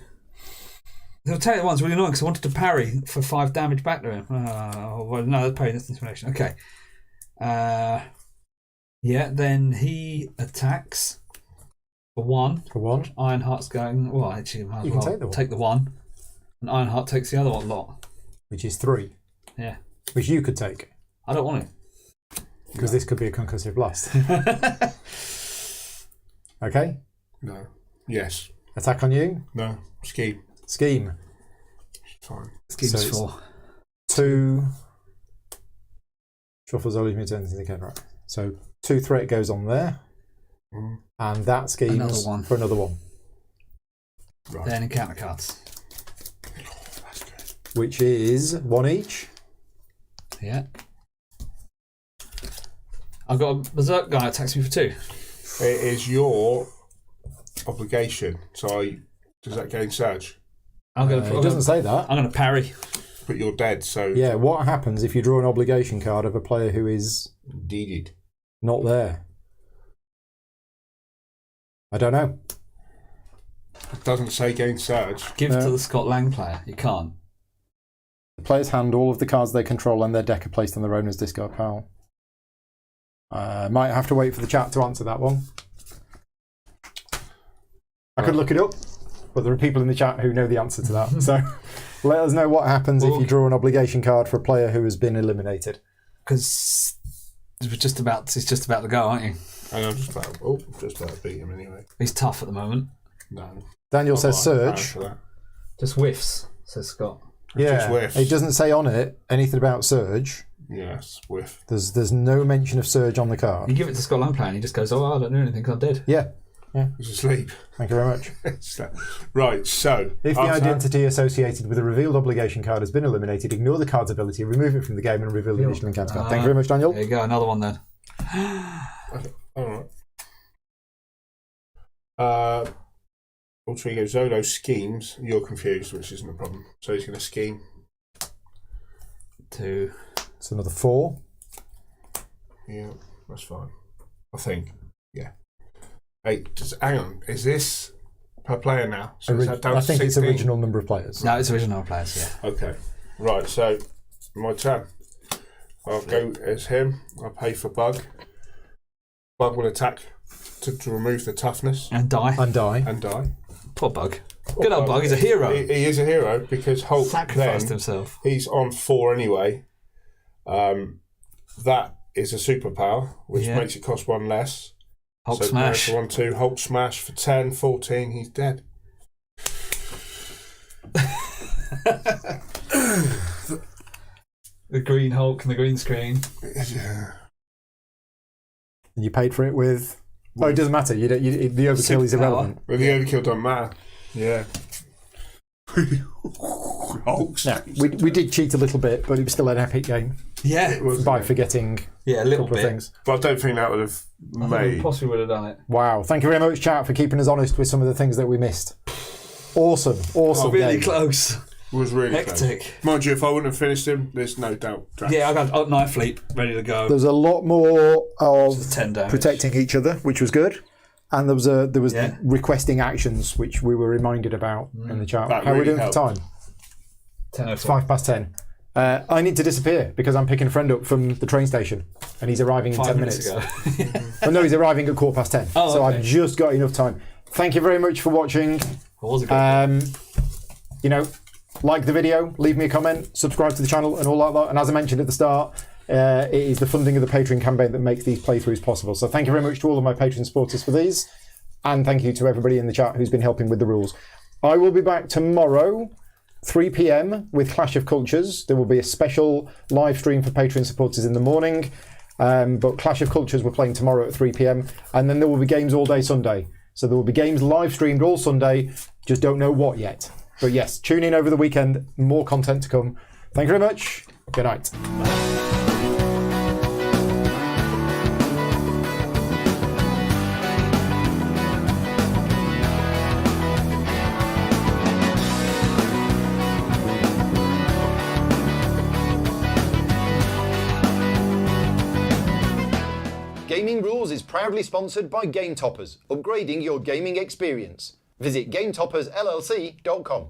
The retaliate 1's really annoying because I wanted to parry for 5 damage back to him. Well, no, that's parry, that's intimidation. Okay. Yeah, then he attacks for 1. For 1. Ironheart's going. Well, actually, might as You can well take the 1. take the 1. And Ironheart takes the other one lot. Which is 3. Yeah. Which you could take. I don't want Because this could be a concussive blast. to. Okay. No. Yes. Attack on you. No. Scheme. Scheme. fine. Schemes So for 2. Shuffle Zola mutates the card, right? So 2 threat goes on there, and that schemes Another one. for another one, Right. then encounter cards. That's good. which is 1 each. Yeah. I've got a berserk guy attacks me for 2. It is your obligation. So does that gain surge? It doesn't say that. I'm going to parry. But you're dead, so Yeah, what happens if you draw an obligation card of a player who is deeded. not there? I don't know. It doesn't say gain surge. Give to the Scott Lang player. You can't. The player's hand, all of the cards they control and their deck are placed on their owner's discard pile. Might have to wait for the chat to answer that one. I could look it up, but there are people in the chat who know the answer to that. So let us know what happens if you draw an obligation card for a player who has been eliminated. Because it's just about to go, aren't you? And I'm just about to beat him anyway. He's tough at the moment. No. Daniel I've says got a plan Surge. for that. Just whiffs, says Scott. Yeah, Just whiffs. it doesn't say on it anything about Surge. Yes, whiff. There's no mention of Surge on the card. You give it to Scott Lang player and he just goes, I don't do anything because I'm dead. Yeah, He's asleep. thank you very much. Right, so If the after- identity associated with a revealed obligation card has been eliminated, ignore the card's ability, remove it from the game, and reveal the additional encounter card. Thank you very much, Daniel. There you go, another one then. All right. Also, you go Zola schemes. You're confused, which isn't a problem. So he's going to scheme. 2. It's another 4. Yeah, that's fine. I think. Yeah. Hey, hang on. Is this per player now? So is that down I to think it's 16? original number of players. No, it's original players, yeah. Okay. Right, so my turn. I'll go as him. I'll pay for Bug. Bug will attack to remove the toughness And die. And die. and die. Poor Bug. Good old Bug, he's a hero. He is a hero because Hulk Sacrificed then, himself. he's on 4 anyway. That is a superpower, which Yeah. makes it cost 1 less. Hulk so smash. For 1, 2, Hulk smash for 10, 14, he's dead. The green Hulk and the green screen. And you paid for it with... Oh, it doesn't matter. The overkill is irrelevant. Well, the overkill don't matter. Yeah. Hulk Yeah, we did cheat a little bit, but it was still an epic game Yeah. It was, by forgetting Yeah, a a little couple of bit. things. but I don't think that would have I think we made. possibly would have done it. Wow. Thank you very much, chat, for keeping us honest with some of the things that we missed. Awesome Really game. close. Was really Hectic. close. Mind you, if I wouldn't have finished him, there's no doubt. Drax. Yeah, I got Knife Leap ready to go. There's a lot more of 10 damage. protecting each other, which was good. And there was Yeah. requesting actions, which we were reminded about in the chat. That How are we really doing helped. for time? 10:04. It's 5 past 10. I need to disappear because I'm picking a friend up from the train station and he's arriving in 5 10 minutes minutes. ago. Oh, no, he's arriving at 10:15. Oh, so okay. I've just got enough time. Thank you very much for watching. What was it good? Like the video, leave me a comment, subscribe to the channel and all like that. And as I mentioned at the start, it is the funding of the Patreon campaign that makes these playthroughs possible. So thank you very much to all of my Patreon supporters for these. And thank you to everybody in the chat who's been helping with the rules. I will be back tomorrow, 3 p.m, with Clash of Cultures. There will be a special live stream for Patreon supporters in the morning. But Clash of Cultures we're playing tomorrow at 3 p.m. And then there will be games all day Sunday. So there will be games live streamed all Sunday. Just don't know what yet. But yes, tune in over the weekend. More content to come. Thank you very much. Good night. Gaming Rules is proudly sponsored by Game Toppers, upgrading your gaming experience. Visit GameToppersLLC.com.